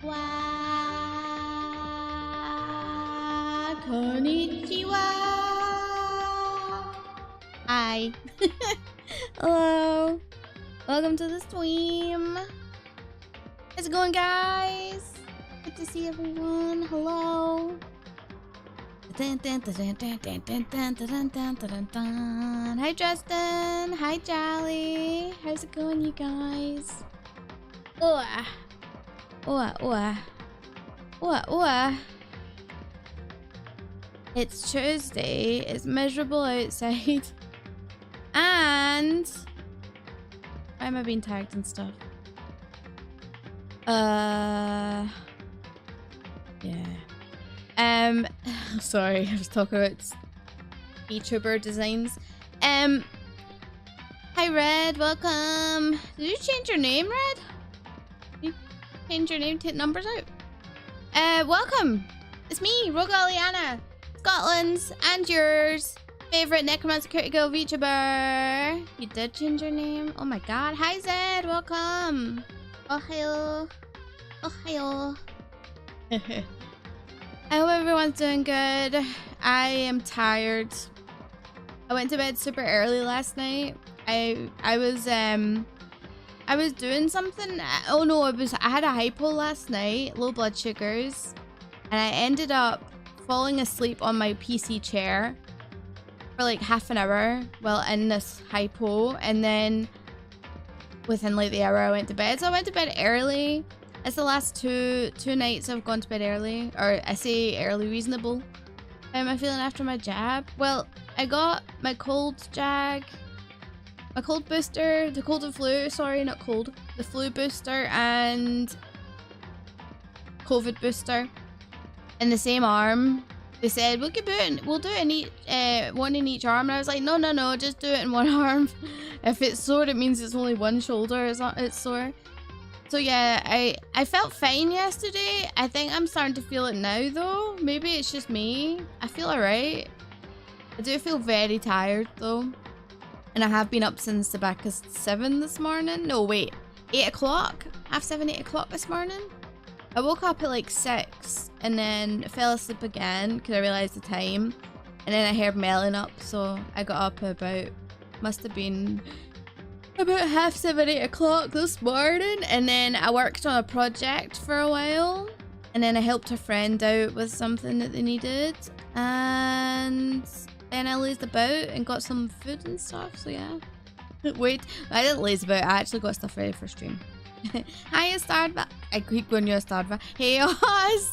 わこんにちは Hi Hello Welcome to the stream. How's it going, guys? Good to see everyone. Hello. Hi, Justin. Hi, Jolly. How's it going, you guys? It's Tuesday. It's miserable outside. And why am I being tagged and stuff? Yeah. Sorry, I was talking about VTUBER designs. Hi Red, welcome. Did you change your name, Red? Did you change your name, take numbers out? Welcome. It's me, Rogue Liliana, Scotland's and yours favorite necromancer critical VTuber. You did change your name? Oh my god. Hi Zed, welcome. Ohio. Ohio. I hope everyone's doing good. I am tired. I went to bed super early last night. I was doing something. Oh no, I had a hypo last night, low blood sugars, and I ended up falling asleep on my PC chair for like half an hour while in this hypo, and then within like the hour I went to bed. So I went to bed early. It's the last two nights I've gone to bed early, or I say early reasonable. How am I feeling after my jab? Well, I got my cold booster, the cold and flu, sorry, not cold, the flu booster and COVID booster in the same arm. They said we'll do it in each, one in each arm, and I was like, no, just do it in one arm. If it's sore, it means it's only one shoulder. It's sore. So yeah, I felt fine yesterday. I think I'm starting to feel it now though. Maybe it's just me. I feel alright. I do feel very tired though. And I have been up since the back of 7 this morning. No, wait. 8 o'clock? Half 7, 8 o'clock this morning? I woke up at like 6 and then fell asleep again because I realised the time. And then I heard Melon up, so I got up about, must have been about half 7, 8 o'clock this morning, and then I worked on a project for a while, and then I helped a friend out with something that they needed, and then I lazed about and got some food and stuff. So yeah. Wait, I didn't laze about, I actually got stuff ready for stream. Hiya Starva. I keep going, you're Starva. Hey Oz.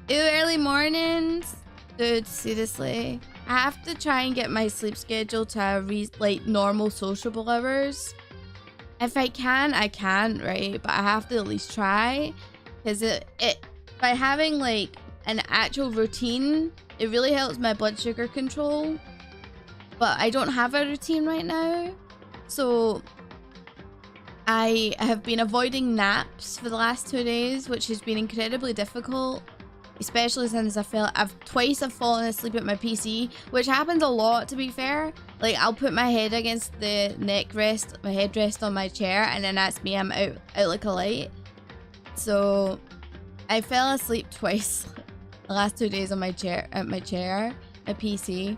Ew, early mornings. Dude, seriously. I have to try and get my sleep schedule to like normal sociable hours. If I can, I can, right? But I have to at least try, because it by having like an actual routine, it really helps my blood sugar control. But I don't have a routine right now, so I have been avoiding naps for the last 2 days, which has been incredibly difficult. Especially since twice I've fallen asleep at my PC, which happens a lot to be fair. Like I'll put my head against the my headrest on my chair, and then that's me, I'm out like a light. So I fell asleep twice the last 2 days on my chair, my PC.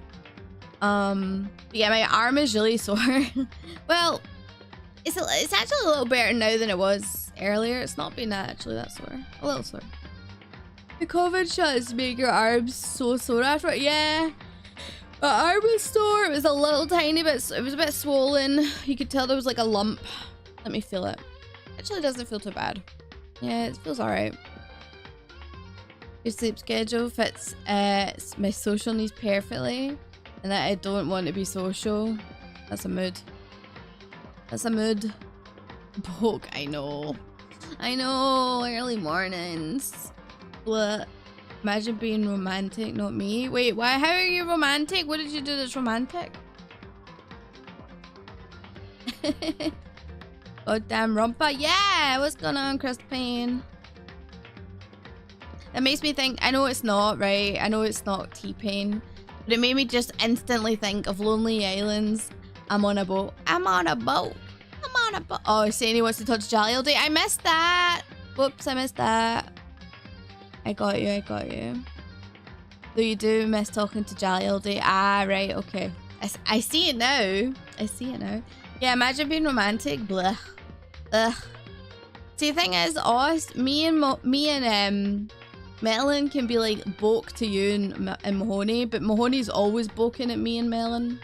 But yeah, my arm is really sore. Well, it's actually a little better now than it was earlier. It's not been actually that sore, a little sore. The COVID shots make your arms so sore after. Yeah, my arm was sore. It was a little tiny bit. It was a bit swollen. You could tell there was like a lump. Let me feel it. Actually, doesn't feel too bad. Yeah, it feels alright. Your sleep schedule fits my social needs perfectly, and that I don't want to be social. That's a mood. That's a mood. Poke. I know. Early mornings. What? Imagine being romantic, not me. Wait, why? How are you romantic? What did you do that's romantic? Goddamn Rompa. Yeah, what's going on, Chris Payne? That makes me think, I know it's not, right? I know it's not T-Pain, but it made me just instantly think of Lonely Islands. I'm on a boat. I'm on a boat. I'm on a boat. Oh, saying he wants to touch Jolly all day. I missed that. Whoops, I missed that. I got you. So you do miss talking to Jolly all day. Ah, right, okay. I see it now. Yeah, imagine being romantic. Blah. Ugh. See, the thing is, me and Melon can be like boke to you and Mahoney, but Mahoney's always boking at me and Melon.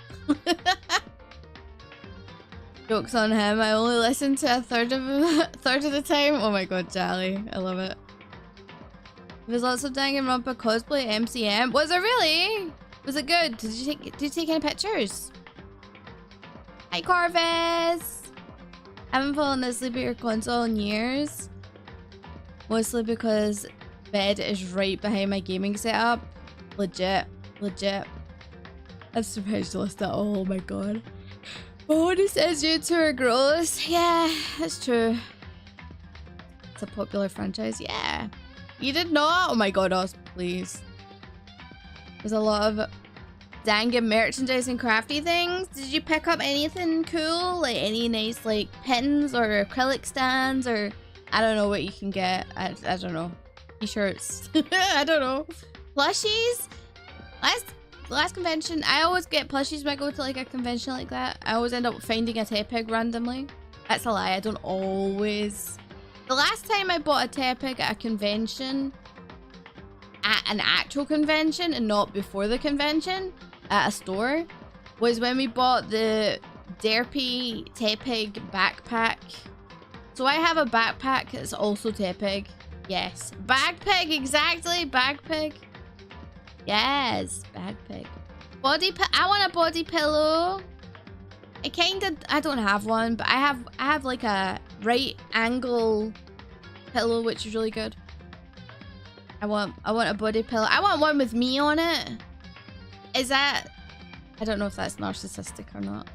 Jokes on him. I only listen to a third of the time. Oh my god, Jolly. I love it. There's lots of Danganronpa cosplay at MCM. Was there really? Was it good? Did you take any pictures? Hi, Corvus. Haven't fallen asleep at your console in years. Mostly because bed is right behind my gaming setup. Legit. I'm surprised you lost that. Oh my god. Oh, it says you two are gross. Yeah, that's true. It's a popular franchise. Yeah. You did not? Oh my god, Oz, please. There's a lot of Dangan merchandise and crafty things. Did you pick up anything cool? Like any nice like pins or acrylic stands or I don't know what you can get. I don't know. T-shirts. I don't know. Plushies? Last convention, I always get plushies when I go to like a convention like that. I always end up finding a Tepig randomly. That's a lie, I don't always. The last time I bought a Tepig at a convention, at an actual convention and not before the convention, at a store, was when we bought the Derpy Tepig backpack. So I have a backpack that's also Tepig. Yes. Bagpig, exactly. Bagpig. Yes. Bagpig. I want a body pillow. I don't have one, but I have like a right angle pillow, which is really good. I want a body pillow. I want one with me on it. Is that... I don't know if that's narcissistic or not.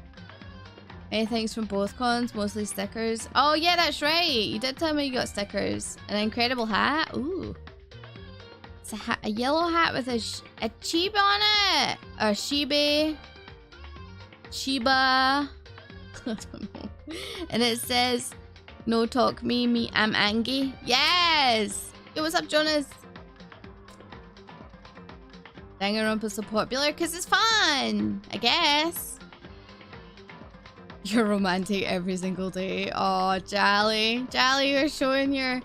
Anything's from both cons, mostly stickers. Oh yeah, that's right. You did tell me you got stickers. An incredible hat. Ooh. It's a yellow hat with a chiba on it. Or Shiba. I don't know. And it says, no talk me, I'm Angie. Yes! Yo, what's up, Jonas? Danganronpa's so popular because it's fun, I guess. You're romantic every single day. Oh, Jolly. Jolly, you're showing your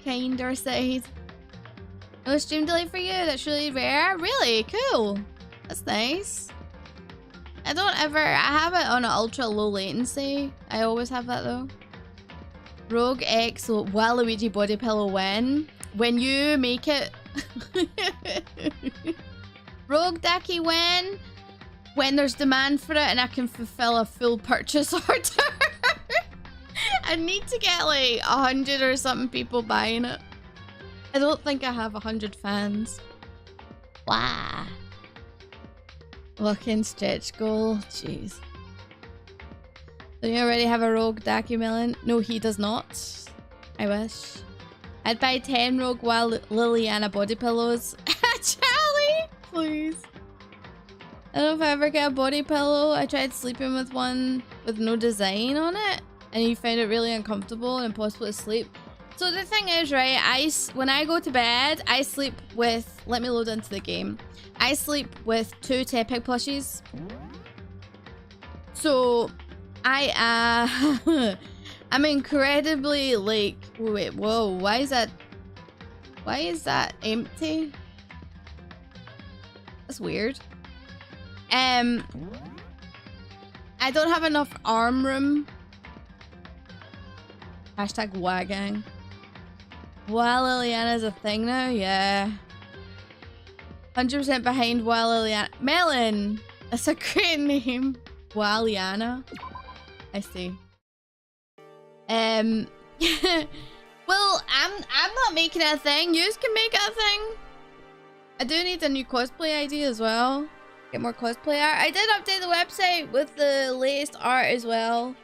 kinder side. No stream delay for you? That's really rare. Really? Cool. That's nice. I have it on an ultra low latency. I always have that though. Rogue X Waluigi body pillow when you make it. Rogue Ducky when there's demand for it and I can fulfill a full purchase order. I need to get like 100 or something people buying it. I don't think I have 100 fans. Wow. Walk-in stretch goal. Jeez. Do you already have a Rogue Dacumelon? No, he does not. I wish. I'd buy 10 Rogue Liliana body pillows. Charlie! Please. I don't know if I ever get a body pillow. I tried sleeping with one with no design on it. And you find it really uncomfortable and impossible to sleep. So the thing is, right, when I go to bed, I sleep with... Let me load into the game. I sleep with 2 Tepig plushies. So, I'm incredibly, like... Wait, whoa, why is that empty? That's weird. I don't have enough arm room. Hashtag Wagang. Wow, Liliana's a thing now? Yeah. 100% behind Wow Liliana. Melon! That's a great name. Wow Liliana. I see. Well, I'm not making it a thing. You can make it a thing. I do need a new cosplay ID as well. Get more cosplay art. I did update the website with the latest art as well.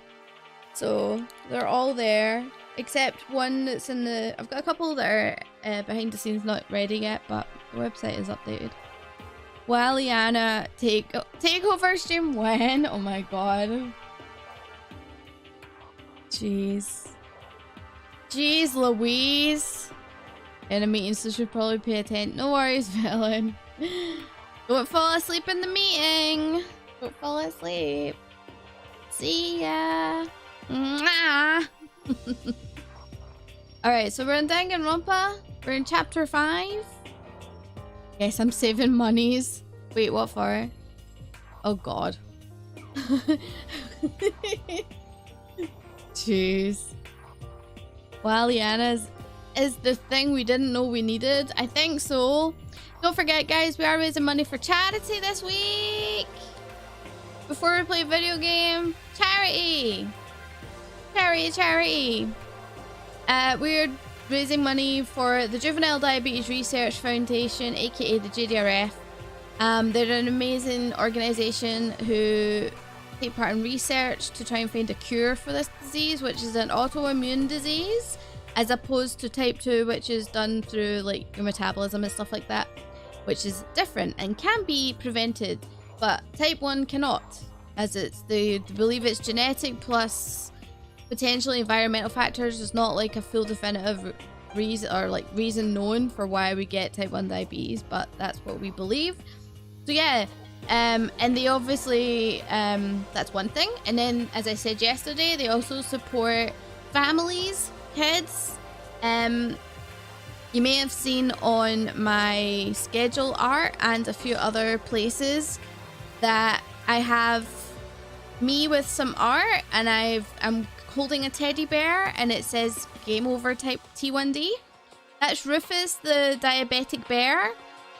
So, they're all there. Except one that's in the... I've got a couple that are behind the scenes not ready yet, but the website is updated. Well, Liana, take over stream when? Oh my god. Jeez. Jeez Louise. In a meeting, so should probably pay attention. No worries, Velen. Don't fall asleep in the meeting. Don't fall asleep. See ya. Mwah. Alright, so we're in Danganronpa. We're in chapter 5. Yes, I'm saving monies. Wait, what for? Oh god. Jeez. Well, Liana's is the thing we didn't know we needed. I think so. Don't forget, guys, we are raising money for charity this week. Before we play a video game, charity. Charity. We're raising money for the Juvenile Diabetes Research Foundation, aka the JDRF. They're an amazing organisation who take part in research to try and find a cure for this disease, which is an autoimmune disease, as opposed to type 2, which is done through like your metabolism and stuff like that, which is different and can be prevented, but type 1 cannot, as they believe it's genetic plus potentially environmental factors. There's not like a full definitive reason or like reason known for why we get type 1 diabetes, but that's what we believe. So yeah, and they obviously that's one thing. And then, as I said yesterday, they also support families, kids. You may have seen on my schedule art and a few other places that I have me with some art, and I'm holding a teddy bear, and it says Game Over Type T1D. That's Rufus, the diabetic bear,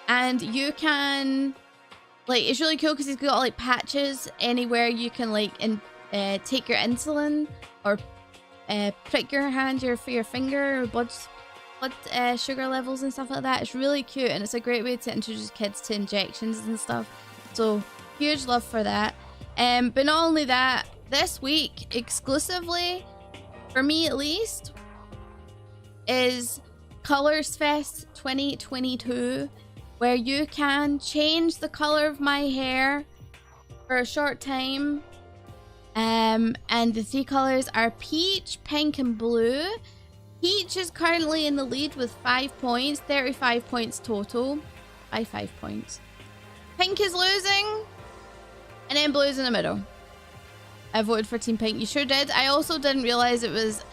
and you can, like, it's really cool because he's got like patches anywhere you can like take your insulin or prick your hand for your finger, or blood sugar levels and stuff like that. It's really cute, and it's a great way to introduce kids to injections and stuff. So huge love for that. But not only that, this week exclusively, for me at least, is Colors Fest 2022, where you can change the color of my hair for a short time. And the 3 colors are peach, pink, and blue. Peach is currently in the lead with 5 points, 35 points total. By 5 points. Pink is losing, and then blue's in the middle. I voted for Team Pink. You sure did. I also didn't realize it was,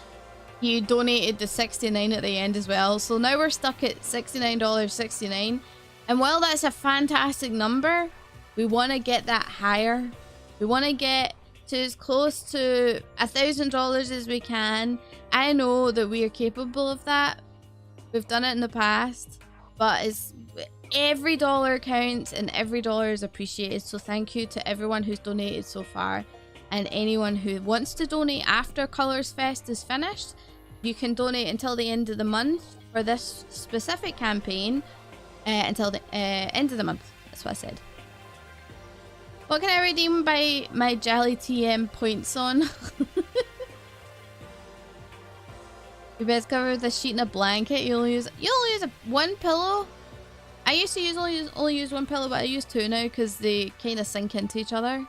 you donated the 69 at the end as well. So now we're stuck at $69.69. And while that's a fantastic number, we want to get that higher. We want to get to as close to $1,000 as we can. I know that we are capable of that. We've done it in the past, but every dollar counts and every dollar is appreciated. So thank you to everyone who's donated so far, and anyone who wants to donate after Colors Fest is finished. You can donate until the end of the month for this specific campaign, until the end of the month. That's what I said. What can I redeem by my Jolly TM points on? You best cover the sheet in a blanket. You'll use one pillow. I used to only use one pillow, but I use 2 now because they kind of sink into each other.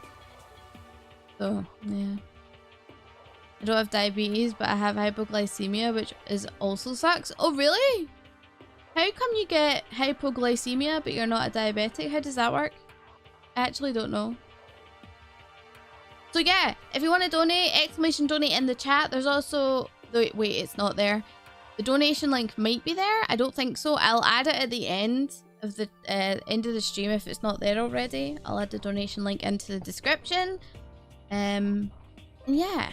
So yeah. I don't have diabetes, but I have hypoglycemia, which also sucks. Oh really? How come you get hypoglycemia but you're not a diabetic? How does that work? I actually don't know. So yeah, if you want to donate, exclamation donate in the chat. There's also, wait, it's not there. The donation link might be there. I don't think so. I'll add it at the end of the stream if it's not there already. I'll add the donation link into the description. And yeah,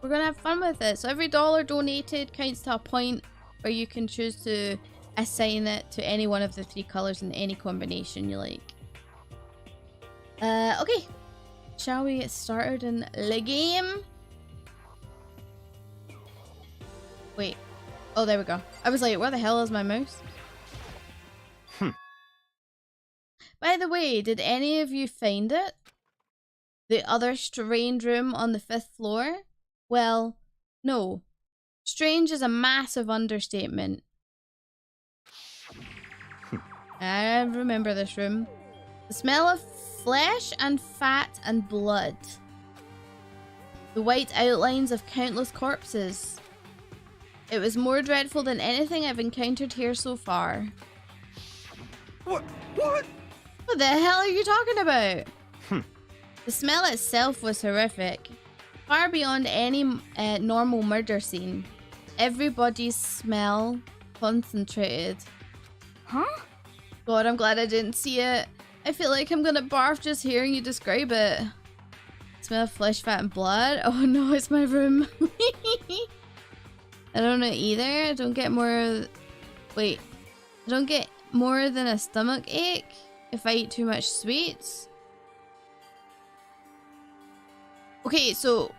we're gonna have fun with it. So every dollar donated counts to a point where you can choose to assign it to any one of the 3 colors in any combination you like. Okay, shall we get started in the game? Wait, oh there we go. I was like, where the hell is my mouse? By the way, did any of you find it? The other strange room on the 5th floor? Well, no. Strange is a massive understatement. I remember this room. The smell of flesh and fat and blood. The white outlines of countless corpses. It was more dreadful than anything I've encountered here so far. What? What the hell are you talking about? The smell itself was horrific. Far beyond any normal murder scene. Everybody's smell concentrated. Huh? God, I'm glad I didn't see it. I feel like I'm gonna barf just hearing you describe it. Smell of flesh, fat, and blood? Oh no, it's my room. I don't know either. I don't get more... Wait. I don't get more than a stomach ache if I eat too much sweets. Okay, so...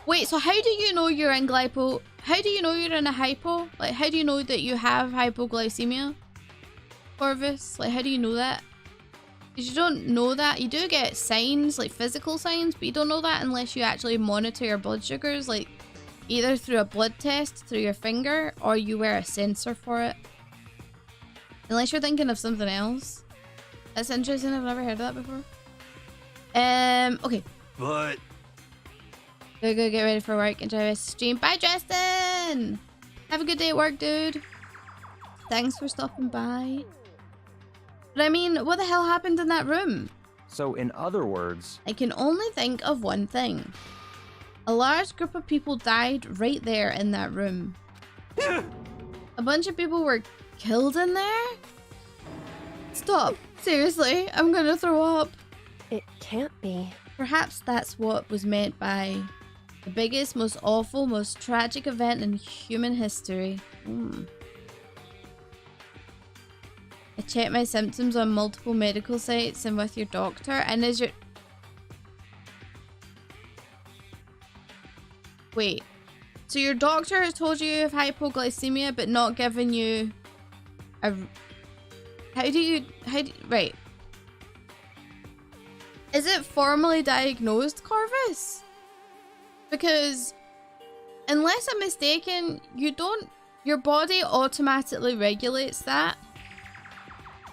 Wait, so how do you know you're in glypo... How do you know you're in a hypo? Like, how do you know that you have hypoglycemia? Corvus? Like, how do you know that? Because you don't know that. You do get signs, like physical signs, but you don't know that unless you actually monitor your blood sugars, like either through a blood test, through your finger, or you wear a sensor for it. Unless you're thinking of something else. That's interesting. I've never heard of that before. Okay. But... Go get ready for work. Enjoy the rest of the stream. Bye, Justin! Have a good day at work, dude. Thanks for stopping by. But I mean, what the hell happened in that room? So in other words... I can only think of one thing. A large group of people died right there in that room. A bunch of people were killed in there? Stop. Seriously, I'm gonna throw up. It can't be. Perhaps that's what was meant by the biggest, most awful, most tragic event in human history. I checked my symptoms on multiple medical sites and with your doctor, and is your... Wait. So your doctor has told you you have hypoglycemia but not given you a... Right. Is it formally diagnosed, Corvus? Because unless I'm mistaken, your body automatically regulates that.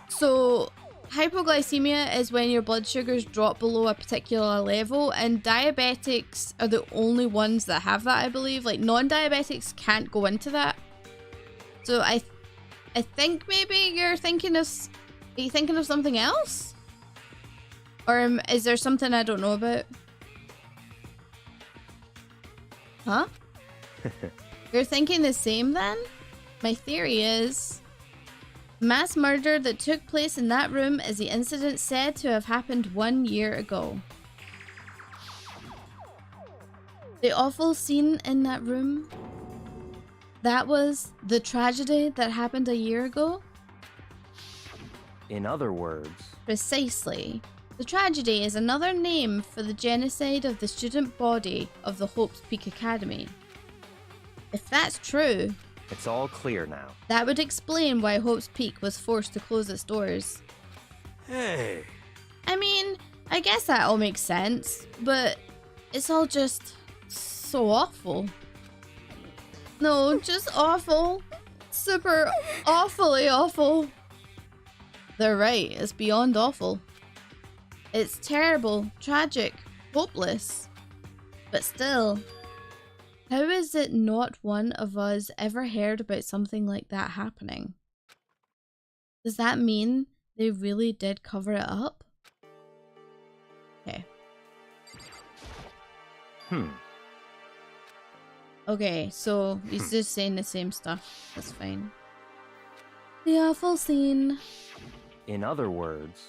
So hypoglycemia is when your blood sugars drop below a particular level, and diabetics are the only ones that have that, I believe. Like, non-diabetics can't go into that. So I think maybe you're thinking of... Are you thinking of something else? Or is there something I don't know about? Huh? You're thinking the same then? My theory is... mass murder that took place in that room is the incident said to have happened 1 year ago. The awful scene in that room? That was the tragedy that happened a year ago? In other words... Precisely. The tragedy is another name for the genocide of the student body of the Hope's Peak Academy. If that's true... It's all clear now. That would explain why Hope's Peak was forced to close its doors. Hey. I mean, I guess that all makes sense, but it's all just so awful. No, just awful. Super awfully awful. They're right, it's beyond awful. It's terrible, tragic, hopeless. But still, how is it not one of us ever heard about something like that happening? Does that mean they really did cover it up? Okay. Okay, so he's just saying the same stuff. That's fine. The awful scene. In other words...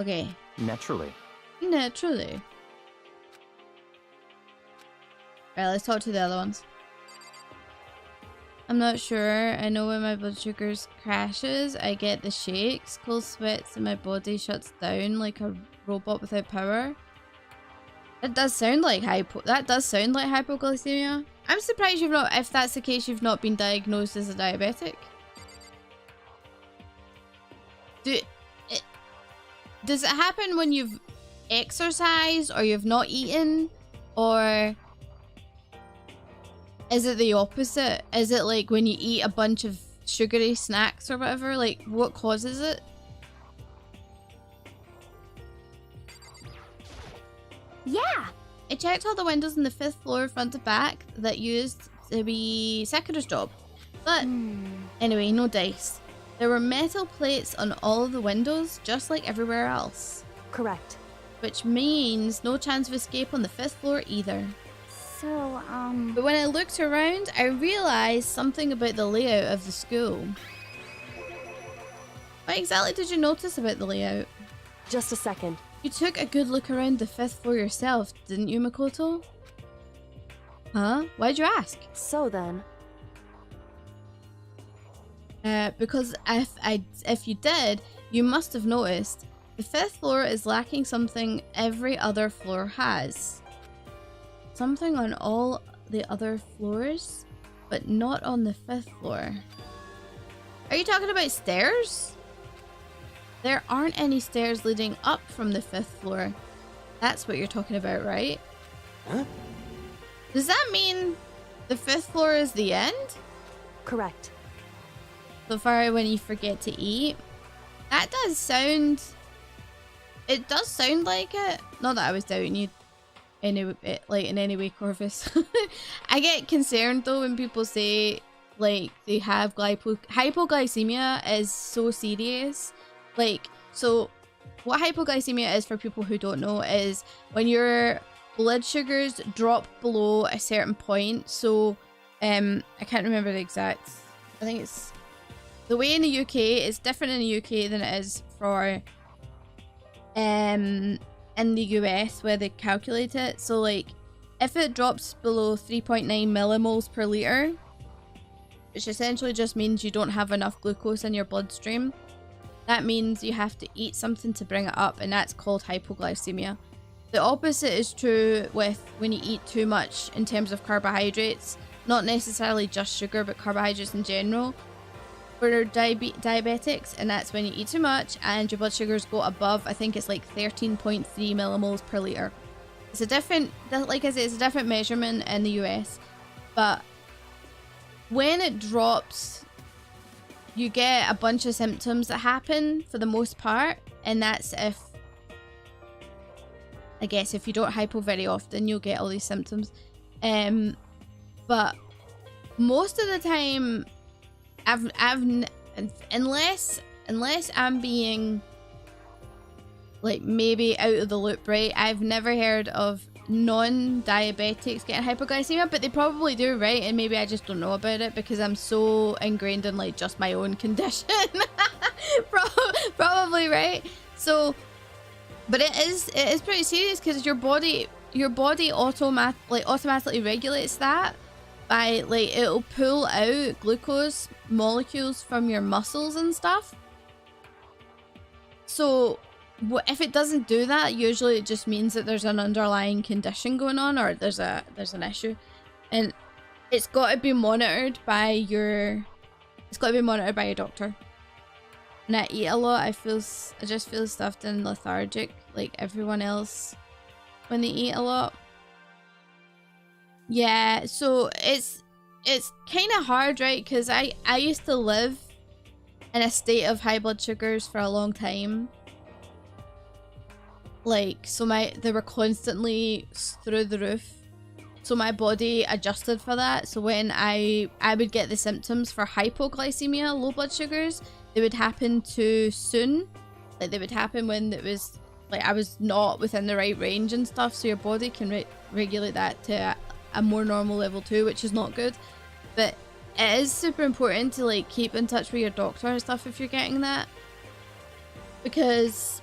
Okay. Naturally. Naturally. Right, let's talk to the other ones. I'm not sure. I know when my blood sugars crashes, I get the shakes, cold sweats, and my body shuts down like a robot without power. That does sound like hypoglycemia. I'm surprised you've not, if that's the case, you've not been diagnosed as a diabetic. Does it happen when you've exercised or you've not eaten, or is it the opposite? Is it like when you eat a bunch of sugary snacks or whatever? Like, what causes it? Yeah! I checked all the windows on the 5th floor front to back that used the wee Sakura's job. But anyway, no dice. There were metal plates on all of the windows, just like everywhere else. Correct. Which means no chance of escape on the 5th floor either. So, But when I looked around, I realized something about the layout of the school. What exactly did you notice about the layout? just a second. You took a good look around the 5th floor yourself, didn't you, Makoto? Huh? Why'd you ask? So then, Because if you did, you must have noticed the 5th floor is lacking something every other floor has. Something on all the other floors, but not on the 5th floor. Are you talking about stairs? There aren't any stairs leading up from the 5th floor. That's what you're talking about, right? Huh? Does that mean the 5th floor is the end? correct. So far when you forget to eat. That does sound... It does sound like it. Not that I was doubting you in any way, Corvus. I get concerned though when people say like they have hypoglycemia is so serious. Like, so what hypoglycemia is, for people who don't know, is when your blood sugars drop below a certain point. So I can't remember the exact, I think it's the way in the UK, it's different in the UK than it is for in the US where they calculate it. So like if it drops below 3.9 millimoles per liter, which essentially just means you don't have enough glucose in your bloodstream, that means you have to eat something to bring it up, and that's called hypoglycemia. The opposite is true with when you eat too much in terms of carbohydrates, not necessarily just sugar but carbohydrates in general. For diabetics, and that's when you eat too much and your blood sugars go above, I think it's like 13.3 millimoles per liter. It's a different, like I said, it's a different measurement in the US, but when it drops, you get a bunch of symptoms that happen for the most part, and that's if, I guess, if you don't hypo very often, you'll get all these symptoms. But most of the time, unless I'm being like maybe out of the loop, right? I've never heard of non-diabetics getting hypoglycemia, but they probably do, right? And maybe I just don't know about it because I'm so ingrained in like just my own condition. Probably, right? So, but it is pretty serious because your body automatically regulates that by like, it'll pull out glucose molecules from your muscles and stuff. So if it doesn't do that, usually it just means that there's an underlying condition going on, or there's an issue, and it's got to be monitored by your doctor. When I eat a lot, I just feel stuffed and lethargic like everyone else when they eat a lot. Yeah, so it's kind of hard, right? Because I used to live in a state of high blood sugars for a long time. Like, so they were constantly through the roof. So my body adjusted for that. So when I would get the symptoms for hypoglycemia, low blood sugars, they would happen too soon. Like, they would happen when it was like I was not within the right range and stuff. So your body can regulate that to a more normal level too, which is not good. But it is super important to like keep in touch with your doctor and stuff if you're getting that, because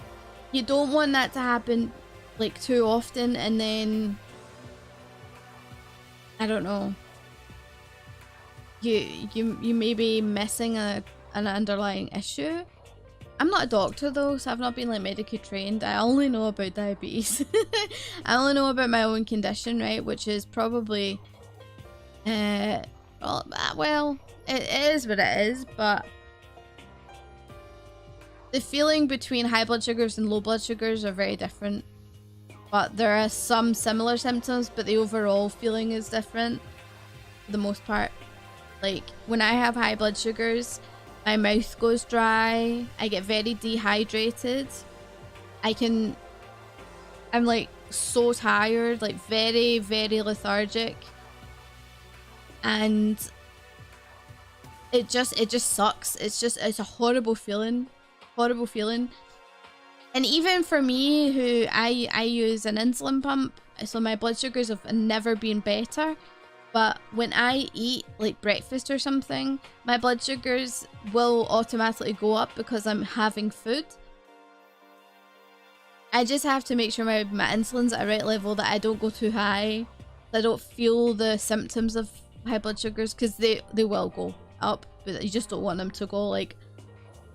you don't want that to happen like too often, and then I don't know, you may be missing an underlying issue. I'm not a doctor though, so I've not been like medically trained. I only know about diabetes. I only know about my own condition, right? Which is probably, well, it is what it is, but the feeling between high blood sugars and low blood sugars are very different. But there are some similar symptoms, but the overall feeling is different for the most part. Like, when I have high blood sugars, my mouth goes dry, I get very dehydrated, I'm like so tired, like very, very lethargic. and it just sucks. It's a horrible feeling. And even for me, who I use an insulin pump, so my blood sugars have never been better. But when I eat like breakfast or something, my blood sugars will automatically go up because I'm having food. I just have to make sure my insulin's at the right level, that I don't go too high. I don't feel the symptoms of high blood sugars, because they will go up, but you just don't want them to go like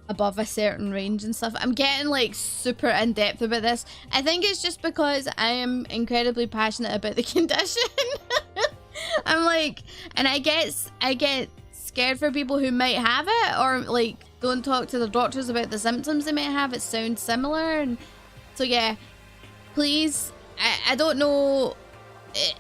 above a certain range and stuff. I'm getting like super in depth about this. I think it's just because I am incredibly passionate about the condition. I'm like, and I get scared for people who might have it, or like don't talk to the doctors about the symptoms they might have. It sounds similar, and so yeah, please, I don't know.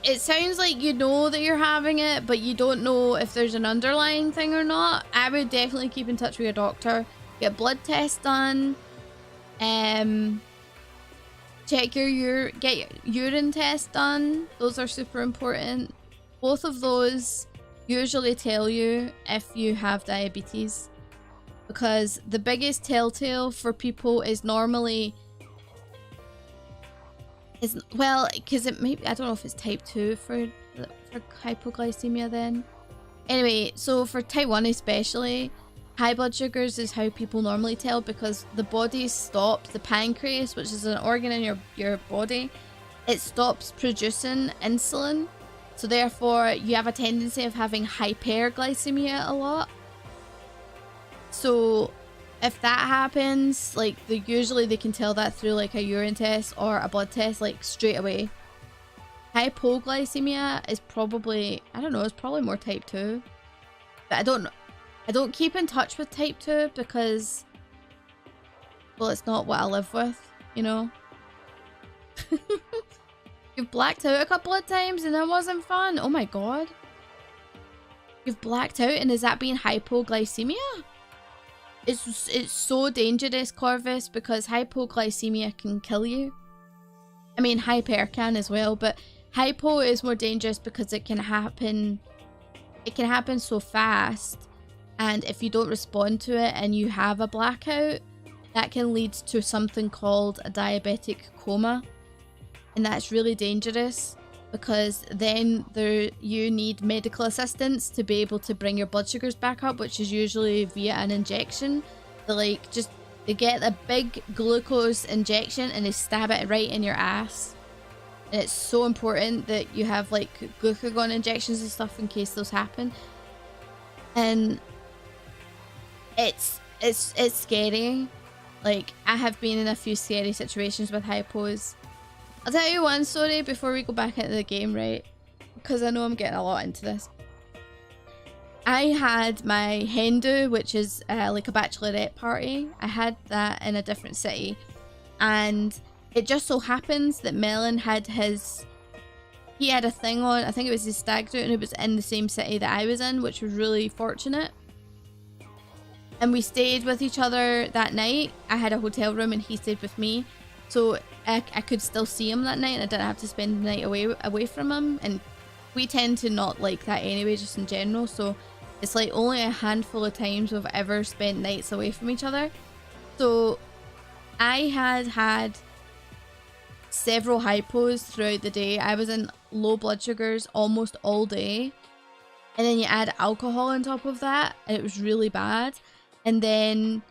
It sounds like you know that you're having it, but you don't know if there's an underlying thing or not. I would definitely keep in touch with your doctor. Get blood tests done. Check get your urine test done. Those are super important. Both of those usually tell you if you have diabetes, because the biggest telltale for people is normally because it may be, I don't know if it's type 2 for hypoglycemia then. Anyway, so for type 1 especially, high blood sugars is how people normally tell, because the body stops, the pancreas, which is an organ in your body, it stops producing insulin. So therefore you have a tendency of having hyperglycemia a lot. So if that happens, like usually they can tell that through like a urine test or a blood test, like straight away. Hypoglycemia is probably, I don't know, it's probably more type 2. But I don't keep in touch with type 2 because, well, it's not what I live with, you know. You've blacked out a couple of times and that wasn't fun. Oh my god. You've blacked out, and is that being hypoglycemia? It's so dangerous, Corvus, because hypoglycemia can kill you. I mean, hyper can as well, but hypo is more dangerous because it can happen so fast, and if you don't respond to it and you have a blackout, that can lead to something called a diabetic coma, and that's really dangerous, because then you need medical assistance to be able to bring your blood sugars back up, which is usually via an injection. They get a big glucose injection and they stab it right in your ass. And it's so important that you have like glucagon injections and stuff in case those happen. And it's scary. Like, I have been in a few scary situations with hypos. I'll tell you one story before we go back into the game, right? Because I know I'm getting a lot into this. I had my hen do, which is like a bachelorette party. I had that in a different city. And it just so happens that Melon had he had a thing on, I think it was his stag do, and it was in the same city that I was in, which was really fortunate. And we stayed with each other that night. I had a hotel room and he stayed with me. So I could still see him that night, and I didn't have to spend the night away from him. And we tend to not like that anyway, just in general. So it's like only a handful of times we've ever spent nights away from each other. So I had several hypos throughout the day. I was in low blood sugars almost all day. And then you add alcohol on top of that, and it was really bad. And then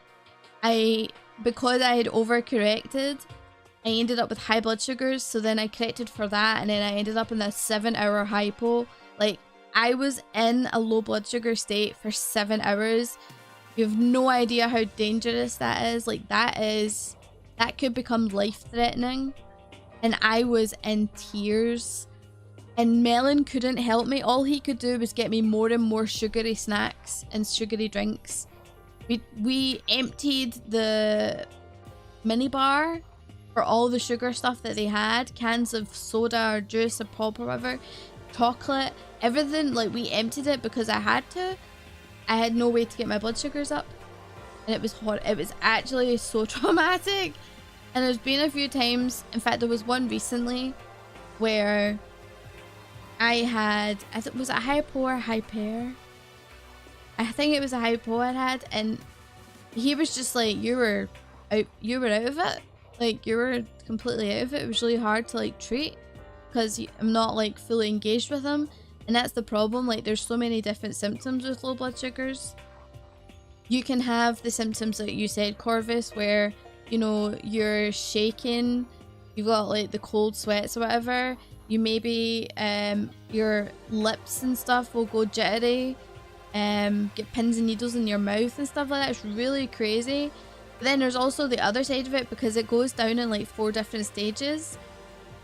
because I had overcorrected, I ended up with high blood sugars, so then I corrected for that, and then I ended up in a 7-hour hypo. Like, I was in a low blood sugar state for 7 hours. You have no idea how dangerous that is. Like, that could become life-threatening. And I was in tears. And Melon couldn't help me. All he could do was get me more and more sugary snacks and sugary drinks. We emptied the minibar for all the sugar stuff that they had, cans of soda or juice or pop or whatever, chocolate, everything. Like, we emptied it because I had to. I had no way to get my blood sugars up, and it was hot. It was actually so traumatic. And there's been a few times, in fact there was one recently where was it hypo or hyper? I think it was a hypo I had, and he was just like, you were out of it. Like, you were completely out of it. It was really hard to like treat because I'm not like fully engaged with him, and that's the problem. Like, there's so many different symptoms with low blood sugars. You can have the symptoms that you said, Corvus, where, you know, you're shaking, you've got like the cold sweats or whatever. You maybe your lips and stuff will go jittery, get pins and needles in your mouth and stuff like that. It's really crazy. But then there's also the other side of it, because it goes down in like 4 different stages.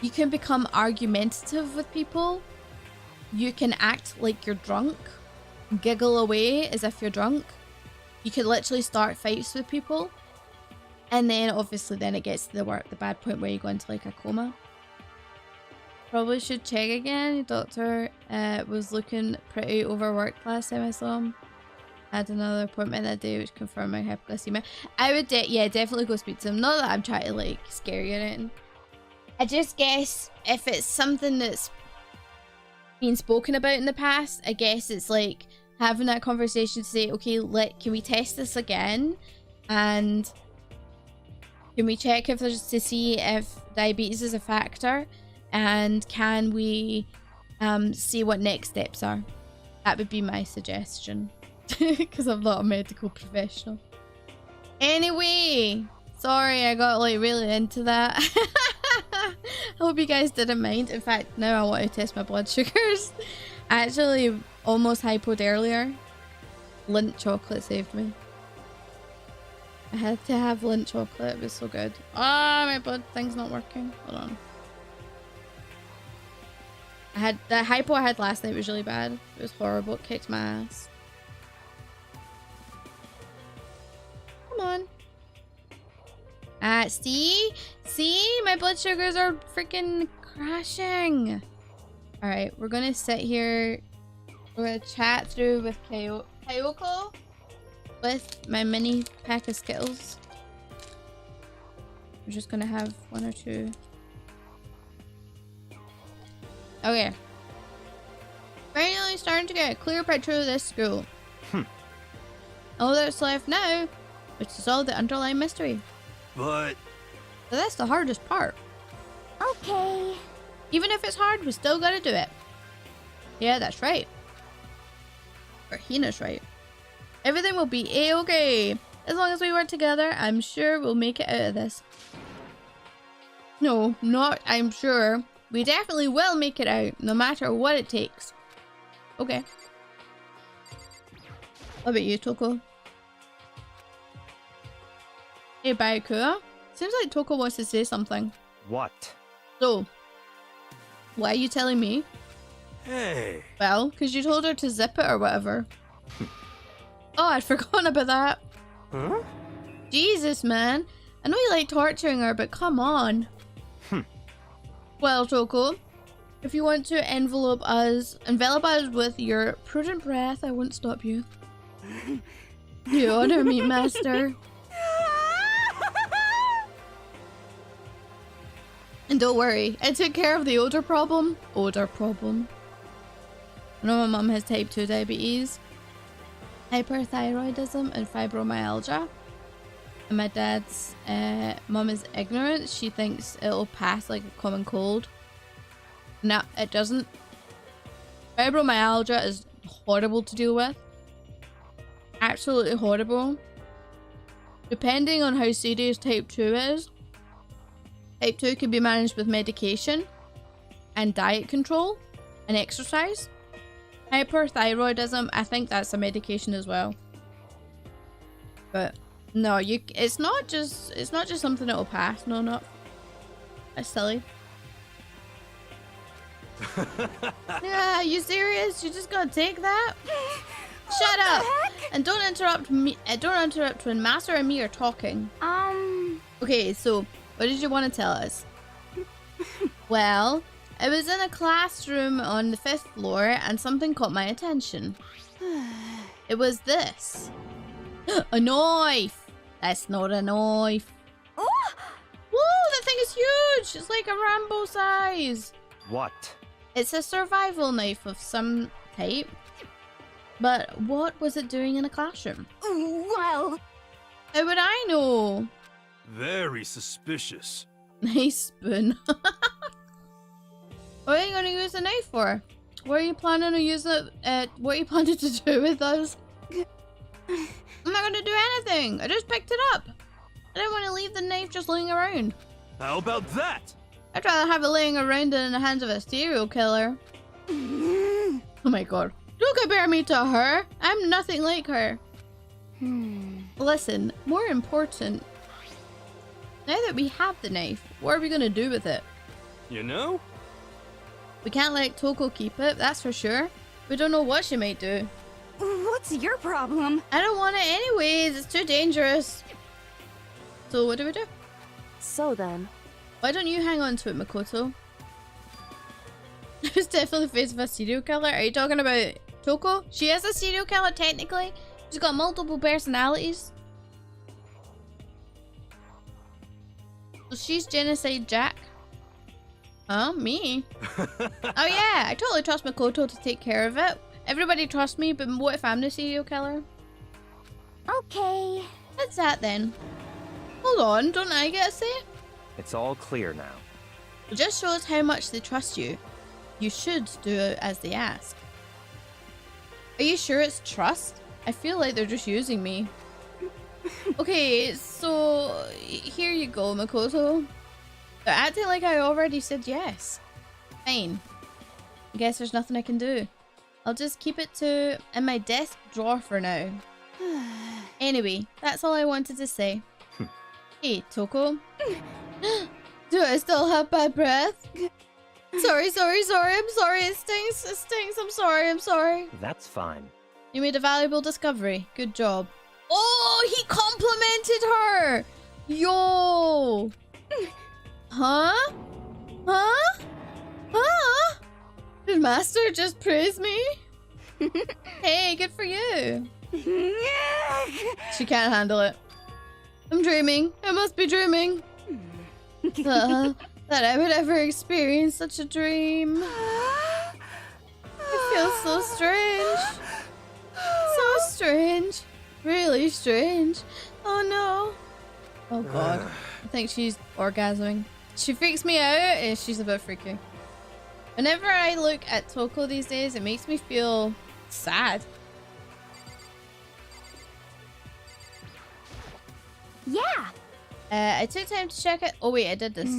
You can become argumentative with people. You can act like you're drunk, giggle away as if you're drunk. You could literally start fights with people, and then obviously then it gets to the bad point where you go into like a coma. Probably should check again. Your doctor was looking pretty overworked last time I saw him. I had another appointment that day which confirmed my hypoglycemia. I would definitely go speak to him. Not that I'm trying to like scare you or anything. I just guess if it's something that's been spoken about in the past, I guess it's like having that conversation to say, okay, can we test this again, and can we check if there's to see if diabetes is a factor, and can we see what next steps are. That would be my suggestion, because I'm not a medical professional. Anyway, sorry I got like really into that. I hope you guys didn't mind. In fact, now I want to test my blood sugars. I actually almost hypoed earlier. Lint chocolate saved me. I had to have lint chocolate. It was so good. Ah, my blood thing's not working. Hold on. The hypo I had last night was really bad. It was horrible. It kicked my ass. Come on. See, my blood sugars are freaking crashing. All right, we're gonna sit here. We're gonna chat through with Kyoko with my mini pack of Skittles. We're just gonna have 1 or 2. Okay. Finally starting to get a clear picture of this school. All that's left now is to solve the underlying mystery. But So that's the hardest part. Okay. Even if it's hard, we still gotta do it. Yeah, that's right. Or Hina's right. Everything will be a-okay. As long as we work together, I'm sure we'll make it out of this. No, not I'm sure. We definitely will make it out, no matter what it takes. Okay. What about you, Toko? Hey, Baikua. Seems like Toko wants to say something. What? So, why are you telling me? hey, Well, because you told her to zip it or whatever. Oh, I'd forgotten about that. huh? Jesus, man. I know you like torturing her, but come on. Well, Toko, if you want to envelop us with your prudent breath, I won't stop you. You honor me, master. And don't worry, I took care of the odor problem. I know my mum has type 2 diabetes, hyperthyroidism, and fibromyalgia. And my dad's mum is ignorant. She thinks it'll pass like a common cold. No, it doesn't. Fibromyalgia is horrible to deal with. Absolutely horrible. Depending on how serious type 2 is, type 2 can be managed with medication and diet control and exercise. Hyperthyroidism, I think that's a medication as well. But no, it's not just something that'll pass. No, not. That's silly. Yeah, you serious? You just gonna take that? Shut up! And don't interrupt me. Don't interrupt when Master and me are talking. Okay, so what did you want to tell us? Well, I was in a classroom on the 5th floor and something caught my attention. It was this. A knife! That's not a knife. Whoa, that thing is huge! It's like a Rambo size. What? It's a survival knife of some type. But what was it doing in a classroom? Well, How would I know? Very suspicious. Nice spoon. What are you going to use the knife for? What are you planning to use it? What are you planning to do with us? I'm not going to do anything. I just picked it up. I didn't want to leave the knife just laying around. How about that? I'd rather have it laying around than in the hands of a serial killer. Oh my god. Don't compare me to her. I'm nothing like her. Listen, more important. Now that we have the knife, what are we going to do with it? You know? We can't let Toko keep it, that's for sure. We don't know what she might do. what's your problem? I don't want it anyways, it's too dangerous. So what do we do? So then. Why don't you hang on to it, Makoto? It's definitely the face of a serial killer. Are you talking about Toko? She is a serial killer, technically. She's got multiple personalities. So she's Genocide Jack. Huh? Me? Oh yeah, I totally trust Makoto to take care of it. Everybody trusts me, but what if I'm the serial killer? Okay. That's that then. Hold on, don't I get a say? It's all clear now. It just shows how much they trust you. You should do it as they ask. Are you sure it's trust? I feel like they're just using me. Okay, so here you go, Makoto. They're acting like I already said yes. Fine. I guess there's nothing I can do. I'll just keep it in my desk drawer for now. Anyway, that's all I wanted to say. Hey, Toko. Do I still have bad breath? Sorry. I'm sorry. It stinks. I'm sorry. That's fine. You made a valuable discovery. Good job. Oh, he complimented her! Yo! Huh? Did Master just praise me? Hey, good for you. She can't handle it. I'm dreaming. I must be dreaming. That I would ever experience such a dream. It feels so strange. So strange. Really strange. Oh no. Oh god. I think she's orgasming. She freaks me out and she's a bit freaky. Whenever I look at Toko these days, it makes me feel sad. Yeah. I took time to check it. Oh wait, I did this.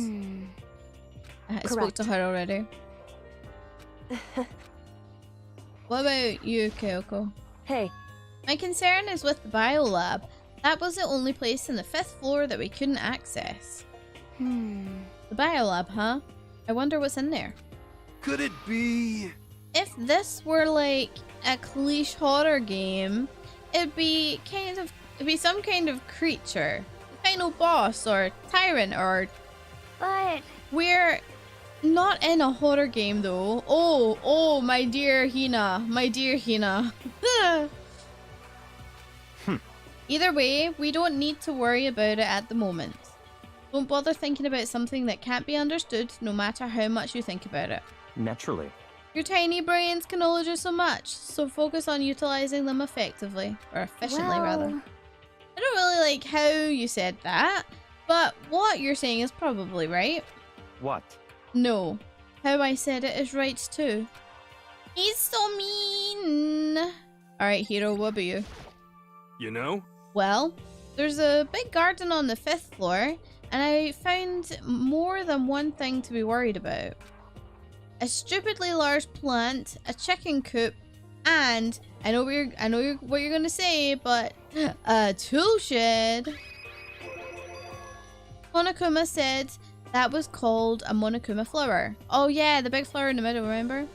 I spoke to her already. What about you, Kyoko? Hey. My concern is with the biolab. That was the only place in the 5th floor that we couldn't access. The biolab, huh? I wonder what's in there. Could it be? If this were like a cliche horror game, it'd be some kind of creature. Final boss or tyrant or... But... We're not in a horror game though. Oh, my dear Hina. My dear Hina. Either way, we don't need to worry about it at the moment. Don't bother thinking about something that can't be understood no matter how much you think about it. Naturally. Your tiny brains can only do so much, so focus on utilizing them effectively. Or efficiently, rather. I don't really like how you said that, but what you're saying is probably right. What? No. How I said it is right too. He's so mean. Alright, Hiro, what about you? You know? Well, there's a big garden on the 5th floor, and I found more than one thing to be worried about. A stupidly large plant, a chicken coop, and I know what you're gonna say, but a tool shed. Monokuma said that was called a Monokuma flower. Oh yeah, the big flower in the middle, remember?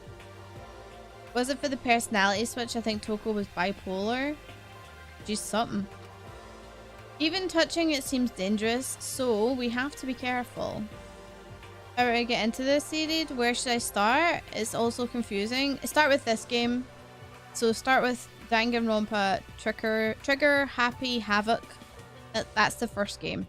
Was it for the personality switch? I think Toko was bipolar. She's something. Even touching it seems dangerous, so we have to be careful. How do I get into this series? Where should I start? It's also confusing. Start with this game. So start with Danganronpa Trigger Happy Havoc. That's the first game.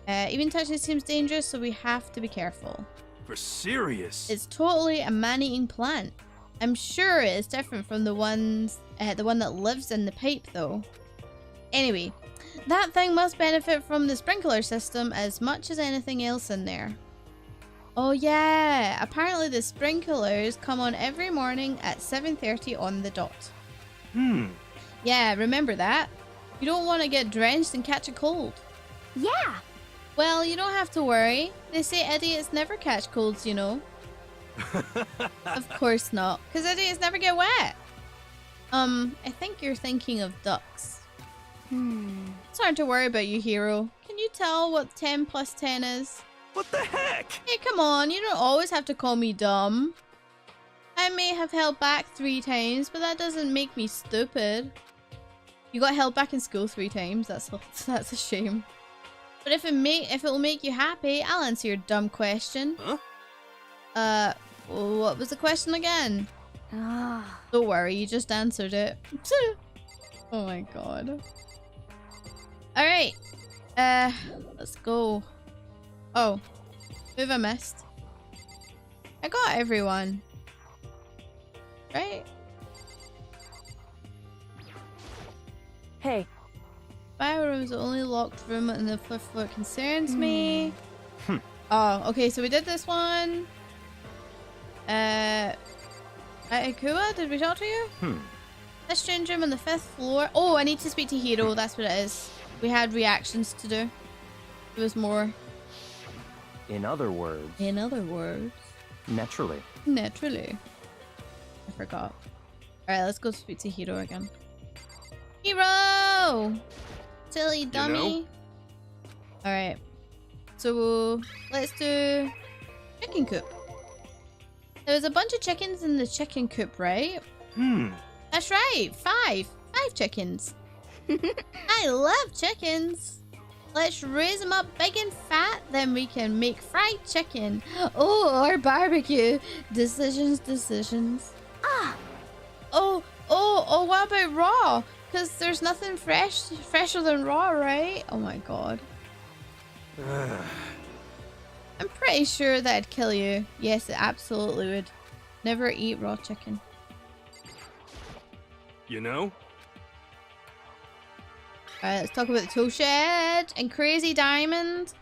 Even touching it seems dangerous, so we have to be careful. super serious. It's totally a man-eating plant. I'm sure it's different from the one that lives in the pipe, though. Anyway, that thing must benefit from the sprinkler system as much as anything else in there. Oh yeah, apparently the sprinklers come on every morning at 7:30 on the dot. Yeah, remember that. You don't want to get drenched and catch a cold. Yeah. Well, you don't have to worry. They say idiots never catch colds, you know. Of course not, because idiots never get wet. I think you're thinking of ducks. It's hard to worry about you, hero. Can you tell what 10 plus 10 is? What the heck? Hey, come on, you don't always have to call me dumb. I may have held back 3 times, but that doesn't make me stupid. You got held back in school 3 times, that's a shame. But if it'll make you happy, I'll answer your dumb question. Huh? What was the question again? Ah. Don't worry, you just answered it. Oh my god. Alright. Let's go. Oh. Who have I missed? I got everyone. Right? Hey. Fire room's the only locked room in the 5th floor. Concerns me. Oh, okay, so we did this one. Akua, did we talk to you? This strange room on the 5th floor. Oh, I need to speak to Hero. That's what it is. We had reactions to do. There was more. In other words, Naturally. naturally. I forgot. Alright, let's go speak to Hero again. Hero! Silly dummy. Alright. So, let's do chicken coop. There was a bunch of chickens in the chicken coop, right? That's right. 5 chickens. I love chickens. Let's raise them up big and fat, then we can make fried chicken. Oh, or barbecue. Decisions. Ah. Oh, what about raw? Because there's nothing fresher than raw, right? Oh my god. I'm pretty sure that'd kill you. Yes, it absolutely would. Never eat raw chicken. You know? Alright, let's talk about the tool shed and Crazy Diamond.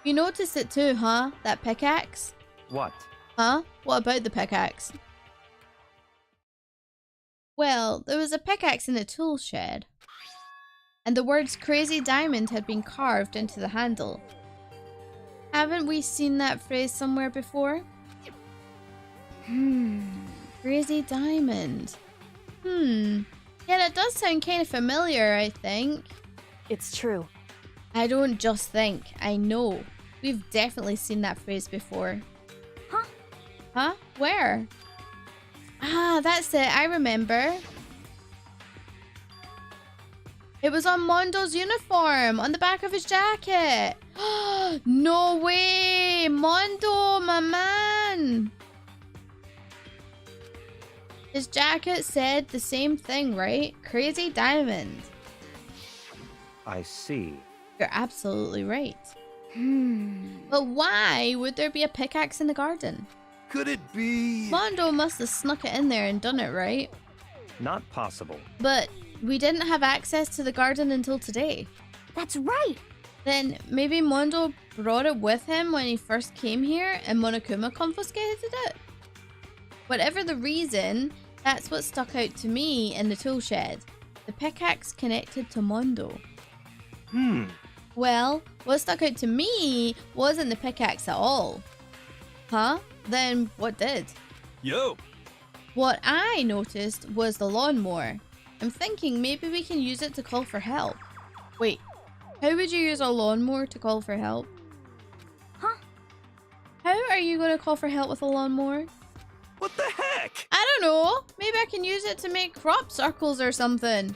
You noticed it too, huh? That pickaxe? What? Huh? What about the pickaxe? Well, there was a pickaxe in the tool shed. And the words Crazy Diamond had been carved into the handle. Haven't we seen that phrase somewhere before? Crazy Diamond. Yeah, that does sound kind of familiar, I think. It's true. I don't just think, I know. We've definitely seen that phrase before. Huh? Huh? Where? Ah, that's it, I remember. It was on Mondo's uniform, on the back of his jacket. No way! Mondo, my man! His jacket said the same thing, right? Crazy Diamond. I see. You're absolutely right. But why would there be a pickaxe in the garden? Could it be... Mondo must have snuck it in there and done it, right? Not possible. But we didn't have access to the garden until today. That's right. Then maybe Mondo brought it with him when he first came here and Monokuma confiscated it? Whatever the reason, that's what stuck out to me in the tool shed. The pickaxe connected to Mondo. Well, what stuck out to me wasn't the pickaxe at all. Huh? Then what did? Yo! What I noticed was the lawnmower. I'm thinking maybe we can use it to call for help. Wait, how would you use a lawnmower to call for help? Huh? How are you going to call for help with a lawnmower? What the heck? I don't know. Maybe I can use it to make crop circles or something.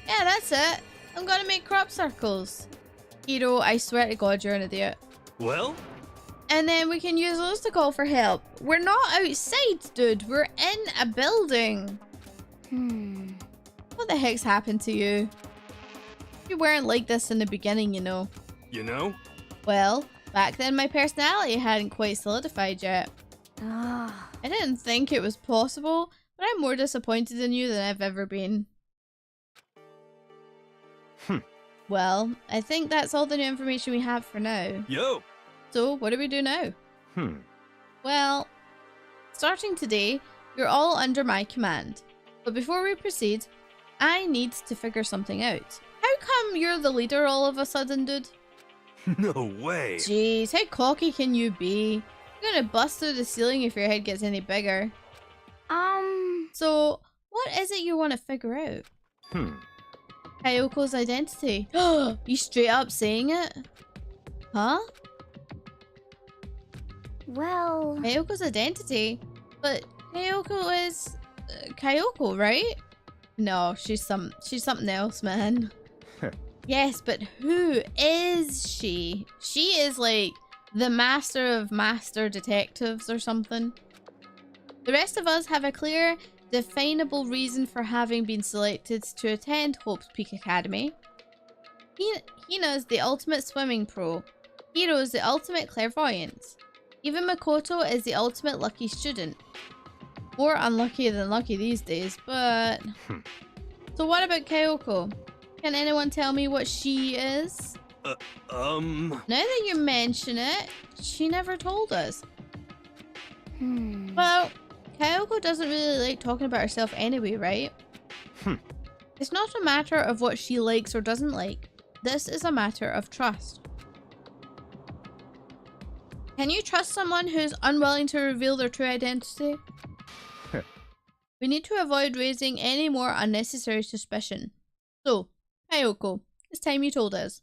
Yeah, that's it. I'm gonna make crop circles. Hiro, I swear to God, you're an idiot. Well? And then we can use those to call for help. We're not outside, dude. We're in a building. What the heck's happened to you? You weren't like this in the beginning, you know. You know? Well, Back then, my personality hadn't quite solidified yet. Ah. I didn't think it was possible, but I'm more disappointed in you than I've ever been. Well, I think that's all the new information we have for now. Yo! So, what do we do now? Hmm. Well, starting today, you're all under my command. But before we proceed, I need to figure something out. How come you're the leader all of a sudden, dude? No way! Jeez, how cocky can you be? You're gonna bust through the ceiling if your head gets any bigger. So, what is it you want to figure out? Kayoko's identity. You straight up saying it? Huh? Well... Kayoko's identity? But Kayoko is... Kayoko, right? No, she's something else, man. Yes, but who is she? She is like the master of master detectives or something. The rest of us have a clear, definable reason for having been selected to attend Hope's Peak Academy. Hina's the ultimate swimming pro. Hiro's the ultimate clairvoyant. Even Makoto is the ultimate lucky student. More unlucky than lucky these days, but... So what about Kayoko? Can anyone tell me what she is? Now that you mention it, she never told us. Well, Kayoko doesn't really like talking about herself anyway, right? It's not a matter of what she likes or doesn't like. This is a matter of trust. Can you trust someone who's unwilling to reveal their true identity? We need to avoid raising any more unnecessary suspicion. So, Kayoko, it's time you told us.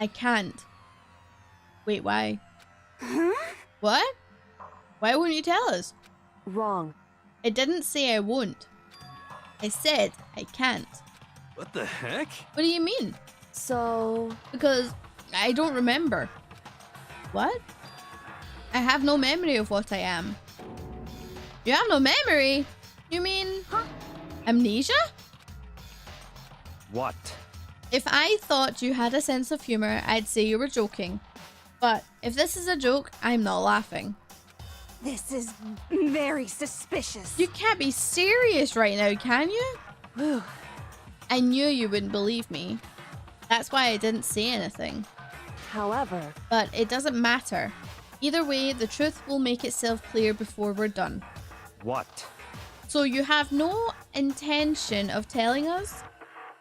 I can't. Wait, why? Huh? What? Why won't you tell us? Wrong. I didn't say I won't. I said I can't. What the heck? What do you mean? So... Because I don't remember. What? I have no memory of what I am. You have no memory? You mean... amnesia? What? If I thought you had a sense of humor, I'd say you were joking. But if this is a joke, I'm not laughing. This is very suspicious. You can't be serious right now, can you? Whew. I knew you wouldn't believe me. That's why I didn't say anything. However... But it doesn't matter. Either way, the truth will make itself clear before we're done. What? So you have no intention of telling us?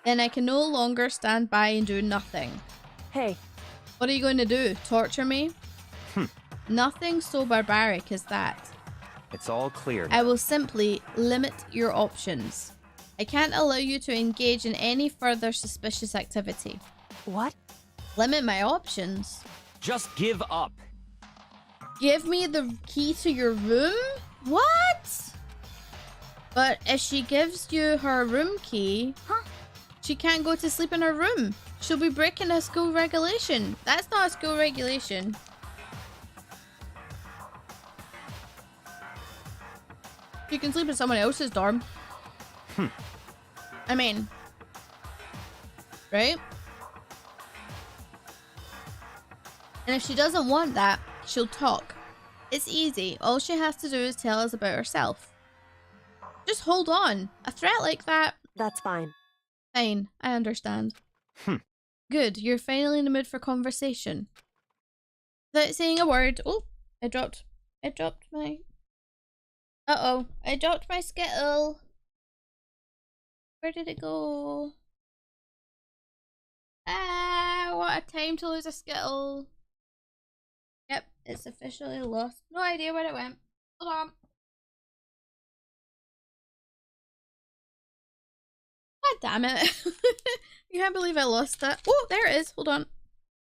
Then I can no longer stand by and do nothing. Hey. What are you going to do? Torture me? Nothing so barbaric as that. It's all clear. I will simply limit your options. I can't allow you to engage in any further suspicious activity. What? Limit my options? Just give up. Give me the key to your room? What? But if she gives you her room key, she can't go to sleep in her room. She'll be breaking a school regulation. That's not a school regulation. You can sleep in someone else's dorm. I mean, right? And if she doesn't want that, she'll talk. It's easy. All she has to do is tell us about herself. Just hold on. A threat like that... That's fine. Fine, I understand. Good, you're finally in the mood for conversation. Without saying a word... Oh, I dropped my... Uh-oh, I dropped my Skittle. Where did it go? Ah, what a time to lose a Skittle. Yep, it's officially lost. No idea where it went. Hold on. God damn it. You can't believe I lost that. Oh, there it is. Hold on. Or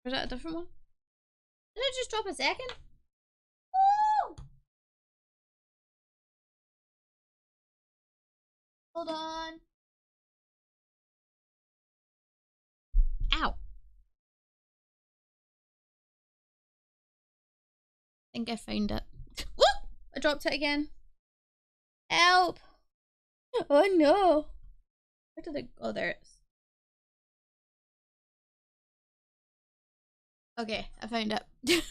is that a different one? Did it just drop a second? Oh! Hold on. Ow. I think I found it. Whoop! I dropped it again. Help! Oh no. Where did it go? Oh, there it is. Okay, I found it.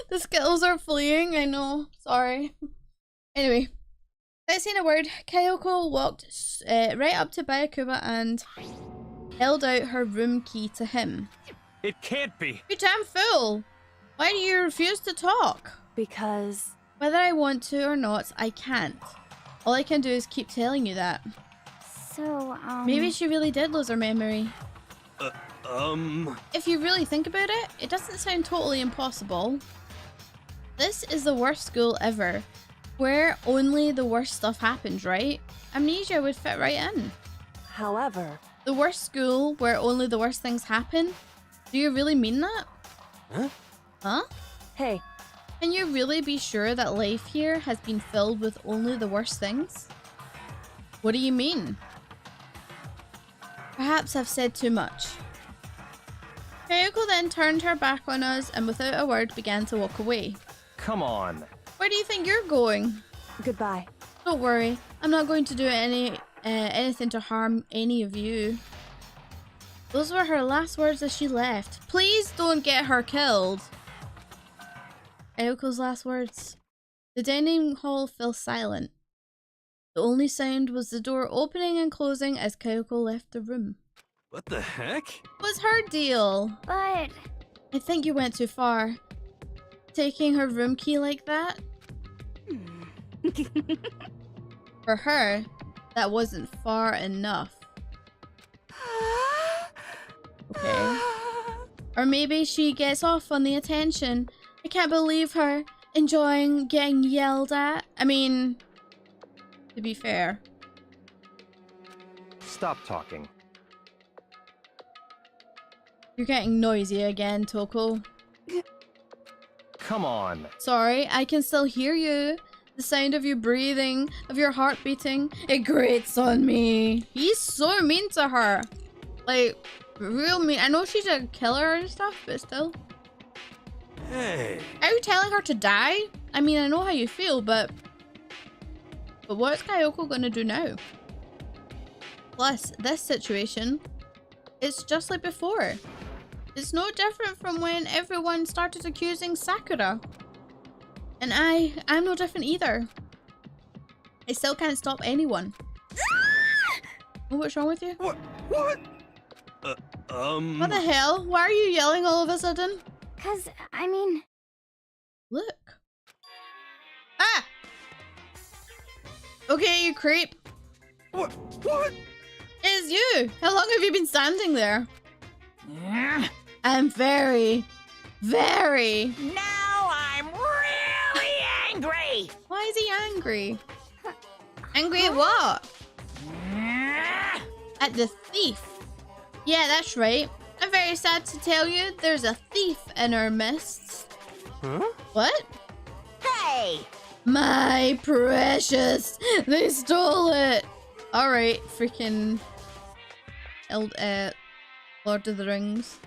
The Skittles are fleeing, I know. Sorry. Anyway, let's say a word. Kyoko walked right up to Byakuba and held out her room key to him. It can't be. You damn fool! Why do you refuse to talk? Because... Whether I want to or not, I can't. All I can do is keep telling you that. So, Maybe she really did lose her memory. Um... If you really think about it, it doesn't sound totally impossible. This is the worst school ever, where only the worst stuff happens, right? Amnesia would fit right in. However... The worst school where only the worst things happen? Do you really mean that? Huh? Huh? Hey, Can you really be sure that life here has been filled with only the worst things? What do you mean? Perhaps I've said too much. Kyoko then turned her back on us and without a word began to walk away. Come on. Where do you think you're going? goodbye. Don't worry, I'm not going to do anything to harm any of you. Those were her last words as she left. Please don't get her killed. Kyoko's last words. The dining hall fell silent. The only sound was the door opening and closing as Kyoko left the room. What the heck? What's her deal? but I think you went too far. Taking her room key like that? For her, that wasn't far enough. Okay. Or maybe she gets off on the attention. I can't believe her enjoying getting yelled at. I mean, to be fair. Stop talking. You're getting noisy again, Toko. Come on. Sorry, I can still hear you. The sound of you breathing, of your heart beating, it grates on me. He's so mean to her. Like, real mean. I know she's a killer and stuff, but still. Hey. Are you telling her to die? I mean, I know how you feel, but what's Kyoko gonna do now? Plus, this situation, it's just like before. It's no different from when everyone started accusing Sakura. And I'm no different either. I still can't stop anyone. Oh, what's wrong with you? What? What the hell? Why are you yelling all of a sudden? 'cause I mean, Look. Ah! Okay, you creep. What? It's you! How long have you been standing there? I'm very, very... Now I'm really angry! Why is he angry? Angry at what? At the thief. Yeah, that's right. I'm very sad to tell you there's a thief in our midst. Huh? What? Hey! My precious! They stole it! Alright, freaking... Lord of the Rings.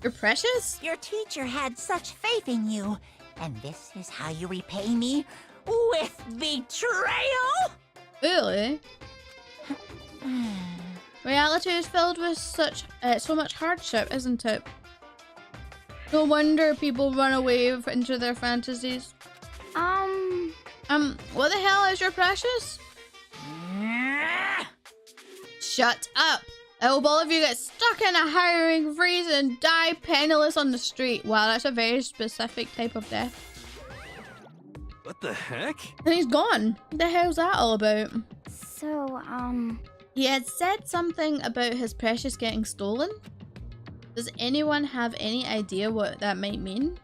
You're precious? Your teacher had such faith in you, and this is how you repay me? With betrayal? Really? Reality is filled with so much hardship, isn't it? No wonder people run away into their fantasies. What the hell is your precious? Shut up! I hope all of you get stuck in a hiring freeze and die penniless on the street. Wow, that's a very specific type of death. What the heck? And he's gone. What the hell's that all about? so, He had said something about his precious getting stolen. Does anyone have any idea what that might mean?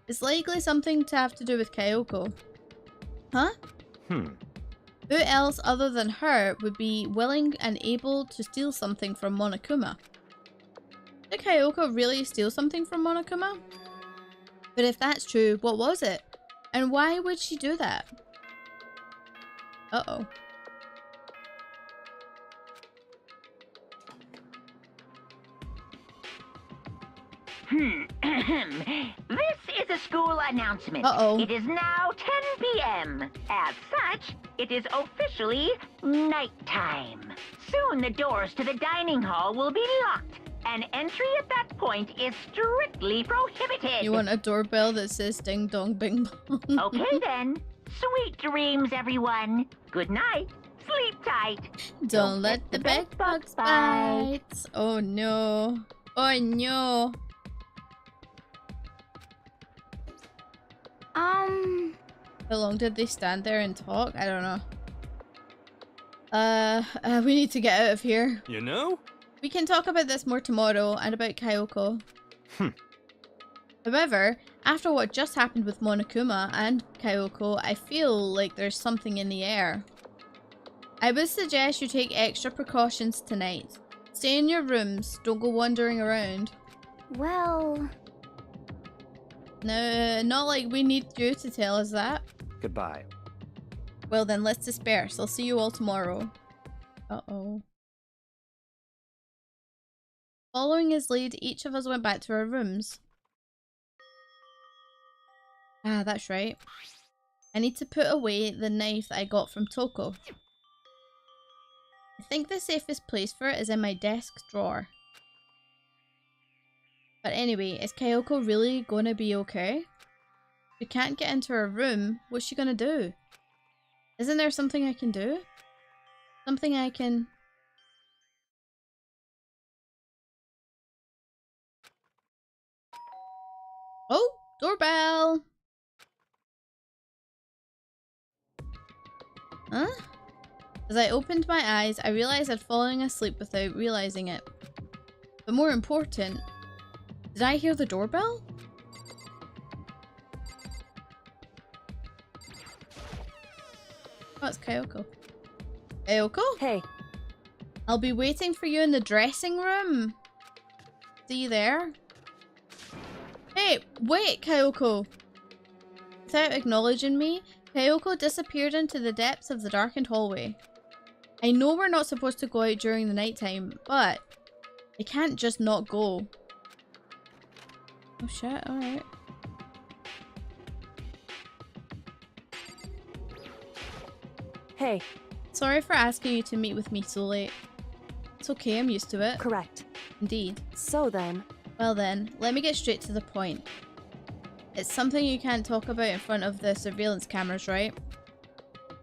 It's likely something to have to do with Kyoko. Huh? Who else other than her would be willing and able to steal something from Monokuma? Did Kyoko really steal something from Monokuma? But if that's true, what was it? And why would she do that? Uh-oh. This is a school announcement. Uh-oh. It is now 10 p.m. As such, it is officially nighttime. Soon the doors to the dining hall will be locked, and entry at that point is strictly prohibited. You want a doorbell that says ding dong bing bong? Okay then. Sweet dreams, everyone. Good night. Sleep tight. Don't let the bed bugs bite. Oh no. Oh no. How long did they stand there and talk? I don't know. We need to get out of here. You know? We can talk about this more tomorrow and about Kyoko. However, after what just happened with Monokuma and Kyoko, I feel like there's something in the air. I would suggest you take extra precautions tonight. Stay in your rooms, don't go wandering around. Well, No, not like we need you to tell us that. Goodbye. Well then, let's disperse. I'll see you all tomorrow. Uh-oh. Following his lead, each of us went back to our rooms. Ah, that's right. I need to put away the knife that I got from Toko. I think the safest place for it is in my desk drawer. But anyway, is Kyoko really gonna be okay? We can't get into her room. What's she gonna do? Isn't there something I can do? Something I can... Oh! Doorbell! Huh? As I opened my eyes, I realized I'd fallen asleep without realizing it. But more important, did I hear the doorbell? Oh, it's Kyoko. Kyoko? Hey, I'll be waiting for you in the dressing room. See you there? Hey, wait, Kyoko! Without acknowledging me, Kyoko disappeared into the depths of the darkened hallway. I know we're not supposed to go out during the nighttime, but I can't just not go. Oh shit, alright. hey, Sorry for asking you to meet with me so late. It's okay, I'm used to it. correct. Indeed. So then, Well then, let me get straight to the point. It's something you can't talk about in front of the surveillance cameras, right?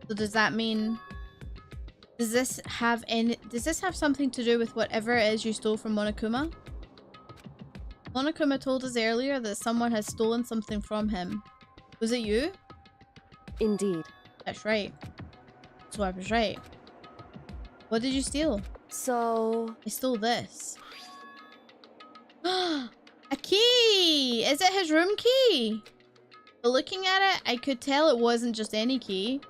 So does that mean... Does this have something to do with whatever it is you stole from Monokuma? Monokuma told us earlier that someone has stolen something from him. Was it you? indeed. That's right. So I was right. What did you steal? So, I stole this. A key! Is it his room key? But looking at it, I could tell it wasn't just any key.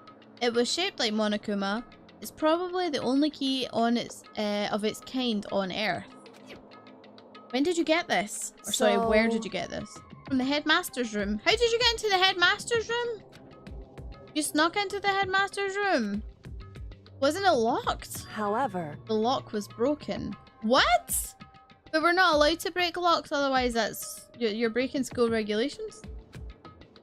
It was shaped like Monokuma. It's probably the only key on its of its kind on Earth. When did you get this? Or sorry, where did you get this? From the headmaster's room. How did you get into the headmaster's room? You snuck into the headmaster's room. Wasn't it locked? however, The lock was broken. What? But we're not allowed to break locks, otherwise that's... You're breaking school regulations?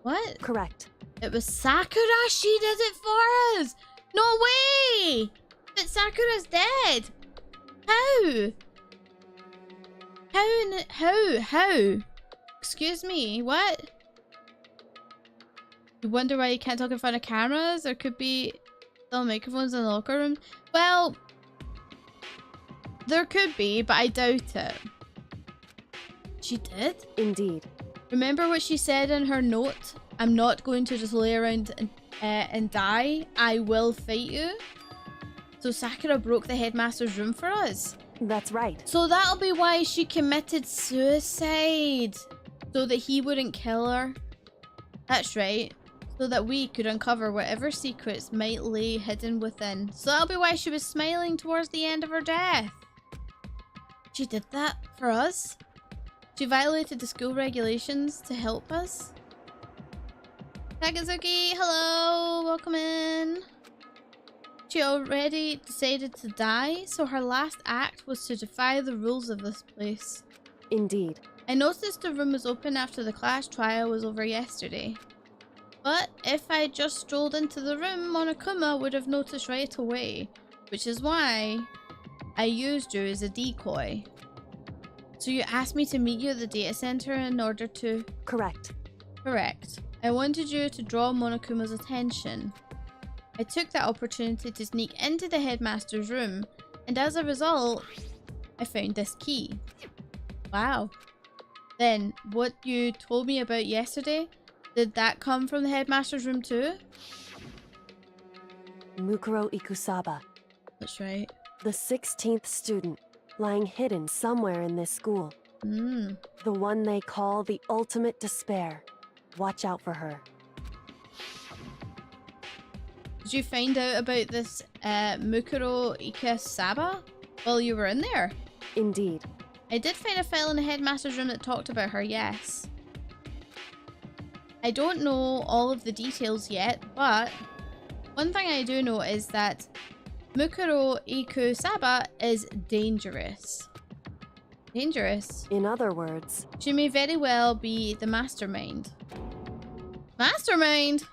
What? correct. It was Sakura! She did it for us! No way! But Sakura's dead! How? How? Excuse me, what? You wonder why you can't talk in front of cameras? There could be still microphones in the locker room. Well, there could be, but I doubt it. She did? Indeed. Remember what she said in her note? I'm not going to just lay around and die. I will fight you. So Sakura broke the headmaster's room for us. That's right. So that'll be why she committed suicide. So that he wouldn't kill her. That's right. So that we could uncover whatever secrets might lay hidden within. So that'll be why she was smiling towards the end of her death. She did that for us? She violated the school regulations to help us? Takazuki, hello, welcome in. She already decided to die, so her last act was to defy the rules of this place. Indeed. I noticed the room was open after the class trial was over yesterday. But if I just strolled into the room, Monokuma would have noticed right away, which is why I used you as a decoy. So you asked me to meet you at the data center in order to... Correct. Correct. I wanted you to draw Monokuma's attention. I took that opportunity to sneak into the headmaster's room, and as a result, I found this key. Wow. Then, what you told me about yesterday, did that come from the headmaster's room too? Mukuro Ikusaba, That's right. the 16th student, lying hidden somewhere in this school. Mm. The one they call the ultimate despair. Watch out for her. Did you find out about this Mukuro Ikusaba while you were in there? Indeed. I did find a file in the headmaster's room that talked about her, yes. I don't know all of the details yet, but one thing I do know is that Mukuro Ikusaba is dangerous. Dangerous. In other words, She may very well be the mastermind. Mastermind?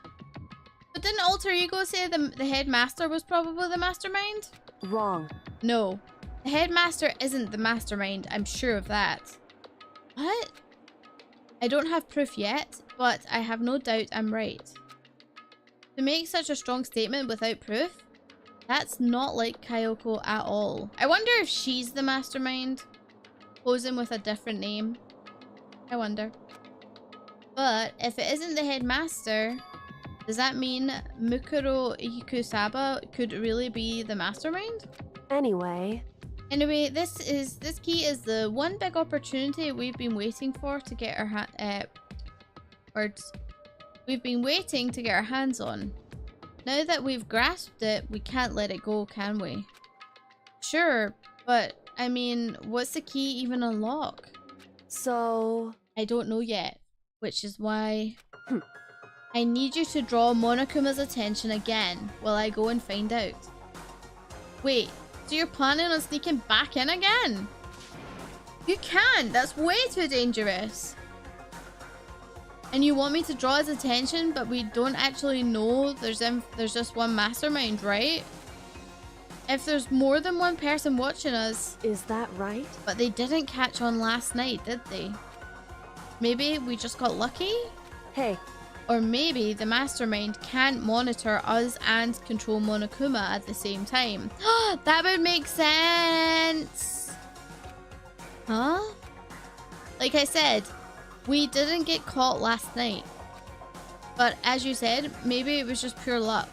But didn't Alter Ego say the headmaster was probably the mastermind? wrong. No. The headmaster isn't the mastermind, I'm sure of that. What? I don't have proof yet, but I have no doubt I'm right. To make such a strong statement without proof, that's not like Kyoko at all. I wonder if she's the mastermind, posing with a different name. I wonder. But if it isn't the headmaster, does that mean Mukuro Ikusaba could really be the mastermind? Anyway, This key is the one big opportunity we've been waiting for to get our We've been waiting to get our hands on. Now that we've grasped it, we can't let it go, can we? Sure, but I mean, what's the key even unlock? so... I don't know yet, which is why I need you to draw Monokuma's attention again while I go and find out. Wait, so you're planning on sneaking back in again? You can't, that's way too dangerous. And you want me to draw his attention, but we don't actually know there's just one mastermind, right? If there's more than one person watching us... Is that right? But they didn't catch on last night, did they? Maybe we just got lucky? Hey, Or maybe the mastermind can't monitor us and control Monokuma at the same time. That would make sense! Huh? Like I said, we didn't get caught last night. But as you said, maybe it was just pure luck.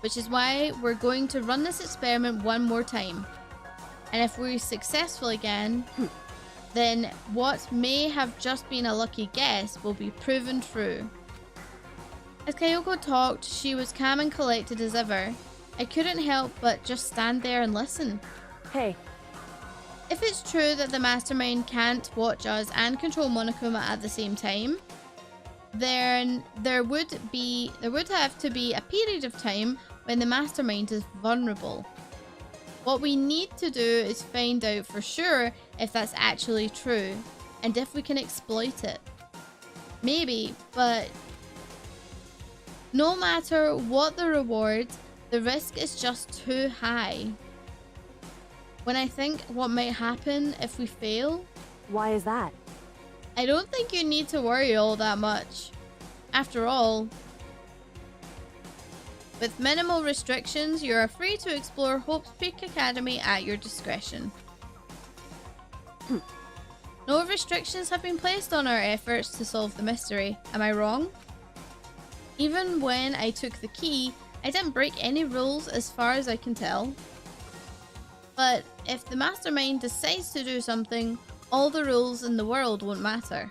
Which is why we're going to run this experiment one more time. And if we're successful again, then what may have just been a lucky guess will be proven true. As Kyoko talked, she was calm and collected as ever. I couldn't help but just stand there and listen. hey, If it's true that the mastermind can't watch us and control Monokuma at the same time, then there would have to be a period of time when the mastermind is vulnerable. What we need to do is find out for sure if that's actually true and if we can exploit it. Maybe, but no matter what the reward, the risk is just too high. When I think what might happen if we fail, why is that? I don't think you need to worry all that much. After all, with minimal restrictions, you are free to explore Hope's Peak Academy at your discretion. No restrictions have been placed on our efforts to solve the mystery. Am I wrong? Even when I took the key, I didn't break any rules as far as I can tell. But if the mastermind decides to do something, all the rules in the world won't matter.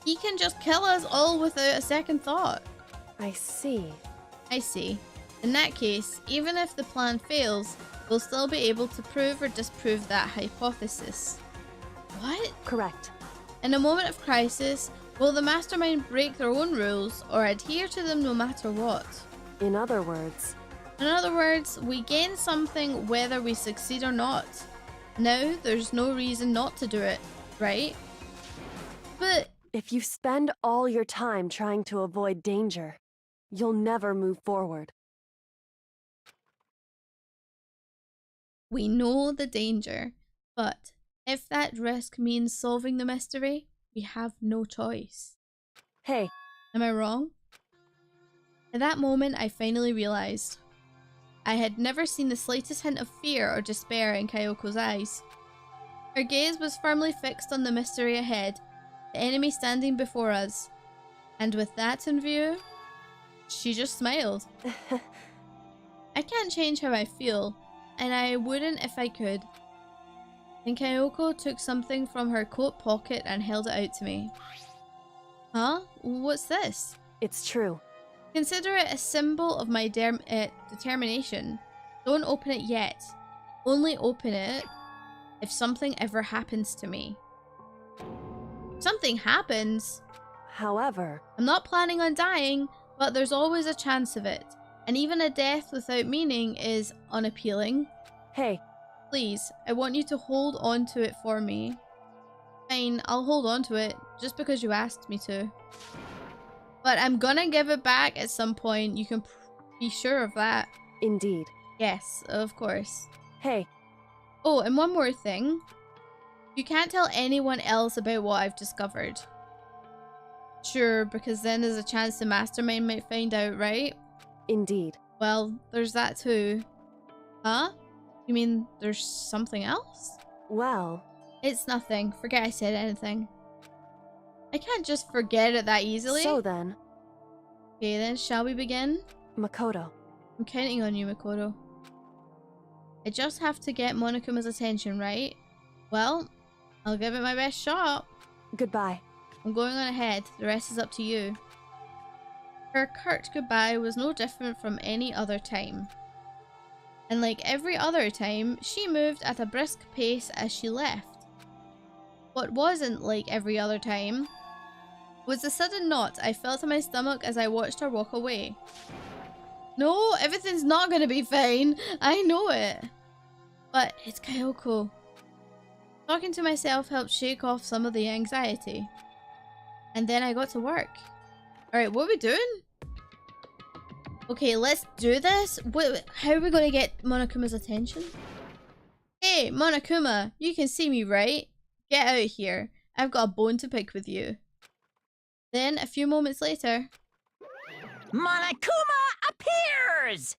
He can just kill us all without a second thought. I see. I see. In that case, even if the plan fails, we'll still be able to prove or disprove that hypothesis. What? Correct. In a moment of crisis, will the mastermind break their own rules or adhere to them no matter what? In other words, we gain something whether we succeed or not. Now, there's no reason not to do it, right? But if you spend all your time trying to avoid danger, you'll never move forward. we know the danger, but If that risk means solving the mystery, we have no choice. Hey, Am I wrong? At that moment, I finally realized. I had never seen the slightest hint of fear or despair in Kayoko's eyes. Her gaze was firmly fixed on the mystery ahead, the enemy standing before us. And with that in view, she just smiled. I can't change how I feel, and I wouldn't if I could. Then Kayoko took something from her coat pocket and held it out to me. Huh? What's this? it's true. Consider it a symbol of my determination. Don't open it yet. Only open it if something ever happens to me. Something happens? However, I'm not planning on dying, but there's always a chance of it. And even a death without meaning is unappealing. hey, Please, I want you to hold on to it for me. Fine, I'll hold on to it, just because you asked me to. But I'm gonna give it back at some point, you can be sure of that. indeed. Yes, of course. Hey, Oh, and one more thing. You can't tell anyone else about what I've discovered. Sure, because then there's a chance the mastermind might find out, right? indeed. Well, there's that too. Huh? You mean there's something else? Well, It's nothing. Forget I said anything. I can't just forget it that easily. so then, Okay then, shall we begin? Makoto. I'm counting on you, Makoto. I just have to get Monokuma's attention, right? Well, I'll give it my best shot. Goodbye. I'm going on ahead. The rest is up to you. Her curt goodbye was no different from any other time. And like every other time, she moved at a brisk pace as she left. What wasn't like every other time was the sudden knot I felt in my stomach as I watched her walk away. No, everything's not gonna be fine. I know it. But it's Kayoko. Talking to myself helped shake off some of the anxiety. And then I got to work. Alright, what are we doing? Okay, let's do this. How are we going to get Monokuma's attention? Hey, Monokuma, you can see me, right? Get out of here. I've got a bone to pick with you. Then, a few moments later... Monokuma appears!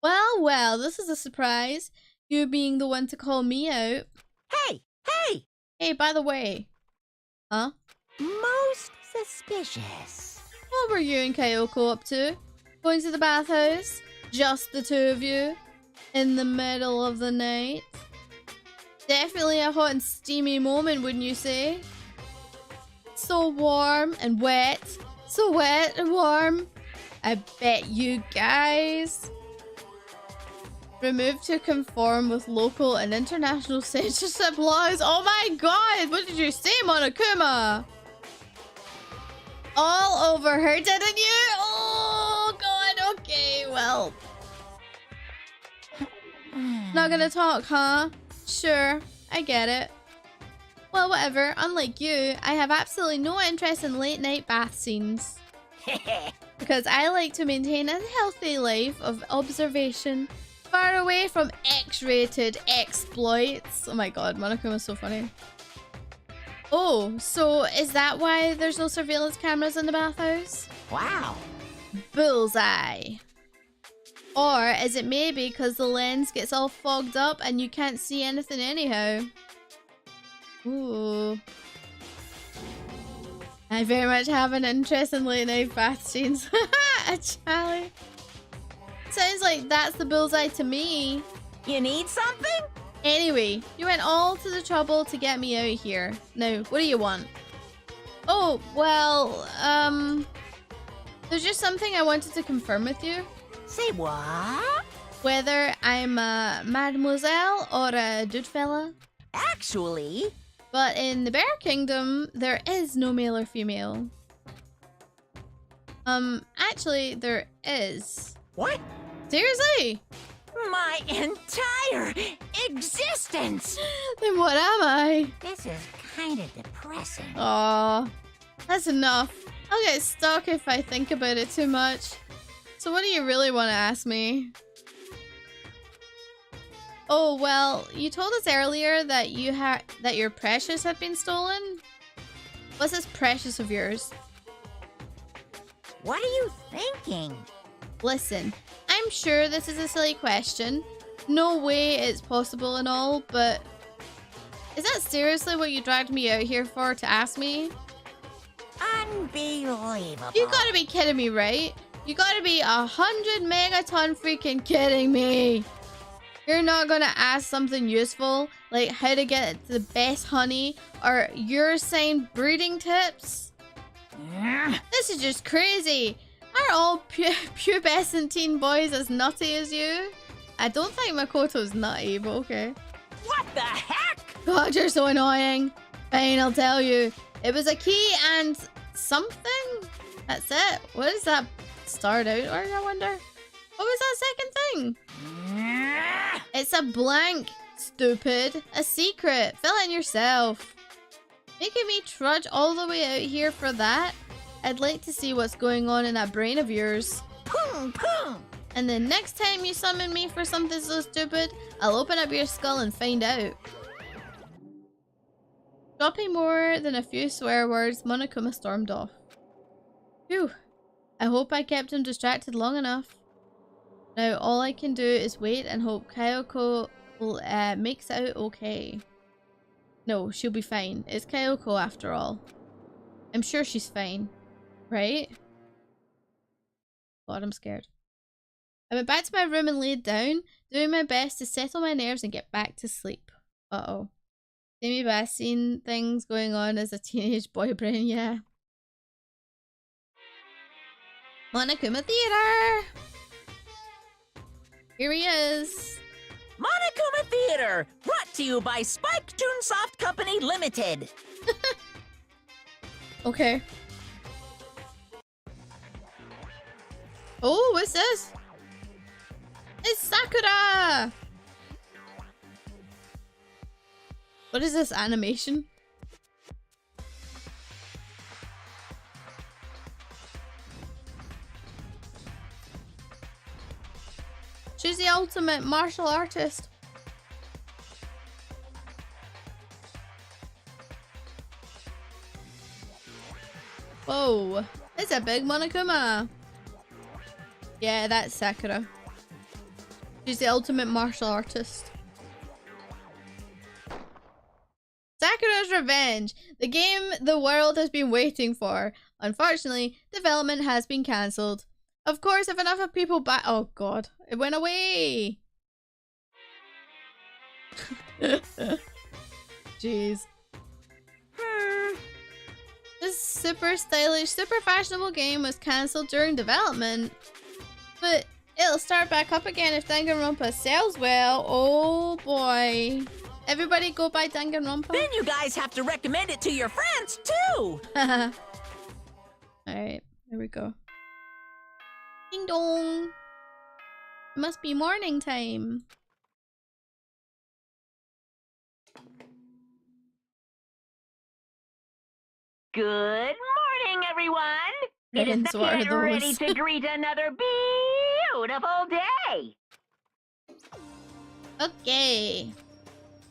Well, well, this is a surprise. You being the one to call me out. Hey, hey! Hey, by the way. Huh? Most suspicious. What were you and Kayoko up to? Going to the bathhouse? Just the two of you? In the middle of the night? Definitely a hot and steamy moment, wouldn't you say? So warm and wet. So wet and warm. I bet you guys. Removed to conform with local and international censorship laws. Oh my god! What did you say, Monokuma? All over her, didn't you? Oh god, okay, well. Not gonna talk, huh? Sure, I get it. Well, whatever, unlike you, I have absolutely no interest in late night bath scenes. Because I like to maintain a healthy life of observation, far away from X-rated exploits. Oh my god, Monokuma's so funny. Oh, so is that why there's no surveillance cameras in the bathhouse? Wow. Bullseye. Or is it maybe because the lens gets all fogged up and you can't see anything anyhow? Ooh. I very much have an interest in late night bath scenes. Charlie. Sounds like that's the bullseye to me. You need something? Anyway, you went all to the trouble to get me out here. Now, what do you want? Oh, well, there's just something I wanted to confirm with you. Say what? Whether I'm a mademoiselle or a dude fella. Actually, But in the Bear Kingdom, there is no male or female. Actually, there is. what? Seriously? My entire existence! Then what am I? This is kind of depressing. Aw, that's enough. I'll get stuck if I think about it too much. So what do you really want to ask me? Oh, well, you told us earlier that your precious had been stolen. What's this precious of yours? What are you thinking? Listen, I'm sure this is a silly question. No way it's possible and all, but is that seriously what you dragged me out here for, to ask me? Unbelievable. You gotta be kidding me, right? You gotta be 100 megaton freaking kidding me. You're not gonna ask something useful, like how to get the best honey, or your sign breeding tips? This is just crazy. Are all pubescent teen boys as nutty as you? I don't think Makoto's nutty, but okay. What the heck? God, you're so annoying. Fine, I'll tell you. It was a key and something? That's it. What does that start out, or I wonder? What was that second thing? It's a blank, stupid. A secret. Fill in yourself. Making me trudge all the way out here for that? I'd like to see what's going on in that brain of yours. Boom, boom. And then next time you summon me for something so stupid, I'll open up your skull and find out. Dropping more than a few swear words, Monokuma stormed off. Phew. I hope I kept him distracted long enough. Now all I can do is wait and hope Kayoko will makes it out okay. No, she'll be fine. It's Kayoko after all. I'm sure she's fine. Right? God, I'm scared. I went back to my room and laid down, doing my best to settle my nerves and get back to sleep. Uh-oh. Maybe I've seen things going on as a teenage boy brain, yeah. Monokuma Theater! Here he is. Monokuma Theater, brought to you by Spike Toonsoft Company Limited. Okay. Oh, what's this? It's Sakura! What is this animation? She's the ultimate martial artist. Whoa, it's a big Monokuma. Yeah, that's Sakura. She's the ultimate martial artist. Sakura's Revenge, the game the world has been waiting for. Unfortunately, development has been cancelled. Of course, if enough of people oh god, it went away. Jeez. This super stylish, super fashionable game was cancelled during development. But it'll start back up again if Danganronpa sells well. Oh boy. Everybody go buy Danganronpa. Then you guys have to recommend it to your friends too. Alright, there we go. Ding dong. It must be morning time. Good morning, everyone. It is And the so are kid ready those. to greet another beautiful day. Okay.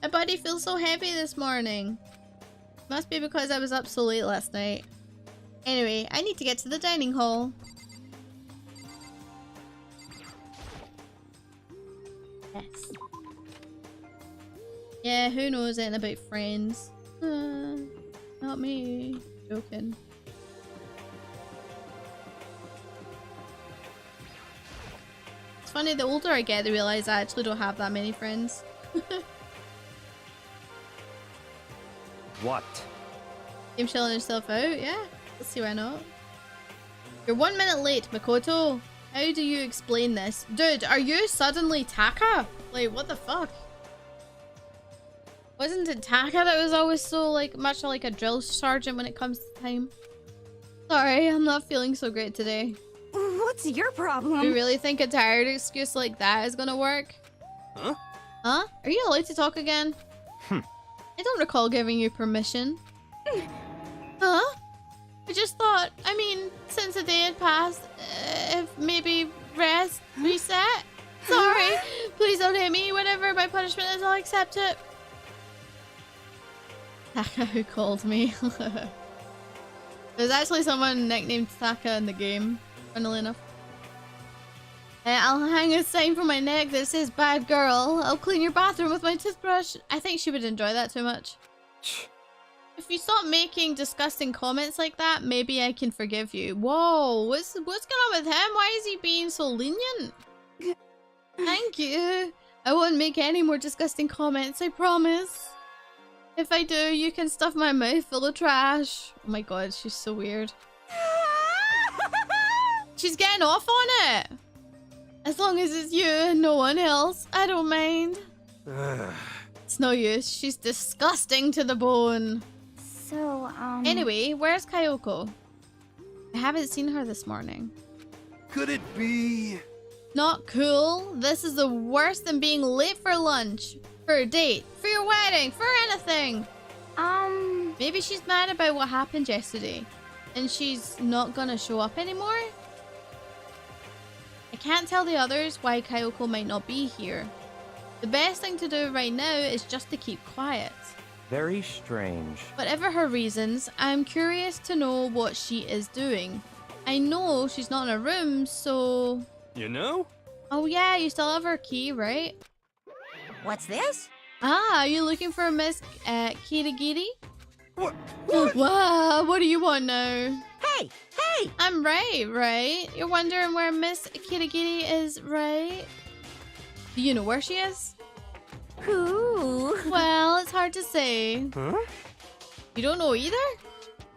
My body feels so heavy this morning. Must be because I was up so late last night. Anyway, I need to get to the dining hall. Yes. Yeah, who knows anything about friends? Not me. Joking. It's funny, the older I get, I realise I actually don't have that many friends. What? Game chilling yourself out? Yeah, let's see why not. You're 1 minute late, Makoto. How do you explain this? Dude, are you suddenly Taka? Like, what the fuck? Wasn't it Taka that was always so, like, much like a drill sergeant when it comes to time? Sorry, I'm not feeling so great today. What's your problem? You really think a tired excuse like that is gonna work? Huh? Huh? Are you allowed to talk again? I don't recall giving you permission. Huh? I just thought, I mean, since the day had passed, if maybe rest, reset? Sorry, Please don't hit me. Whatever my punishment is, I'll accept it. Taka who called me. There's actually someone nicknamed Taka in the game, funnily enough. I'll hang a sign from my neck that says bad girl. I'll clean your bathroom with my toothbrush. I think she would enjoy that too much. If you stop making disgusting comments like that, maybe I can forgive you. Whoa, what's going on with him? Why is he being so lenient? Thank you. I won't make any more disgusting comments, I promise. If I do, you can stuff my mouth full of trash. Oh my god, she's so weird. She's getting off on it. As long as it's you and no one else, I don't mind. It's no use. She's disgusting to the bone. So, Anyway, where's Kyoko? I haven't seen her this morning. Could it be? Not cool. This is the worse than being late for lunch, for a date, for your wedding, for anything. Maybe she's mad about what happened yesterday and she's not gonna show up anymore? I can't tell the others why Kyoko might not be here. The best thing to do right now is just to keep quiet. Very strange. Whatever her reasons, I'm curious to know what she is doing. I know she's not in her room, so... You know? Oh yeah, you still have her key, right? What's this? Ah, are you looking for Miss Kirigiri? What? Wow, what do you want now? Hey! Hey! I'm right? You're wondering where Miss Kirigiri is, right? Do you know where she is? Who? Well, it's hard to say. Huh? You don't know either?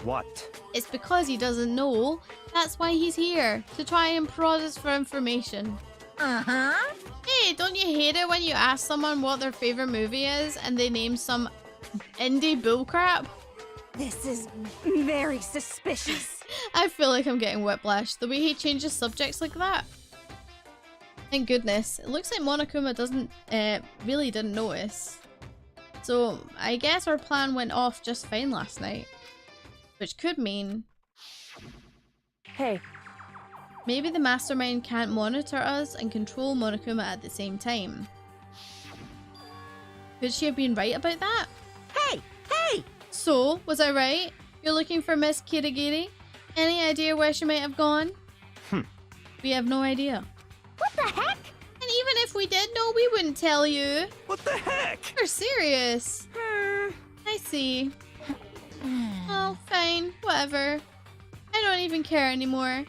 What? It's because he doesn't know. That's why he's here, to try and prod us for information. Uh-huh. Hey, don't you hate it when you ask someone what their favorite movie is and they name some indie bullcrap? This is very suspicious. I feel like I'm getting whiplash, the way he changes subjects like that. Thank goodness. It looks like Monokuma really didn't notice. So, I guess our plan went off just fine last night. Which could mean... Hey, maybe the mastermind can't monitor us and control Monokuma at the same time. Could she have been right about that? Hey! Hey! So, was I right? You're looking for Miss Kirigiri? Any idea where she might have gone? We have no idea. what the heck? And even if we did know, we wouldn't tell you. What the heck? You're serious. I see. Oh, fine. Whatever. I don't even care anymore.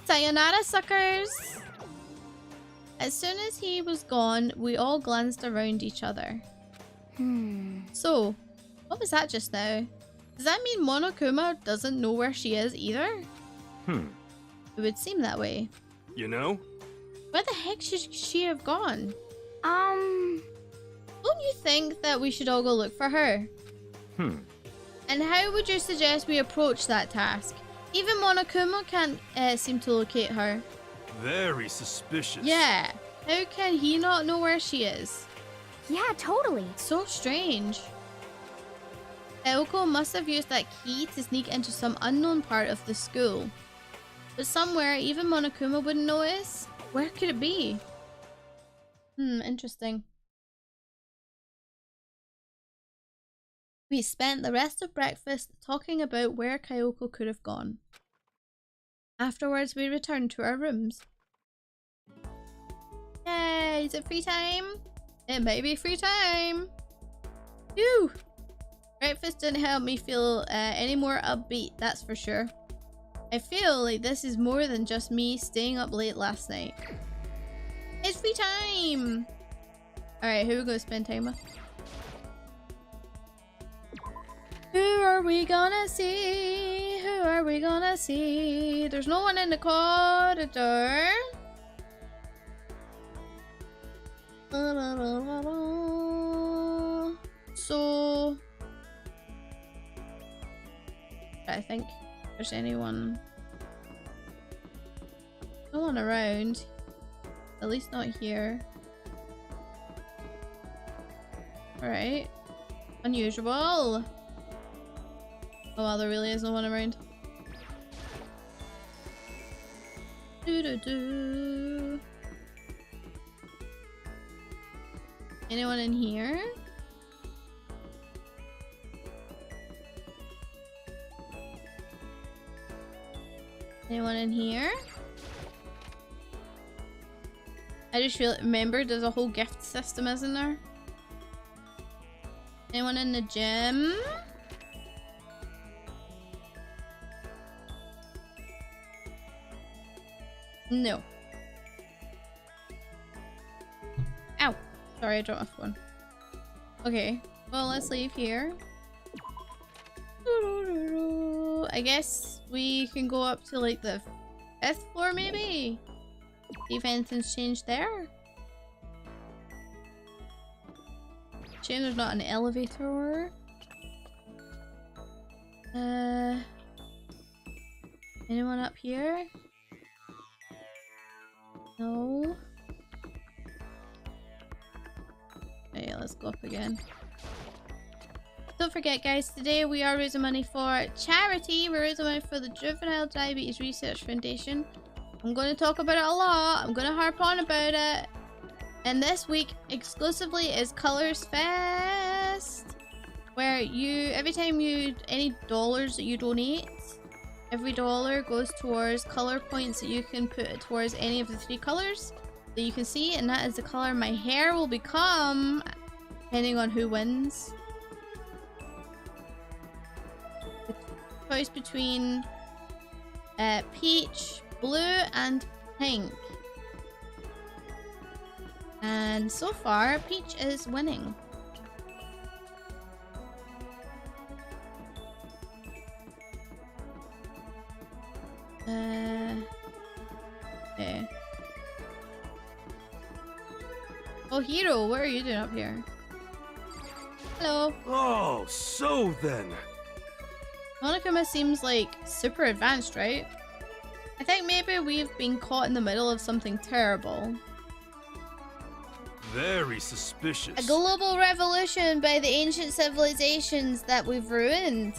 Sayonara, suckers! As soon as he was gone, we all glanced around each other. So, what was that just now? Does that mean Monokuma doesn't know where she is either? It would seem that way. You know? Where the heck should she have gone? Um, Don't you think that we should all go look for her? And how would you suggest we approach that task? Even Monokuma can't seem to locate her. Very suspicious. Yeah, how can he not know where she is? yeah, totally. So strange. Kyoko must have used that key to sneak into some unknown part of the school. But somewhere even Monokuma wouldn't notice. Where could it be? Interesting. We spent the rest of breakfast talking about where Kyoko could have gone. Afterwards, we returned to our rooms. Yay! Is it free time? It may be free time! Phew! Breakfast didn't help me feel any more upbeat, that's for sure. I feel like this is more than just me staying up late last night. It's free time! Alright, who are we going to spend time with? Who are we gonna see? Who are we gonna see? There's no one in the corridor. So... I think there's anyone... No one around. At least not here. Alright. Unusual. Oh well, there really is no one around. Anyone in here? Anyone in here? I just remembered there's a whole gift system, isn't there? Anyone in the gym? No. Ow! Sorry, I dropped my phone. Okay, well, let's leave here. I guess we can go up to like the 5th floor, maybe? See if anything's changed there. Shame there's not an elevator. Anyone up here? No. Okay, let's go up again. Don't forget, guys, today we are raising money for charity. We're raising money for the Juvenile Diabetes Research Foundation. I'm going to talk about it a lot. I'm going to harp on about it. And this week, exclusively, is Colors Fest. Where every time any dollars that you donate, every dollar goes towards color points that you can put towards any of the 3 colors that you can see. And that is the color my hair will become, depending on who wins. The choice between peach, blue, and pink. And so far, peach is winning. Okay. Oh, Hero, what are you doing up here? Hello. Oh, so then. Monokuma seems like super advanced, right? I think maybe we've been caught in the middle of something terrible. Very suspicious. A global revolution by the ancient civilizations that we've ruined.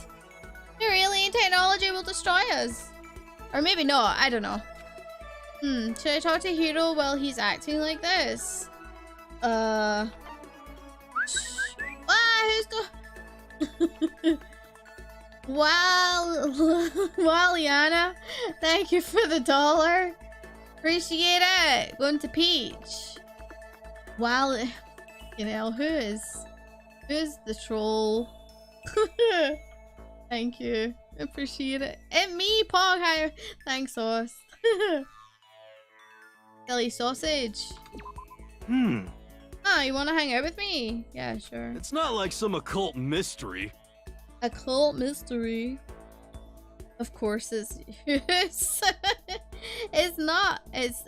Their alien technology will destroy us. Or maybe not, I don't know. Should I talk to Hiro while he's acting like this? Who's the... Wow, Liliana, thank you for the $1. Appreciate it. Going to Peach. Wow, you know, who's the troll? Thank you. Appreciate it. And me, Pog. Hi. Thanks, Sauce. Silly sausage. Oh, you want to hang out with me? Yeah, sure. It's not like some occult mystery. Occult mystery. Of course, it's it's not. It's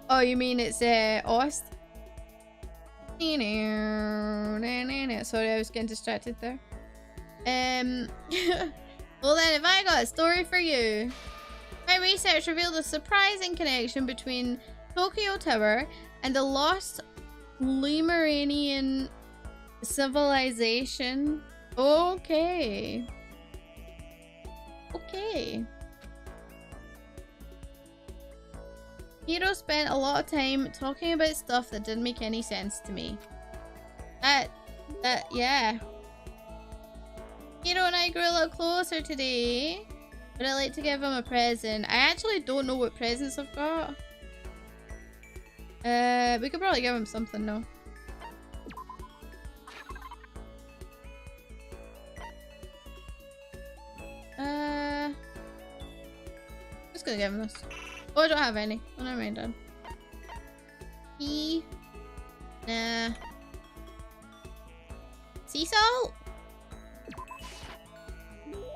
oh, you mean it's Ost? Sorry, I was getting distracted there. Well then, if I got a story for you. My research revealed a surprising connection between Tokyo Tower and the lost Lemurian civilization. Okay. Okay. Hiro spent a lot of time talking about stuff that didn't make any sense to me. Yeah. Hiro and I grew a little closer today, but I'd like to give him a present. I actually don't know what presents I've got. We could probably give him something though. Just gonna give him this. Oh, I don't have any. Oh, never mind then. Nah. Sea salt?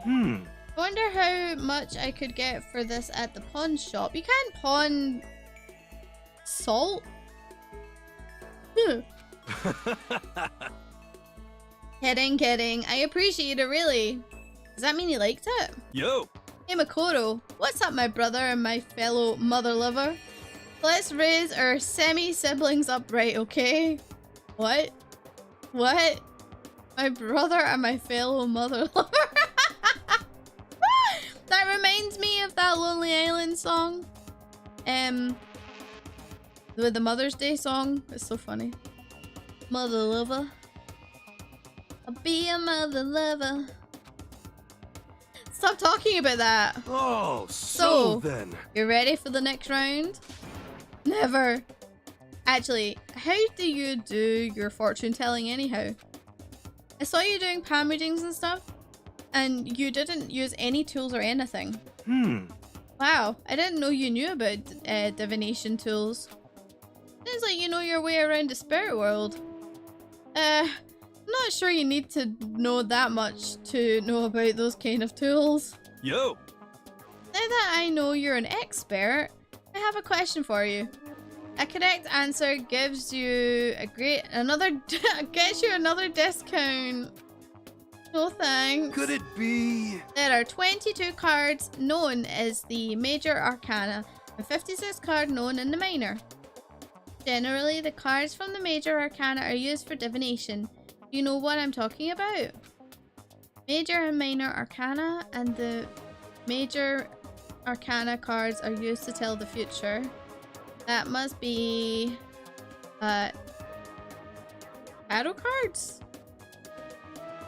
I wonder how much I could get for this at the pawn shop. You can't pawn salt? Kidding. I appreciate it, really. Does that mean you liked it? Yo. Hey Makoto, what's up my brother and my fellow mother lover? Let's raise our semi-siblings upright, okay? What? What? My brother and my fellow mother lover? That reminds me of that Lonely Island song. With the Mother's Day song. It's so funny. Mother lover. I'll be a mother lover. Stop talking about that. Oh, So, then. You ready for the next round? Never. Actually, how do you do your fortune telling anyhow? I saw you doing palm readings and stuff, and you didn't use any tools or anything. Wow, I didn't know you knew about divination tools. Sounds like you know your way around the spirit world. I'm not sure you need to know that much to know about those kind of tools. Yo. Now that I know you're an expert, I have a question for you. A correct answer gives you gets you another discount. No thanks. Could it be? There are 22 cards known as the Major Arcana and 56 cards known in the Minor. Generally, the cards from the Major Arcana are used for divination. Do you know what I'm talking about? Major and Minor Arcana, and the Major Arcana cards are used to tell the future. That must be tarot cards,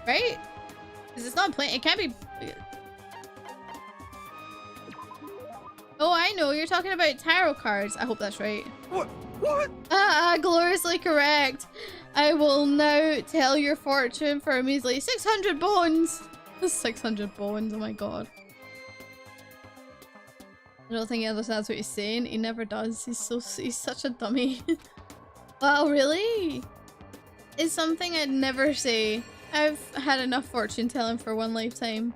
right? Because it's not plain. It can't be. Oh, I know. You're talking about tarot cards. I hope that's right. What? What? Gloriously correct. I will now tell your fortune for a measly 600 bones. 600 bones. Oh my god. I don't think he understands what he's saying. He never does. He's such a dummy. Wow, really? It's something I'd never say. I've had enough fortune telling for one lifetime.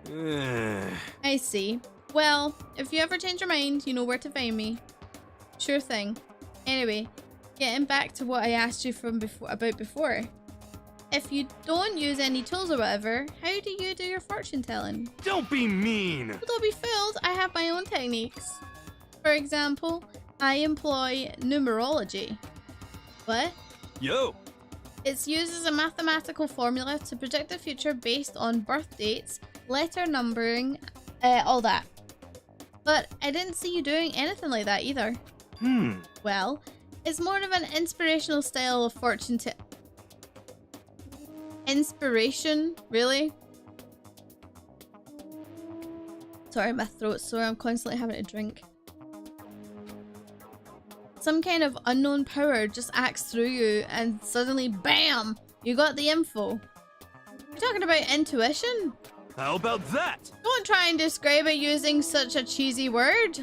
I see. Well, if you ever change your mind, you know where to find me. Sure thing. Anyway, getting back to what I asked you about before. If you don't use any tools or whatever, how do you do your fortune telling? Don't be mean. Well, don't be fooled. I have my own techniques. For example, I employ numerology. What? Yo. It's used as a mathematical formula to predict the future based on birth dates, letter numbering, all that. But I didn't see you doing anything like that either. Well, it's more of an inspirational style of fortune Inspiration? Really? Sorry, my throat's sore. I'm constantly having a drink. Some kind of unknown power just acts through you and suddenly, BAM! You got the info. You're talking about intuition? How about that? Don't try and describe it using such a cheesy word.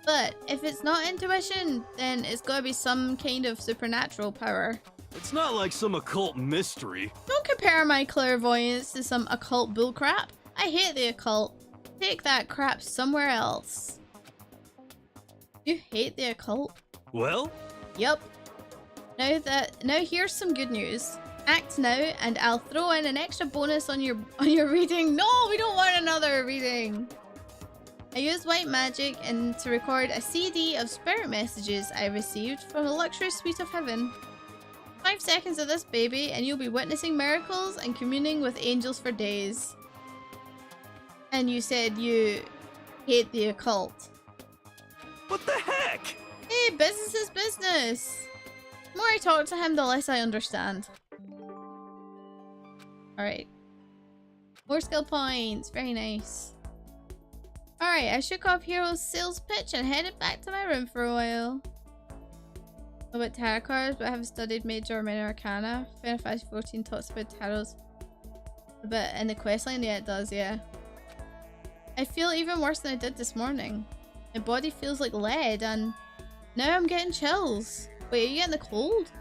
But if it's not intuition, then it's gotta be some kind of supernatural power. It's not like some occult mystery. Don't compare my clairvoyance to some occult bullcrap. I hate the occult. Take that crap somewhere else. You hate the occult? Well? Yep. Now here's some good news. Act now and I'll throw in an extra bonus on your reading. No, we don't want another reading. I used white magic and to record a CD of spirit messages I received from a luxurious suite of heaven. 5 seconds of this baby and you'll be witnessing miracles and communing with angels for days. And you said you hate the occult. What the heck? Hey, business is business. The more I talk to him, the less I understand. Alright. More skill points. Very nice. Alright, I shook off Hero's sales pitch and headed back to my room for a while. About tarot cards, but I haven't studied Major or Minor Arcana. Final Fantasy 14 talks about tarots a bit in the questline. Yeah, it does, yeah. I feel even worse than I did this morning. My body feels like lead and now I'm getting chills. Wait, are you getting the cold?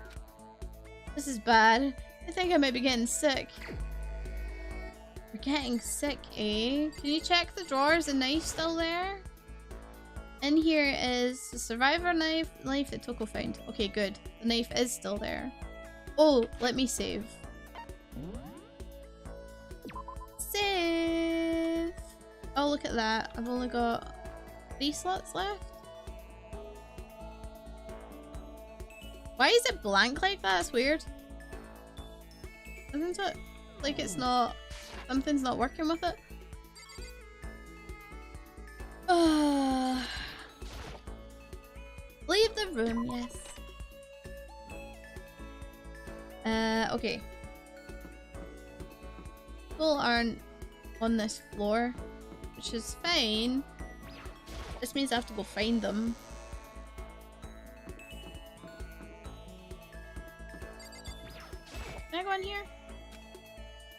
This is bad. I think I might be getting sick. You're getting sick, eh? Can you check the drawer? Is the knife still there? In here is the survivor knife that Toko found. Okay, good. The knife is still there. Oh, let me save. Save! Oh, look at that. I've only got 3 slots left. Why is it blank like that? It's weird. Isn't it? Like it's not... Something's not working with it. Leave the room, yes. Okay. People aren't on this floor, which is fine. This means I have to go find them. Can I go in here?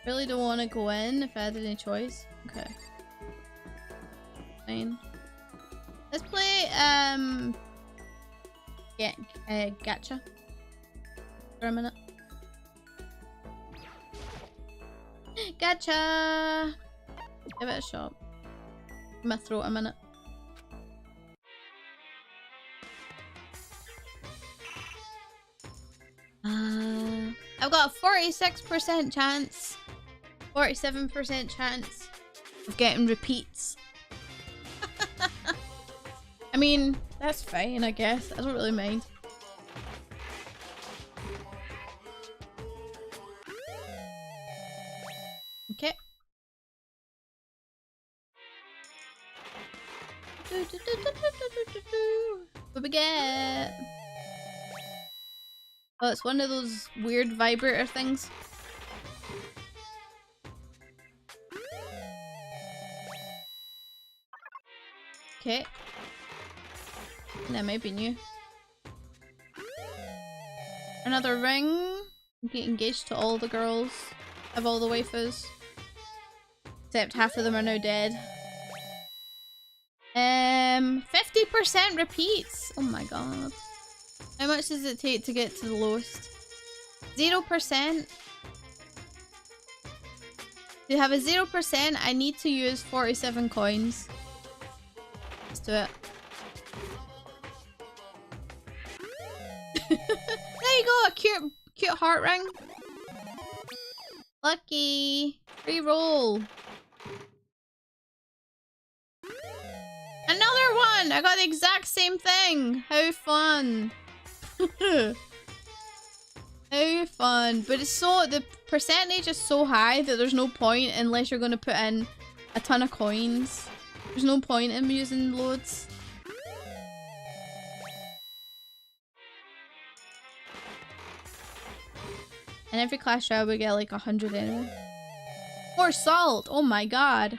Really don't want to go in if I had any choice. Okay. Fine. Let's play gacha for a minute. Gacha! Give it a shot. My throat a minute. I've got a 46% chance, 47% chance of getting repeats. I mean, that's fine, I guess. I don't really mind. Okay. What we get? Oh, it's one of those weird vibrator things. Okay. That might be new. Another ring. Get engaged to all the girls. Have all the waifus. Except half of them are now dead. 50% repeats. Oh my god. How much does it take to get to the lowest? 0%. To have a 0%, I need to use 47 coins. Let's do it. There you go, a cute heart ring. Lucky. Reroll. Another one! I got the exact same thing. How fun. How fun. But it's so, the percentage is so high that there's no point unless you're going to put in a ton of coins. There's no point in using loads. And every Clash Royale we get like 100 anyway. More salt! Oh my god.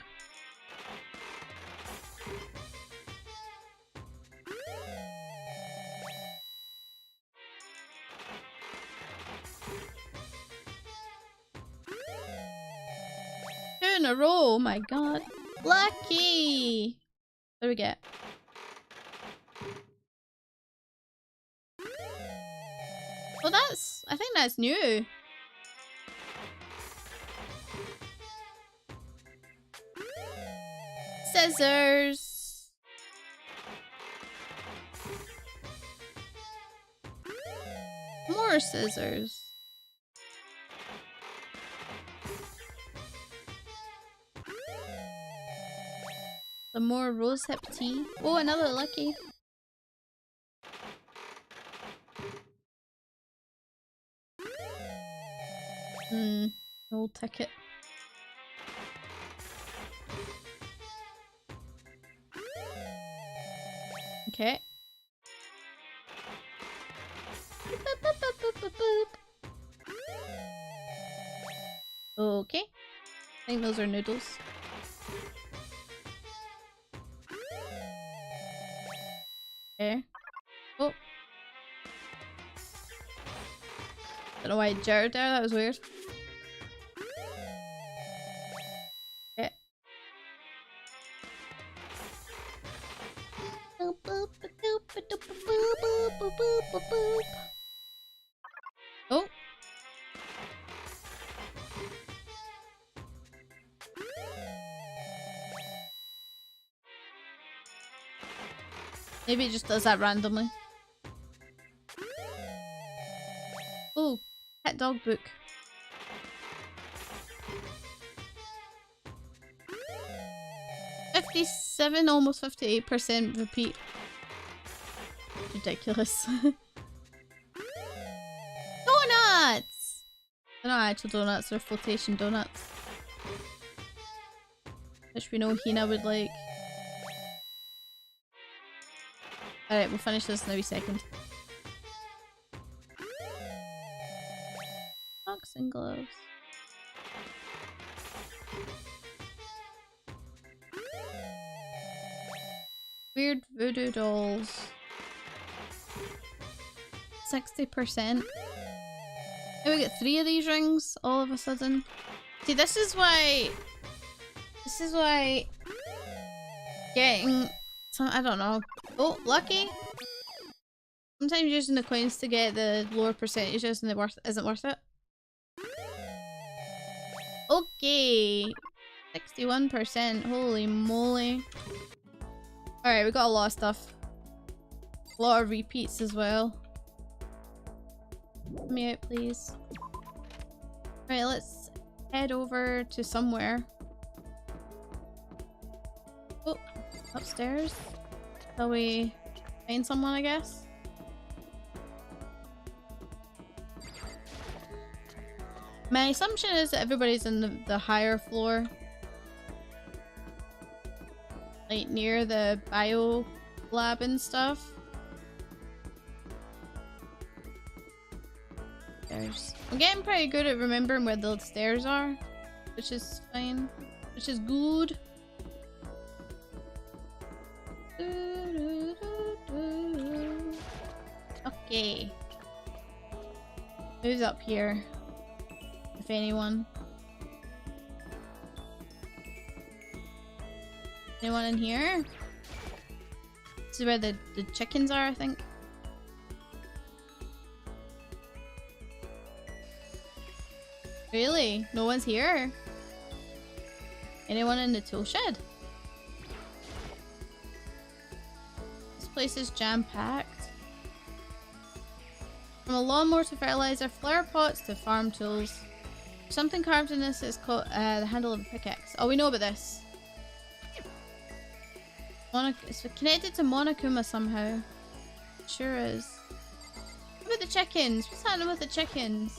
Two in a row, oh my god. Lucky! What do we get? Well, that's... I think that's new. Scissors. More scissors. Some more rosehip tea. Oh, another lucky. Old ticket. Okay. Okay. I think those are noodles. Okay. Oh. Don't know why I jarred there, that was weird. Okay. Oh. Maybe it just does that randomly. Oh, pet dog book. 57, almost 58% repeat. Ridiculous. Donuts! They're not actual donuts, they're flotation donuts. Which we know Hina would like. Alright, we'll finish this in a wee second. and gloves. Weird voodoo dolls. 60%. Oh, we get 3 of these rings all of a sudden. See, this is why getting some, I don't know. Oh, lucky. Sometimes using the coins to get the lower percentages and it isn't worth it. Okay. 61%. Holy moly. Alright, we got a lot of stuff. A lot of repeats as well. Let me out, please. Right, let's head over to somewhere. Oh, upstairs. Shall we find someone, I guess? My assumption is that everybody's in the higher floor. Like near the bio lab and stuff. I'm getting pretty good at remembering where the stairs are, which is fine. Which is good. Okay. Who's up here? If anyone. Anyone in here? This is where the chickens are, I think. Really? No one's here? Anyone in the tool shed? This place is jam-packed. From a lawnmower to fertilizer, flower pots to farm tools. Something carved in this is called the handle of a pickaxe. Oh, we know about this. It's connected to Monokuma somehow. It sure is. What about the chickens? What's happening with the chickens?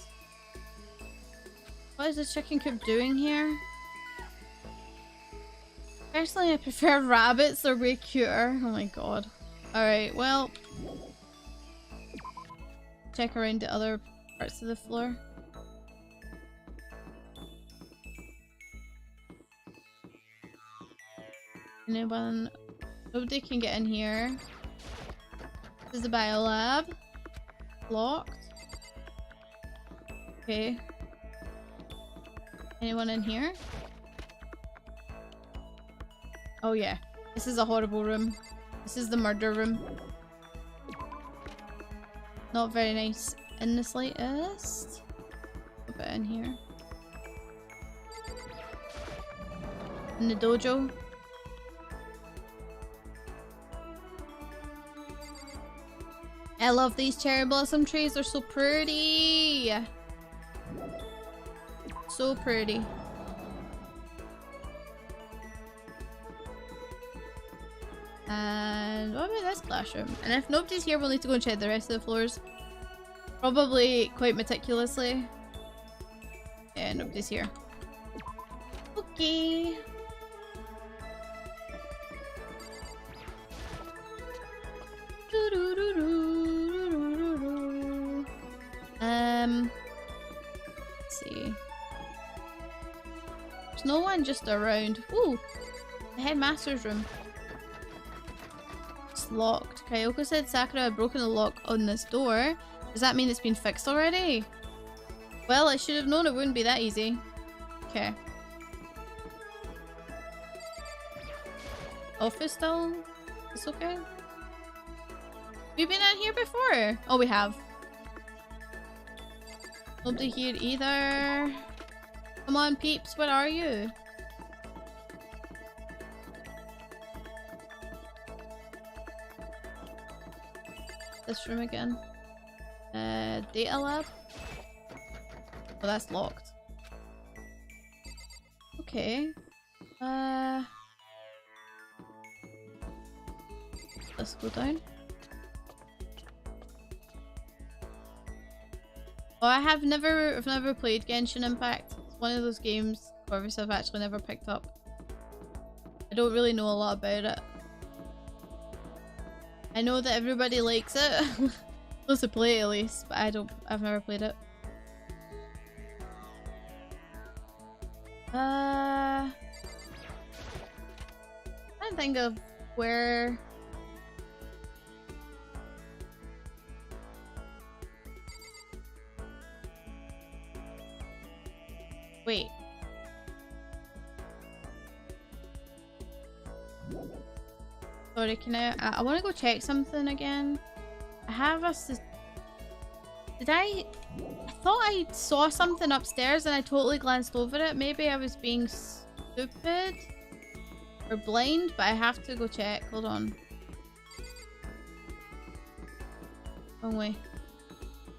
What is the chicken coop doing here? Personally, I prefer rabbits. They're way cuter. Oh my god. Alright, well. Check around the other parts of the floor. Anyone? Nobody can get in here. This is the biolab. Locked. Okay. Anyone in here? Oh yeah. This is a horrible room. This is the murder room. Not very nice in the slightest. A bit in here. In the dojo. I love these cherry blossom trees. They're so pretty. So pretty. And what about this classroom? And if nobody's here, we'll need to go and check the rest of the floors. Probably quite meticulously. Yeah, nobody's here. Okay. Let's see. There's no one just around. Ooh, the headmaster's room. It's locked. Kyoko said Sakura had broken the lock on this door. Does that mean it's been fixed already? Well, I should have known it wouldn't be that easy. Okay. Office still? It's okay. We've been in here before. Oh, we have. Nobody here either. Come on, peeps, where are you? This room again. Data lab? Oh, that's locked. Okay. Let's go down. Oh, I've never played Genshin Impact. It's one of those games obviously I've actually never picked up. I don't really know a lot about it. I know that everybody likes it. Supposed to play it at least, but I've never played it. can't think of where. Wait. Sorry, can I want to go check something again. I have a... Did I thought I saw something upstairs and I totally glanced over it. Maybe I was being stupid or blind, but I have to go check. Hold on. Wrong way.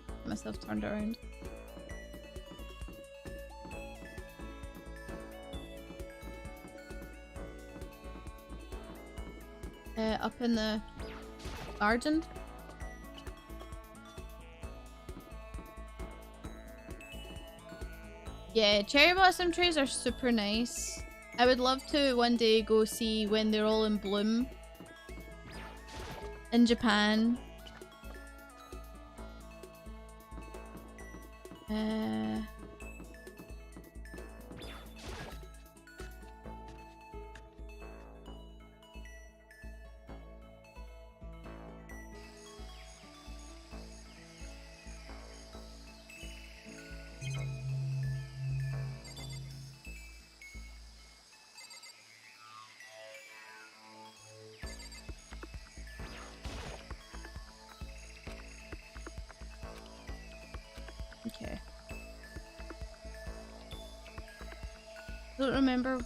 Get myself turned around. Up in the garden. Yeah, cherry blossom trees are super nice. I would love to one day go see when they're all in bloom in Japan. Okay. I don't remember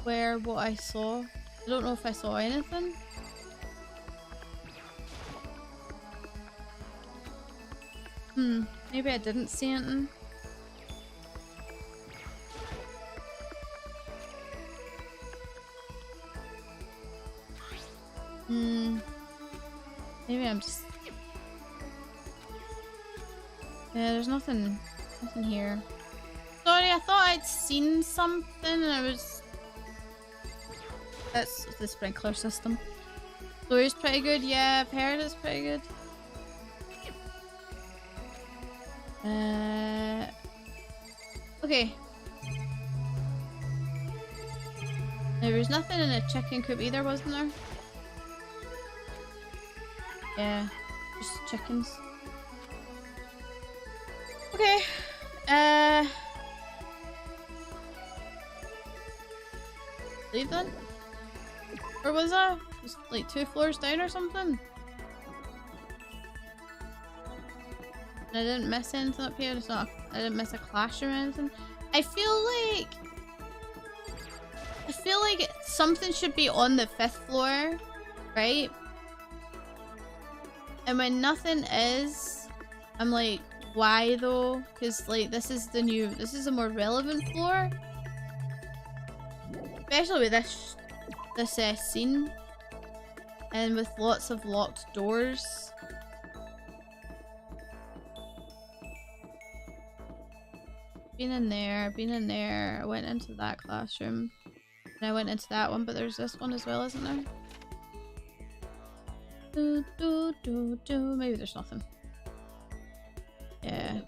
what I saw. I don't know if I saw anything. Maybe I didn't see anything. Maybe I'm just... Yeah, there's nothing here. Sorry, I thought I'd seen something and I was... That's the sprinkler system. Story's pretty good, yeah, I've heard it's pretty good. Okay. There was nothing in a chicken coop either, wasn't there? Yeah, just chickens. Okay. Leave then? Or was that? Just like 2 floors down or something? And I didn't miss anything up here. It's not. I didn't miss a classroom or anything. I feel like something should be on the 5th floor, right? And when nothing is, I'm like, why though? Because like this is a more relevant floor, especially with this scene, and with lots of locked doors. Been in there. I went into that classroom, and I went into that one, but there's this one as well, isn't there? Maybe there's nothing. Yeah.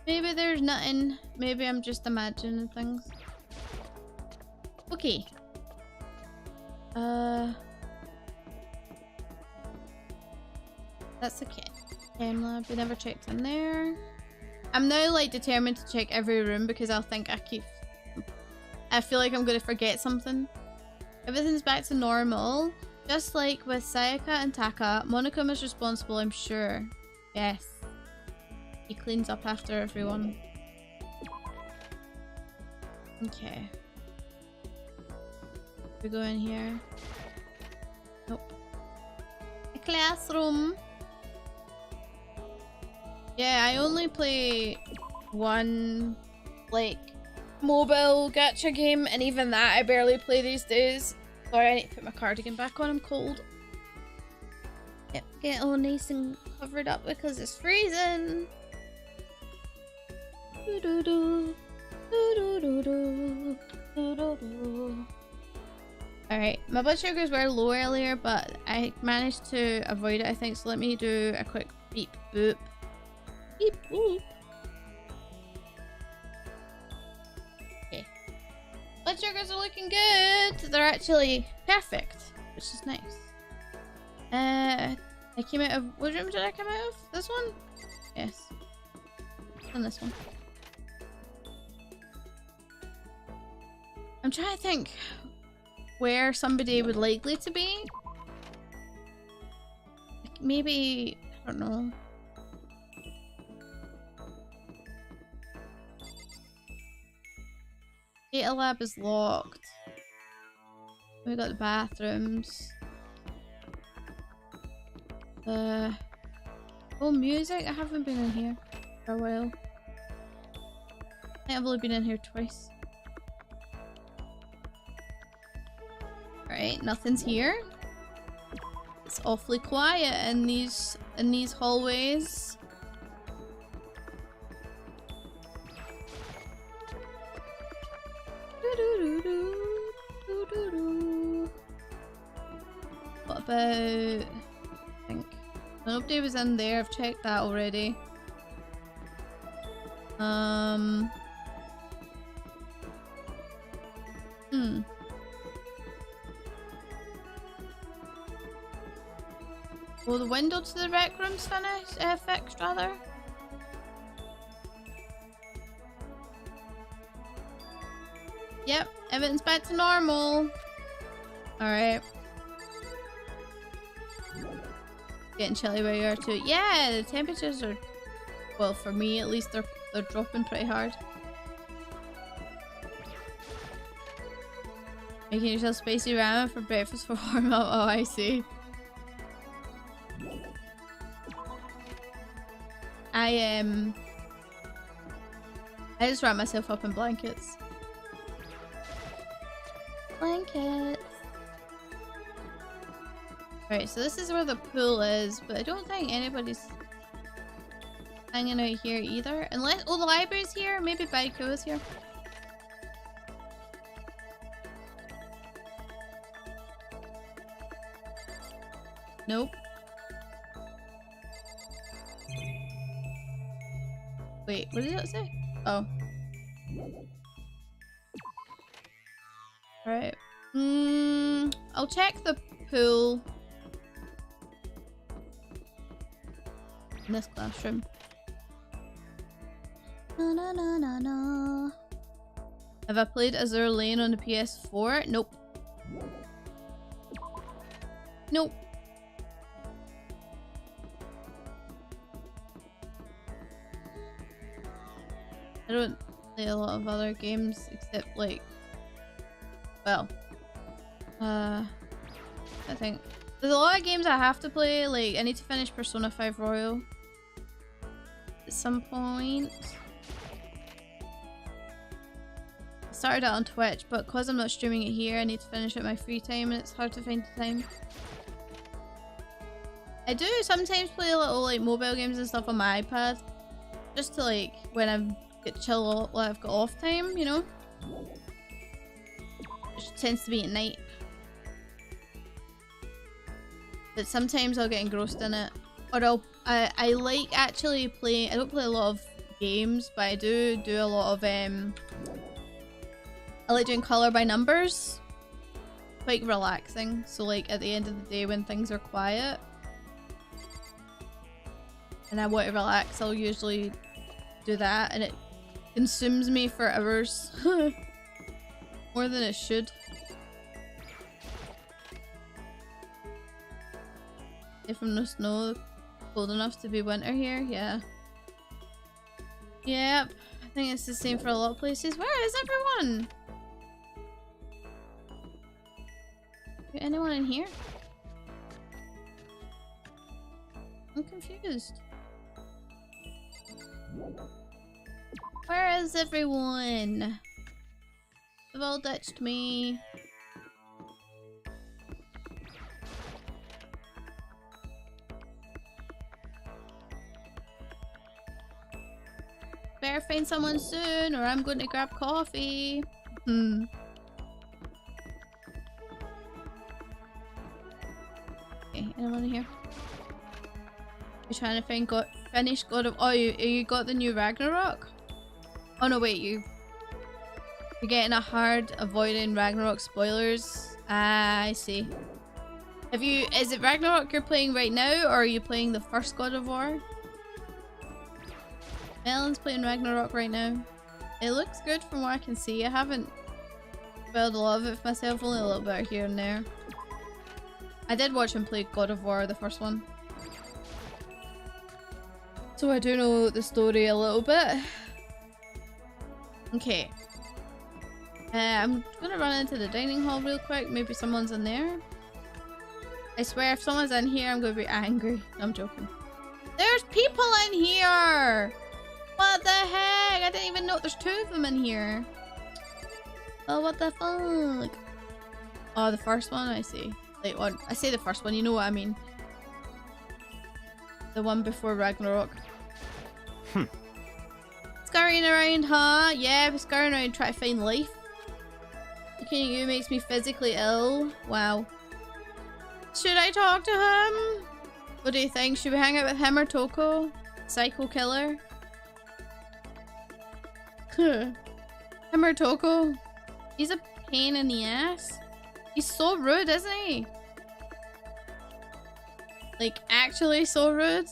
Maybe there's nothing. Maybe I'm just imagining things. Okay. That's okay. Chem lab. We never checked in there. I'm now like determined to check every room because I feel like I'm gonna forget something. Everything's back to normal. Just like with Sayaka and Taka, Monokuma is responsible, I'm sure. Yes. He cleans up after everyone. Okay. We go in here. Nope. A classroom. Yeah, I only play one, like, mobile gacha game, and even that I barely play these days. Sorry, I need to put my cardigan back on, I'm cold. Get all nice and covered up because it's freezing. Alright, my blood sugars were low earlier, but I managed to avoid it, I think, so let me do a quick beep boop. Beep boop. Okay. Blood sugars are looking good. They're actually perfect, which is nice. I came out of... What room did I come out of? This one? Yes. And this one. I'm trying to think where somebody would likely to be. Like maybe... I don't know. Data lab is locked. We got the bathrooms. Oh, music? I haven't been in here for a while. I think I've only been in here twice. Alright, nothing's here. It's awfully quiet in these hallways. What about... I think... Nobody was in there, I've checked that already. Well, the window to the rec room's finished, fixed rather. Yep, everything's back to normal. Alright. Getting chilly where you are too. Yeah, the temperatures are, well, for me at least, they're dropping pretty hard. Making yourself spicy ramen for breakfast for warm up. Oh, I see. I just wrap myself up in blankets. Blankets. Right, so this is where the pool is, but I don't think anybody's hanging out here either. Unless, oh, the library's here. Maybe Baiku is here. Nope. Wait, what did that say? Oh. Alright. I'll check the pool. In this classroom. No, no, no, no, no. Have I played Azure Lane on the PS4? Nope. Nope. I don't play a lot of other games except like, well, I think there's a lot of games I have to play. Like I need to finish Persona 5 Royal at some point. I started it on Twitch, but because I'm not streaming it here, I need to finish it in my free time, and it's hard to find the time. I do sometimes play little like mobile games and stuff on my iPad, just to like when I'm get chill while I've got off time, you know. Which tends to be at night. But sometimes I'll get engrossed in it, or I like actually playing. I don't play a lot of games, but I do a lot of I like doing color by numbers. Quite relaxing. So like at the end of the day when things are quiet and I want to relax, I'll usually do that, and it consumes me for hours. More than it should. If from the snow, cold enough to be winter here, yeah. Yep, I think it's the same for a lot of places. Where is everyone? Is anyone in here? I'm confused. Where is everyone? They've all ditched me. Better find someone soon or I'm going to grab coffee. Okay, anyone in here? You're trying to find finish God of... Oh, you got the new Ragnarok? Oh no, wait, you... You're getting a hard avoiding Ragnarok spoilers. Ah, I see. Have you? Is it Ragnarok you're playing right now, or are you playing the first God of War? Melon's playing Ragnarok right now. It looks good from what I can see. I haven't spoiled a lot of it for myself, only a little bit here and there. I did watch him play God of War, the first one. So I do know the story a little bit. Okay. I'm gonna run into the dining hall real quick. Maybe someone's in there. I swear if someone's in here, I'm gonna be angry. No, I'm joking. There's people in here! What the heck? I didn't even know there's 2 of them in here. Oh, what the fuck? Oh, the first one? I see. Like, what? I say the first one, you know what I mean. The one before Ragnarok. Scurrying around, huh? Yeah, we're scurrying around trying to find life. Looking at you makes me physically ill. Wow. Should I talk to him? What do you think? Should we hang out with him or Toko? Psycho killer? Him or Toko? He's a pain in the ass. He's so rude, isn't he? Like, actually so rude.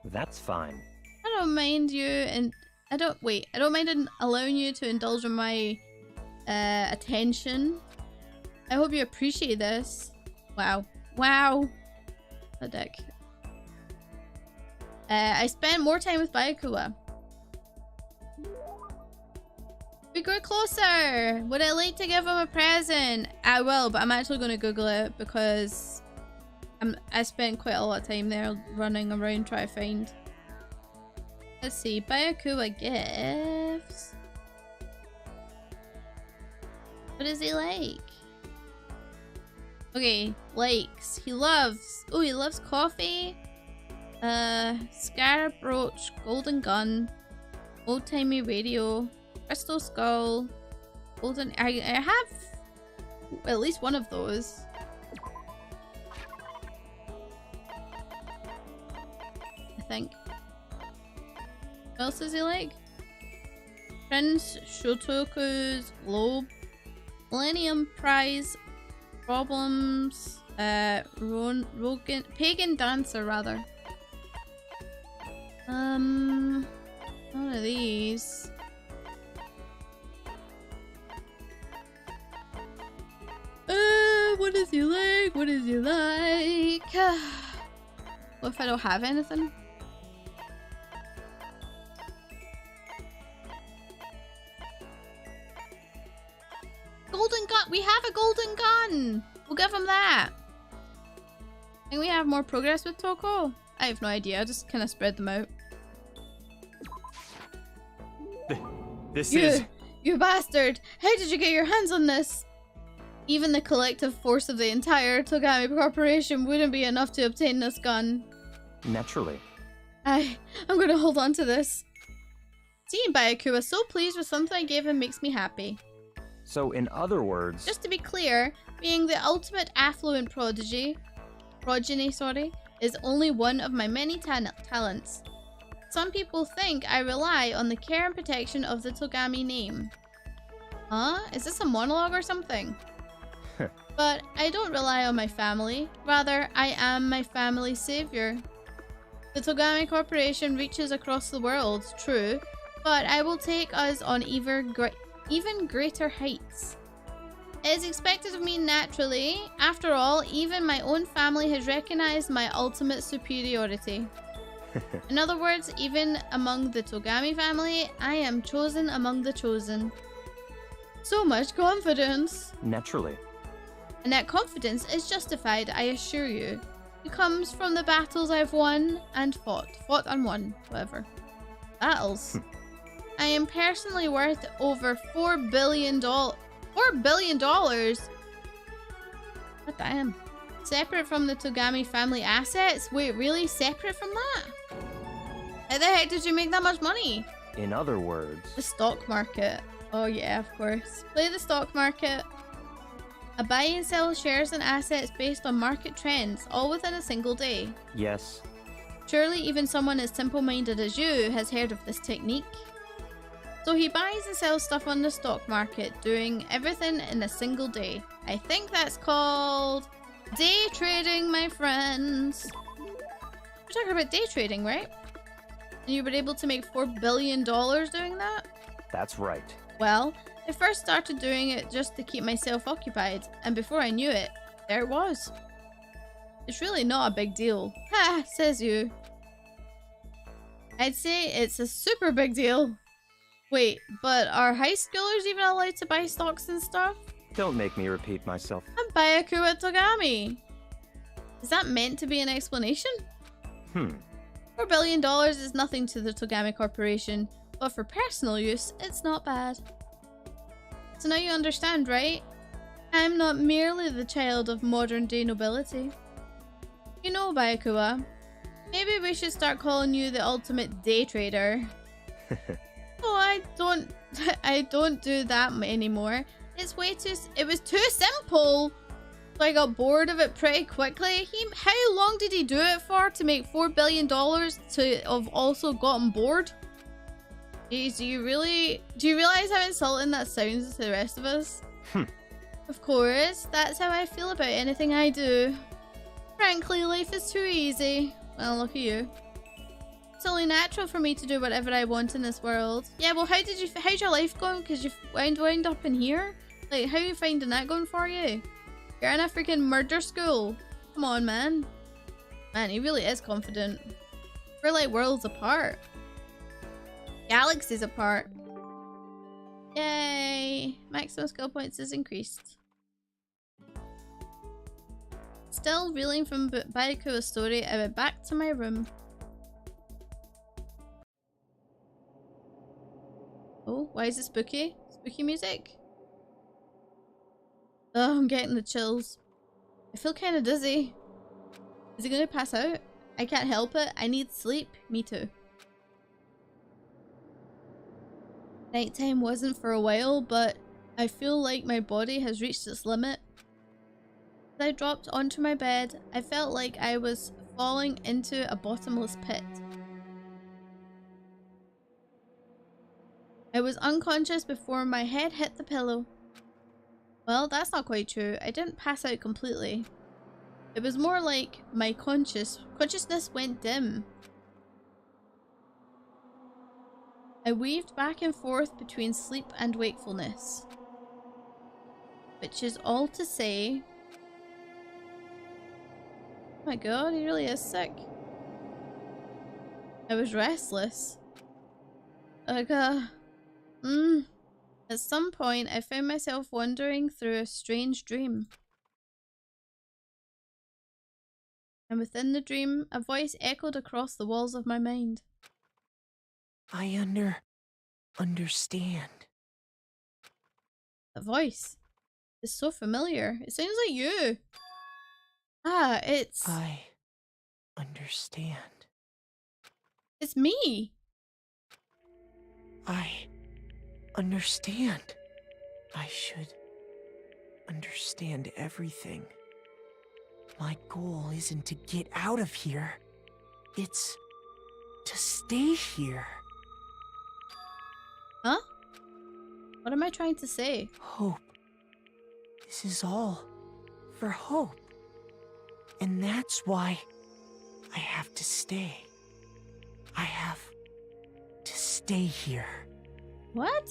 That's fine. I don't mind you, and I don't mind allowing you to indulge in my attention. I hope you appreciate this. Wow. Wow. A dick. I spent more time with Byakuya. We grew closer. Would I like to give him a present? I will, but I'm actually going to Google it because I spent quite a lot of time there running around trying to find. Let's see. Byakuya gifts. What is he like? Okay, likes. He loves coffee. Scarab brooch, golden gun, old timey radio, crystal skull, golden. I have at least one of those. I think. What else does he like? Prince Shotoku's globe, Millennium Prize, problems, pagan dancer rather. One of these. What does he like? What does he like? What if I don't have anything? Golden gun! We have a golden gun! We'll give him that. I think we have more progress with Toko. I have no idea. I just kind of spread them out. This is... You bastard! How did you get your hands on this? Even the collective force of the entire Togami Corporation wouldn't be enough to obtain this gun. Naturally. I'm gonna hold on to this. Seeing Byakuya so pleased with something I gave him makes me happy. So in other words... Just to be clear, being the ultimate affluent progeny, is only one of my many talents. Some people think I rely on the care and protection of the Togami name. Huh? Is this a monologue or something? But I don't rely on my family. Rather, I am my family's savior. The Togami Corporation reaches across the world, true, but I will take us on even greater heights. It is expected of me naturally. After all, even my own family has recognized my ultimate superiority. In other words, even among the Togami family, I am chosen among the chosen. So much confidence. Naturally. And that confidence is justified, I assure you. It comes from the battles I've won and fought. Fought and won, whatever. Battles. I am personally worth over $4 billion. $4 billion? What damn? Separate from the Togami family assets? Wait, really? Separate from that? How the heck did you make that much money? In other words... The stock market. Oh yeah, of course. Play the stock market. I buy and sell shares and assets based on market trends, all within a single day. Yes. Surely even someone as simple-minded as you has heard of this technique. So he buys and sells stuff on the stock market, doing everything in a single day. I think that's called day trading, my friends. We're talking about day trading, right? And you were able to make $4 billion doing that? That's right. Well, I first started doing it just to keep myself occupied, and before I knew it, there it was. It's really not a big deal. Ha, says you. I'd say it's a super big deal. Wait, but are high schoolers even allowed to buy stocks and stuff? Don't make me repeat myself. I'm Byakuya Togami. Is that meant to be an explanation? $4 billion is nothing to the Togami Corporation, but for personal use, it's not bad. So now you understand, right? I'm not merely the child of modern-day nobility. You know, Byakuya, maybe we should start calling you the ultimate day trader. Oh, I don't do that anymore. It was too simple. So I got bored of it pretty quickly. How long did he do it for to make $4 billion to have also gotten bored? Jeez, do you realize how insulting that sounds to the rest of us? Of course, that's how I feel about anything I do. Frankly, life is too easy. Well, look at you. It's only natural for me to do whatever I want in this world. Yeah, well, how's your life going? Because you wound up in here? Like, how are you finding that going for you? You're in a freaking murder school. Come on, man. Man, he really is confident. We're like worlds apart. Galaxies apart. Yay! Maximum skill points is increased. Still reeling from Byakuya's story, I went back to my room. Oh, why is it spooky? Spooky music? Oh, I'm getting the chills. I feel kind of dizzy. Is he gonna pass out? I can't help it. I need sleep. Me too. Nighttime wasn't for a while, but I feel like my body has reached its limit. As I dropped onto my bed, I felt like I was falling into a bottomless pit. I was unconscious before my head hit the pillow. Well, that's not quite true. I didn't pass out completely. It was more like my consciousness went dim. I weaved back and forth between sleep and wakefulness. Which is all to say... Oh my god, he really is sick. I was restless. At some point, I found myself wandering through a strange dream. And within the dream, a voice echoed across the walls of my mind. I understand. The voice is so familiar. It sounds like you. Ah, it's... I understand. It's me. I understand. I should understand everything. My goal isn't to get out of here. It's to stay here. Huh? What am I trying to say? Hope. This is all for hope. And that's why I have to stay. I have to stay here. What?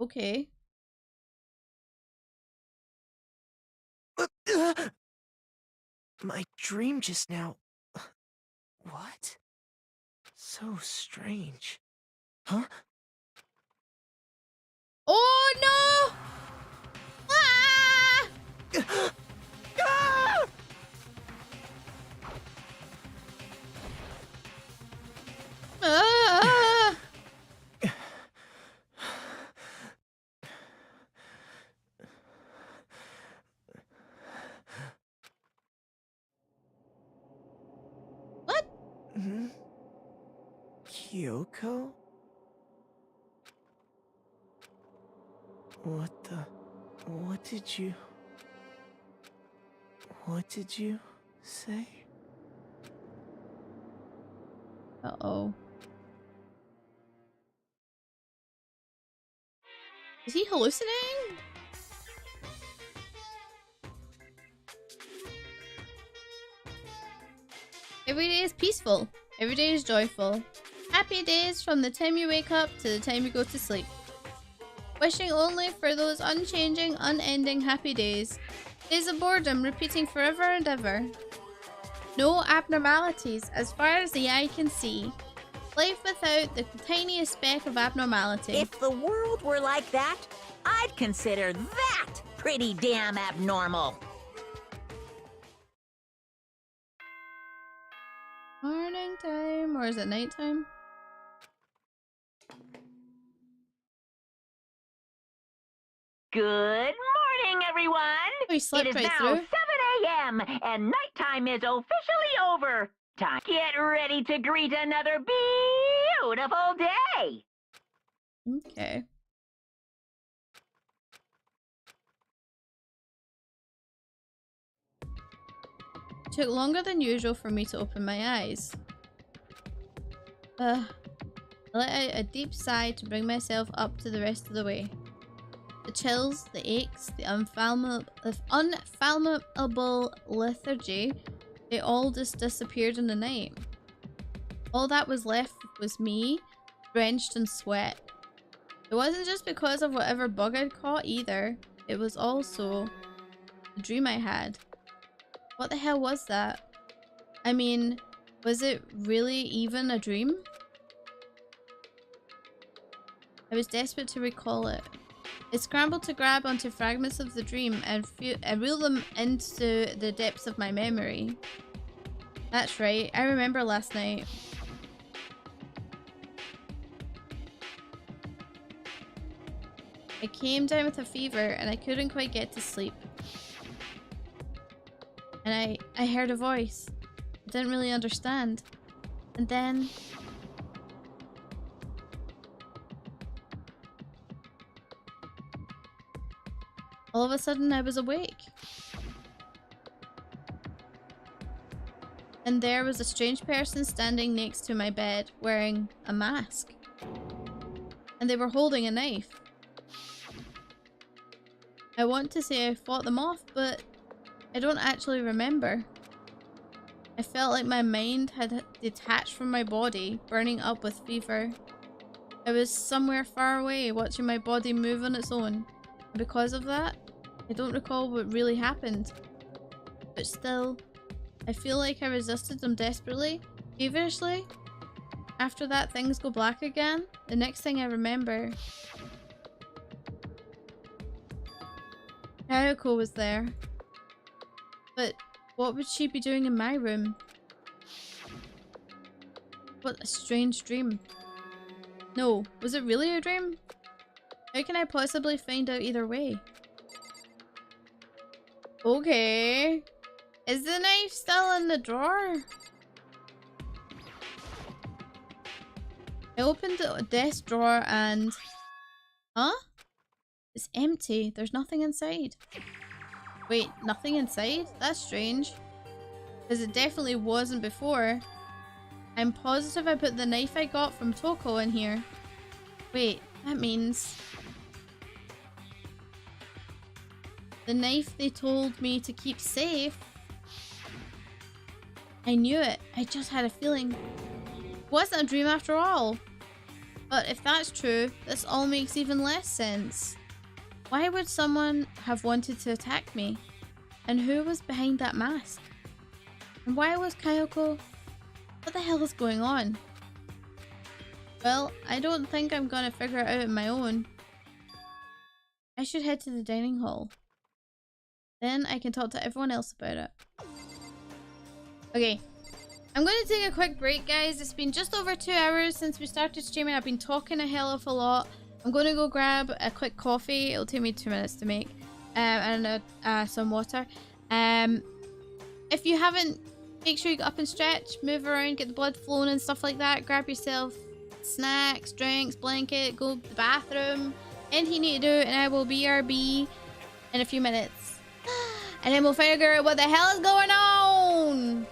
Okay. My dream just now... What? So strange. Huh? Oh no! Ah! Ah! Ah! What? Kyoko? What did you... What did you say? Uh-oh. Is he hallucinating? Every day is peaceful. Every day is joyful. Happy days from the time you wake up to the time you go to sleep. Wishing only for those unchanging, unending happy days. Days of boredom repeating forever and ever. No abnormalities as far as the eye can see. Life without the tiniest speck of abnormality. If the world were like that, I'd consider that pretty damn abnormal. Morning time, or is it nighttime? Good morning, everyone. We slept It is right now through. 7 a.m. and nighttime is officially over. Time to get ready to greet another beautiful day. Okay. It took longer than usual for me to open my eyes. I let out a deep sigh to bring myself up to the rest of the way. The chills, the aches, the unfathomable lethargy, they all just disappeared in the night. All that was left was me, drenched in sweat. It wasn't just because of whatever bug I'd caught either. It was also the dream I had. What the hell was that? I mean, was it really even a dream? I was desperate to recall it. I scrambled to grab onto fragments of the dream and reel them into the depths of my memory. That's right, I remember last night. I came down with a fever and I couldn't quite get to sleep. And I heard a voice. I didn't really understand. And then... all of a sudden I was awake. And there was a strange person standing next to my bed wearing a mask. And they were holding a knife. I want to say I fought them off, but I don't actually remember. I felt like my mind had detached from my body, burning up with fever. I was somewhere far away, watching my body move on its own. And because of that, I don't recall what really happened. But still, I feel like I resisted them desperately, feverishly. After that, things go black again. The next thing I remember... Kayako was there. But what would she be doing in my room? What a strange dream. No, was it really a dream? How can I possibly find out either way? Okay. Is the knife still in the drawer? I opened the desk drawer and... Huh? It's empty. There's nothing inside. Wait, nothing inside? That's strange. Because it definitely wasn't before. I'm positive I put the knife I got from Toko in here. Wait, that means... the knife they told me to keep safe. I knew it. I just had a feeling. It wasn't a dream after all. But if that's true, this all makes even less sense. Why would someone have wanted to attack me? And who was behind that mask? And why was Kayako... What the hell is going on? Well, I don't think I'm gonna figure it out on my own. I should head to the dining hall. Then I can talk to everyone else about it. Okay. I'm going to take a quick break, guys. It's been just over 2 hours since we started streaming. I've been talking a hell of a lot. I'm going to go grab a quick coffee. It'll take me 2 minutes to make. And some water. If you haven't, make sure you get up and stretch, move around, get the blood flowing and stuff like that. Grab yourself snacks, drinks, blanket, go to the bathroom. Anything you need to do, and I will BRB in a few minutes. And then we'll figure out what the hell is going on.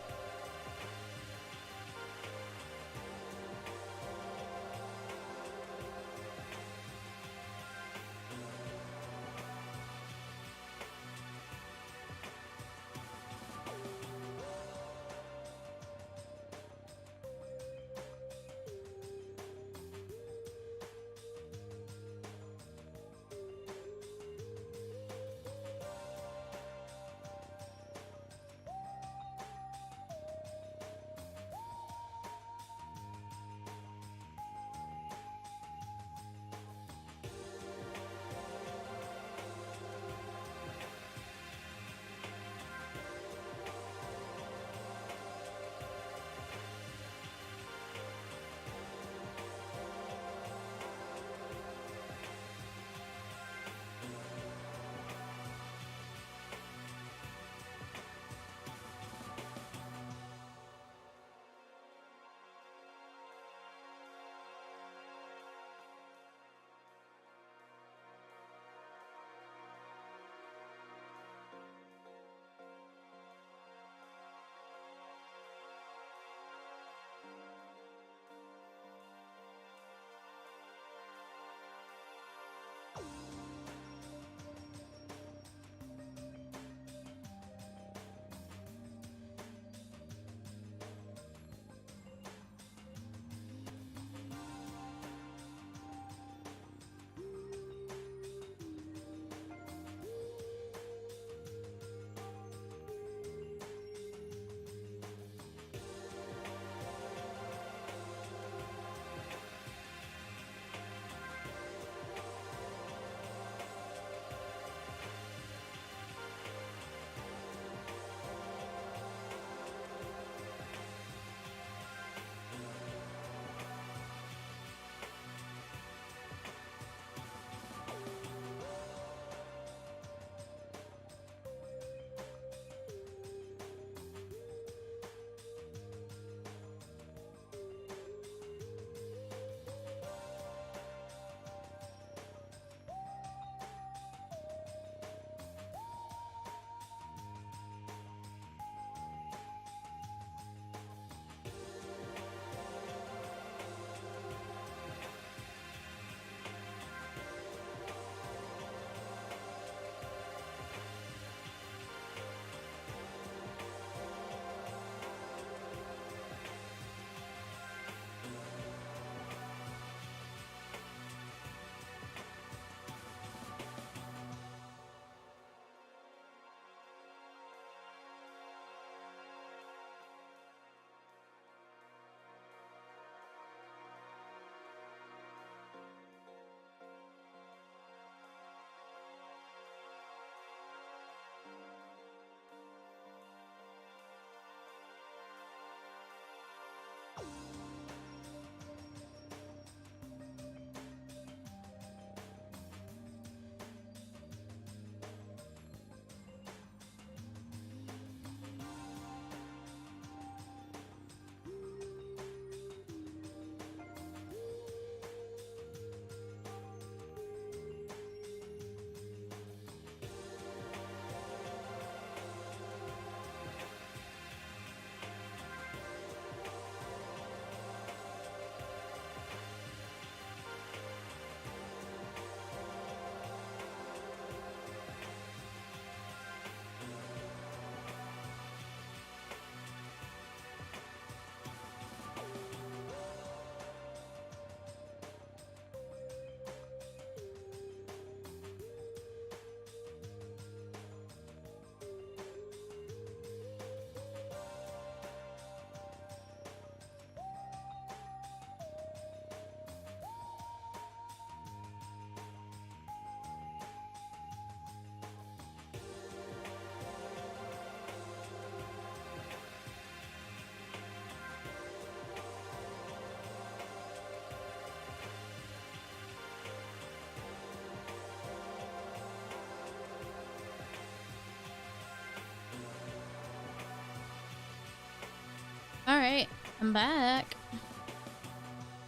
Alright, I'm back.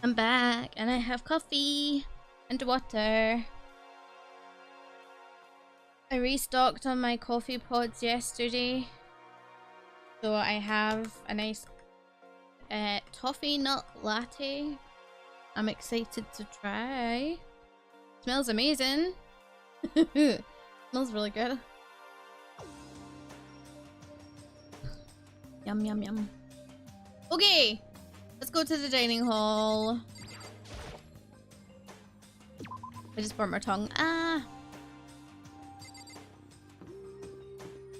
I'm back and I have coffee and water. I restocked on my coffee pods yesterday. So I have a nice toffee nut latte. I'm excited to try. Smells amazing. Smells really good. Yum yum yum. Okay, let's go to the dining hall. I just burnt my tongue. Ah!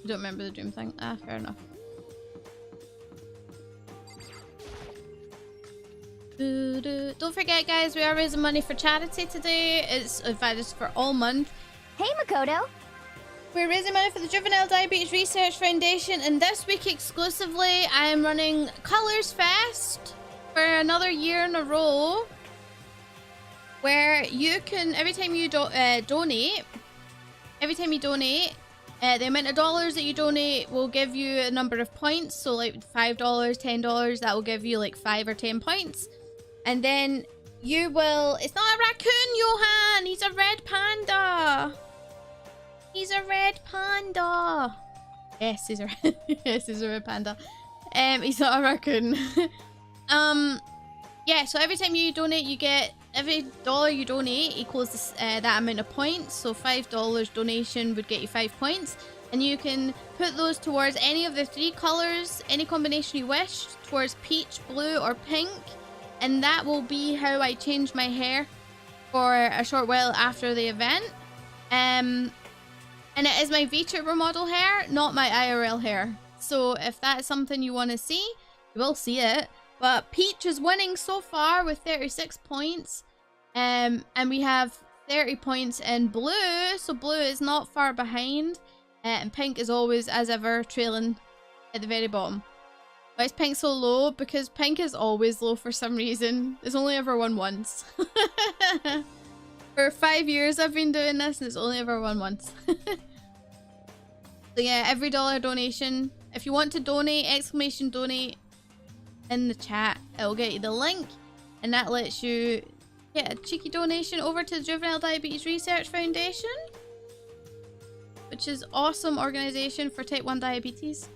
I don't remember the dream thing. Ah, fair enough. Don't forget, guys, we are raising money for charity today. It's, in fact, it's for all month. Hey, Makoto. We're raising money for the Juvenile Diabetes Research Foundation, and this week exclusively, I am running Colours Fest for another year in a row, where you can, every time you donate, the amount of dollars that you donate will give you a number of points. So like $5, $10, that will give you like 5 or 10 points. And then you will, it's not a raccoon, Johan, he's a red panda. He's a red panda. Yes, he's a red, yes, he's a red panda. He's not a raccoon. Yeah, so every time you donate, you get, every dollar you donate equals this, that amount of points. So $5 donation would get you 5 points. And you can put those towards any of the 3 colors, any combination you wish, towards peach, blue, or pink. And that will be how I change my hair for a short while after the event. And it is my VTuber model hair, not my IRL hair. So if that is something you want to see, you will see it. But Peach is winning so far with 36 points. And we have 30 points in blue. So blue is not far behind. And pink is always, as ever, trailing at the very bottom. Why is pink so low? Because pink is always low for some reason. It's only ever won once. For 5 years I've been doing this and it's only ever won once. So yeah, every dollar donation. If you want to donate, exclamation donate in the chat. It'll get you the link. And that lets you get a cheeky donation over to the Juvenile Diabetes Research Foundation. Which is an awesome organisation for type 1 diabetes.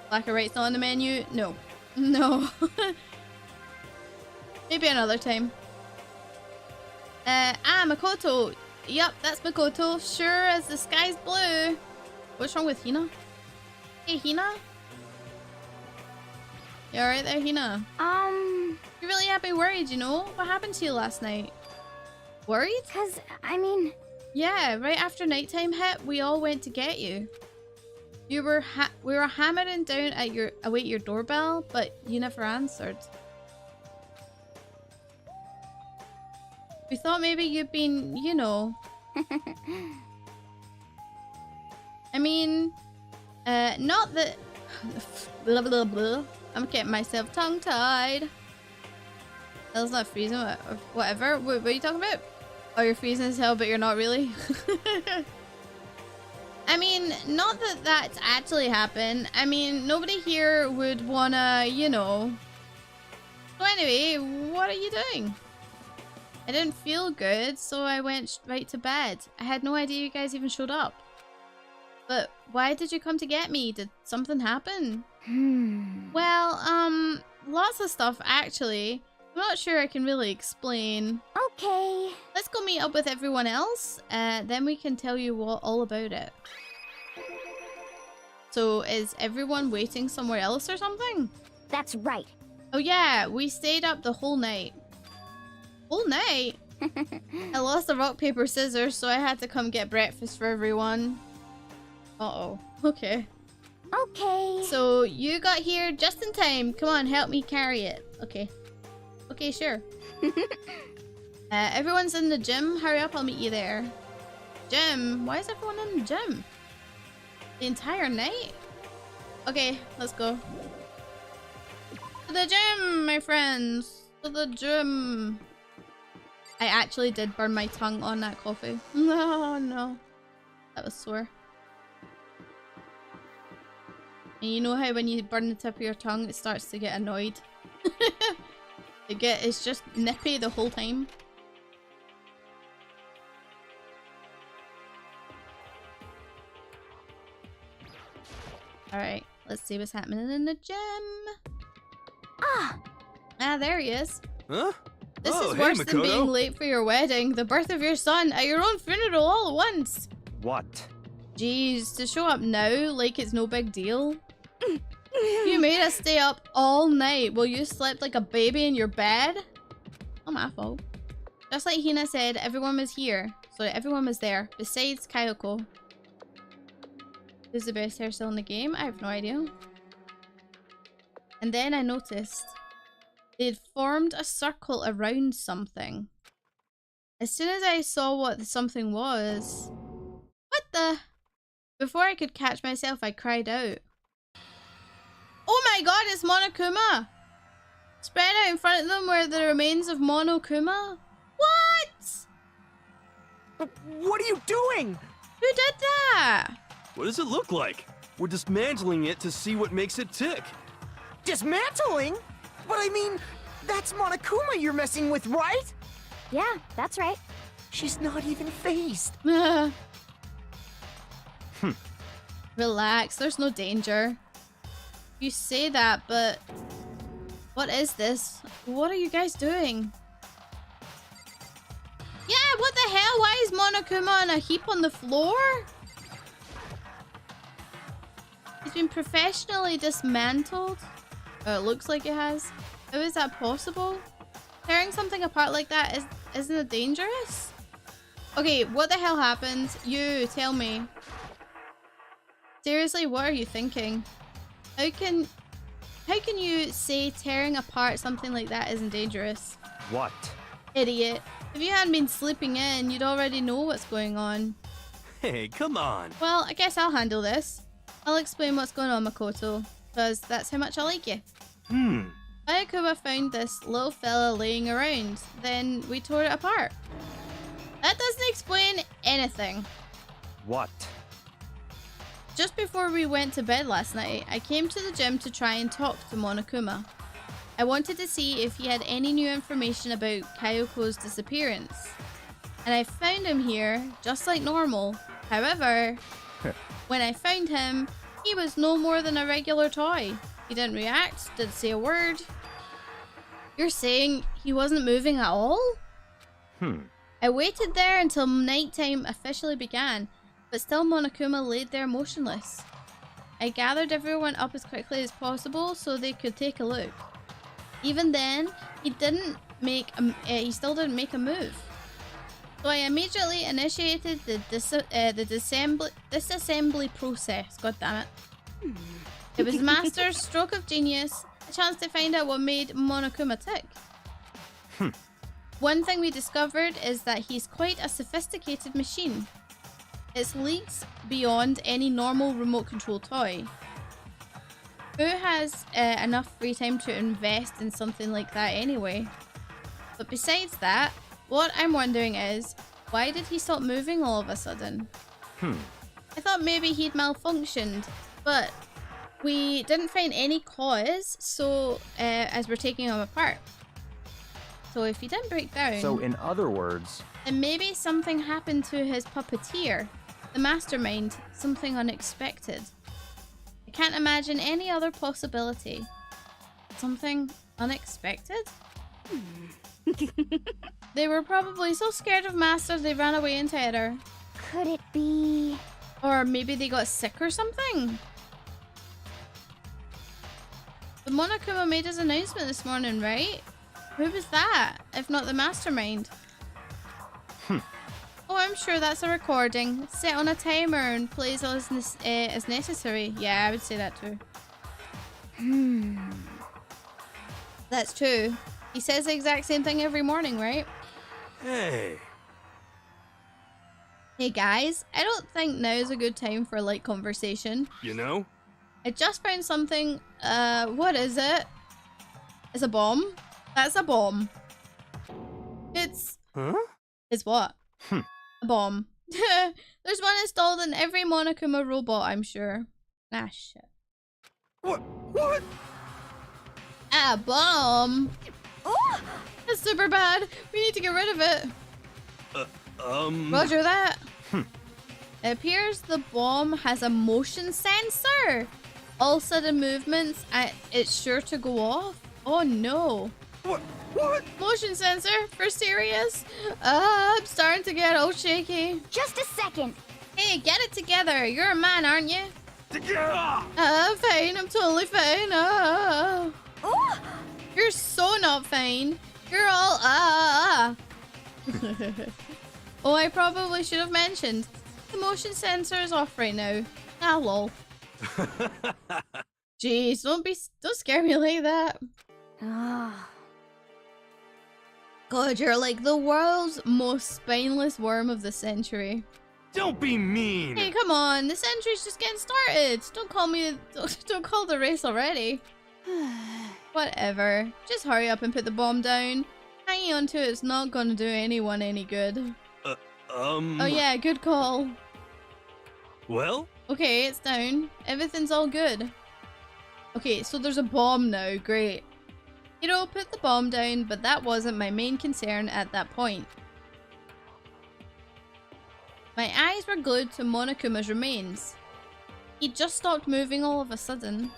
Black or white's not on the menu? No. No. Maybe another time. Makoto. Yup, that's Makoto. Sure as the sky's blue. What's wrong with Hina? Hey, Hina? You alright there, Hina? You really had me worried, you know? What happened to you last night? Worried? Cause, I mean... Yeah, right after nighttime hit, we all went to get you. We were hammering down at your doorbell, but you never answered. We thought maybe you'd been, you know. I mean, not that. Blah blah blah. I'm getting myself tongue-tied. Hell's not freezing, or whatever. What are you talking about? Oh, you're freezing as hell, but you're not really. I mean, not that that's actually happened. I mean, nobody here would wanna, you know. So anyway, what are you doing? I didn't feel good, so I went right to bed. I had no idea you guys even showed up. But why did you come to get me? Did something happen? Well, lots of stuff actually. I'm not sure I can really explain. Okay. Let's go meet up with everyone else, then we can tell you all about it. So, is everyone waiting somewhere else or something? That's right. Oh yeah, we stayed up the whole night. Whole night? I lost the rock, paper, scissors, so I had to come get breakfast for everyone. Uh-oh. Okay. Okay. So, you got here just in time. Come on, help me carry it. Okay. Okay, sure. Everyone's in the gym. Hurry up, I'll meet you there. Gym? Why is everyone in the gym? The entire night? Okay, let's go. To the gym, my friends. To the gym. I actually did burn my tongue on that coffee. No, no. That was sore. And you know how when you burn the tip of your tongue, it starts to get annoyed? It's just nippy the whole time. Alright, let's see what's happening in the gym. Ah, There he is. Huh? This Oh, is hey, worse than Makoto. being late for your wedding, the birth of your son, at your own funeral all at once. What? Jeez, to show up now like it's no big deal. You made us stay up all night while you slept like a baby in your bed? Not my fault. Just like Hina said, everyone was here. So everyone was there, besides Kayoko. Who's the best hairstyle in the game? I have no idea. And then I noticed they'd formed a circle around something. As soon as I saw what the something was... What the... Before I could catch myself, I cried out. Oh my god, it's Monokuma! Spread out in front of them were the remains of Monokuma? What? What are you doing? Who did that? What does it look like? We're dismantling it to see what makes it tick. Dismantling? But I mean, that's Monokuma you're messing with, right? yeah, that's right. She's not even phased. Relax, there's no danger. You say that, but... What is this? What are you guys doing? Yeah, what the hell? Why is Monokuma on a heap on the floor? He's been professionally dismantled. Oh, it looks like it has. How is that possible? Tearing something apart like that isn't it dangerous? Okay, what the hell happened? You tell me. Seriously, what are you thinking? How can you say tearing apart something like that isn't dangerous? What? Idiot. If you hadn't been sleeping in, you'd already know what's going on. Hey, come on. Well, I guess I'll handle this. I'll explain what's going on, Makoto, because that's how much I like you. Ayakuma found this little fella laying around, then we tore it apart. That doesn't explain anything. What? Just before we went to bed last night, I came to the gym to try and talk to Monokuma. I wanted to see if he had any new information about Kayoko's disappearance. And I found him here, just like normal. However, when I found him, he was no more than a regular toy. He didn't react, didn't say a word. You're saying he wasn't moving at all? I waited there until nighttime officially began, but still Monokuma laid there motionless. I gathered everyone up as quickly as possible so they could take a look. Even then, he still didn't make a move. So I immediately initiated the disassembly process. God damn it. It was Master's stroke of genius, a chance to find out what made Monokuma tick. One thing we discovered is that he's quite a sophisticated machine. Its leagues beyond any normal remote control toy. Who has enough free time to invest in something like that anyway? But besides that, what I'm wondering is, why did he stop moving all of a sudden? I thought maybe he'd malfunctioned, but we didn't find any cause, so as we're taking him apart. So if he didn't break down... So in other words... then maybe something happened to his puppeteer, the mastermind, something unexpected. I can't imagine any other possibility. Something unexpected? They were probably so scared of Master they ran away in terror. Could it be... Or maybe they got sick or something? The Monokuma made his announcement this morning, right? Who was that, if not the mastermind? Oh, I'm sure that's a recording. Set on a timer and plays as necessary. Yeah, I would say that too. That's true. He says the exact same thing every morning, right? Hey. Hey guys, I don't think now is a good time for a light conversation. You know? I just found something. What is it? It's a bomb. That's a bomb. It's... Huh? It's what? A bomb. There's one installed in every Monokuma robot, I'm sure. Ah, shit. What? What? A bomb? Oh! That's super bad. We need to get rid of it. Roger that. It appears the bomb has a motion sensor. All sudden movements, it's sure to go off. Oh no. What? What? Motion sensor for serious? I'm starting to get all shaky. Just a second. Hey, get it together. You're a man, aren't you? Ah! I'm fine. I'm totally fine. Ooh. You're so not fine. You're all Oh, I probably should have mentioned. The motion sensor is off right now. Ah, lol. Jeez, don't scare me like that. Ah. God, you're like the world's most spineless worm of the century. Don't be mean. Hey, come on, the century's just getting started. Don't call the race already. Whatever. Just hurry up and put the bomb down. Hanging on to it's not gonna do anyone any good. Oh yeah, good call. Well? Okay, it's down. Everything's all good. Okay, so there's a bomb now. Great. Hiro put the bomb down, but that wasn't my main concern at that point. My eyes were glued to Monokuma's remains. He just stopped moving all of a sudden.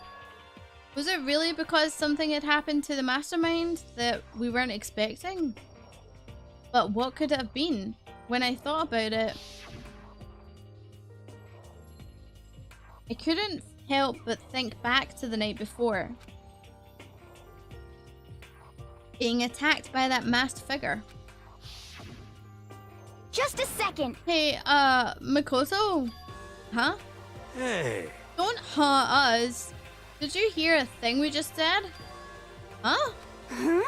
Was it really because something had happened to the mastermind that we weren't expecting? But what could it have been? When I thought about it, I couldn't help but think back to the night before. Being attacked by that masked figure. Just a second. Hey, Makoto? Huh? Hey. Don't us. Did you hear a thing we just said? Huh? Huh?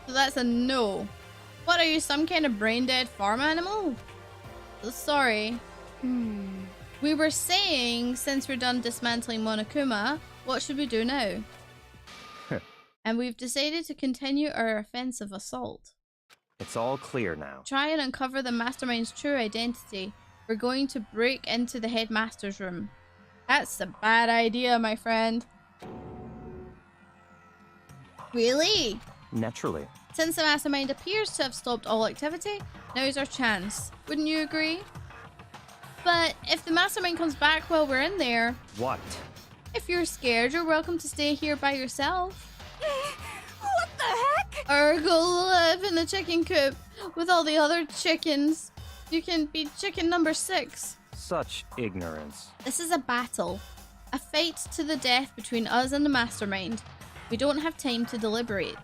So that's a no. What, are you some kind of brain-dead farm animal? Sorry. We were saying, since we're done dismantling Monokuma, what should we do now? And we've decided to continue our offensive assault. It's all clear now. Try and uncover the mastermind's true identity. We're going to break into the headmaster's room. That's a bad idea, my friend. Really? Naturally. Since the mastermind appears to have stopped all activity, now's our chance. Wouldn't you agree? But if the mastermind comes back while we're in there... What? If you're scared, you're welcome to stay here by yourself. What the heck? Or go live in the chicken coop with all the other chickens. You can be chicken number 6. Such ignorance. This is a battle. A fight to the death between us and the mastermind. We don't have time to deliberate.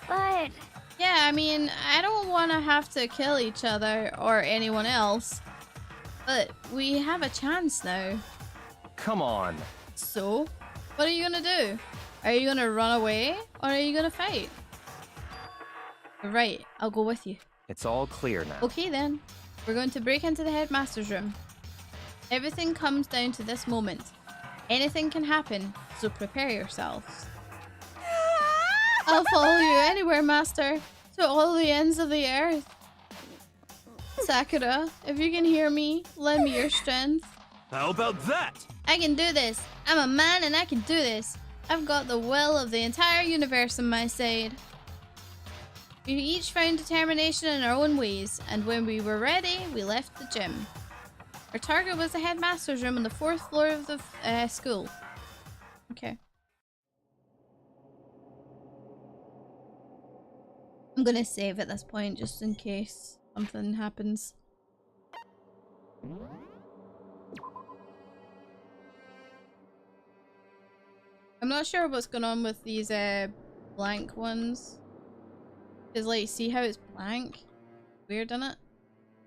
But... Yeah, I mean, I don't want to have to kill each other or anyone else. But we have a chance now. Come on. So, what are you gonna do? Are you gonna run away or are you gonna fight? Right, I'll go with you. It's all clear now. Okay then. We're going to break into the headmaster's room. Everything comes down to this moment. Anything can happen, so prepare yourselves. I'll follow you anywhere, master. To all the ends of the earth. Sakura, if you can hear me, lend me your strength. How about that? I can do this. I'm a man and I can do this. I've got the will of the entire universe on my side. We each found determination in our own ways, and when we were ready, we left the gym. Our target was the headmaster's room on the 4th floor of the school. Okay. I'm gonna save at this point just in case something happens. I'm not sure what's going on with these blank ones. Cause like, see how it's blank? Weird, isn't it?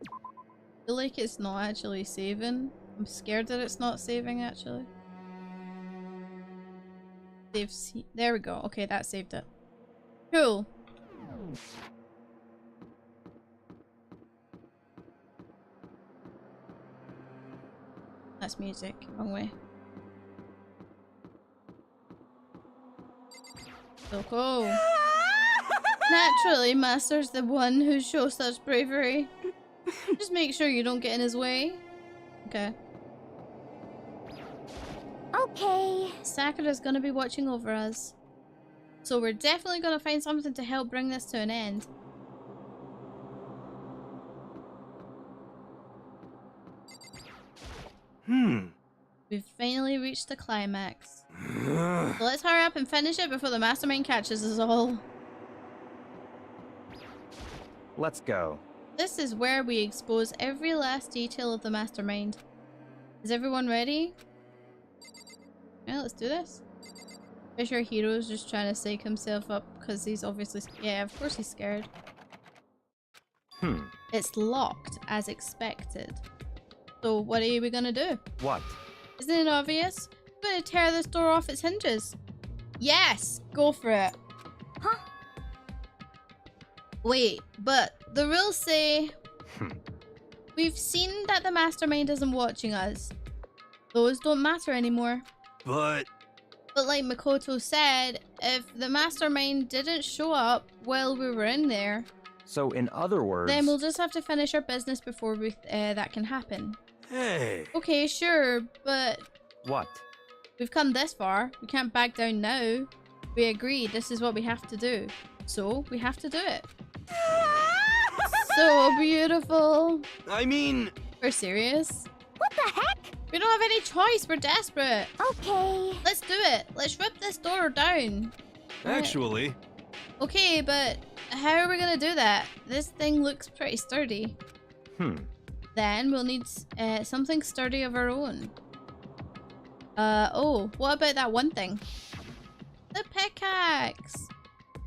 I feel like it's not actually saving. I'm scared that it's not saving actually. There we go. Okay, that saved it. Cool. That's music. Wrong way. So cool. Naturally, Master's the one who shows such bravery. Just make sure you don't get in his way. Okay. Okay. Sakura's gonna be watching over us. So we're definitely gonna find something to help bring this to an end. We've finally reached the climax. So let's hurry up and finish it before the mastermind catches us all. Let's go. This is where we expose every last detail of the mastermind. Is everyone ready? Yeah, let's do this. Fish our hero's just trying to psych himself up because he's obviously... Yeah, of course he's scared. It's locked as expected. So what are we gonna do? What? Isn't it obvious? We're gonna tear this door off its hinges. Yes! Go for it. Huh? Wait, but the rules say... We've seen that the mastermind isn't watching us. Those don't matter anymore. But But like Makoto said, if the mastermind didn't show up while we were in there, So in other words... then we'll just have to finish our business before we, that can happen. hey, Okay, sure, but What? we've come this far. We can't back down now. We agreed this is what we have to do. So, we have to do it. So beautiful. I mean, We're serious? What the heck? We don't have any choice. We're desperate. Okay. Let's do it. Let's rip this door down. actually, Okay, but how are we gonna do that? This thing looks pretty sturdy. Then we'll need something sturdy of our own. Oh, what about that one thing? The pickaxe!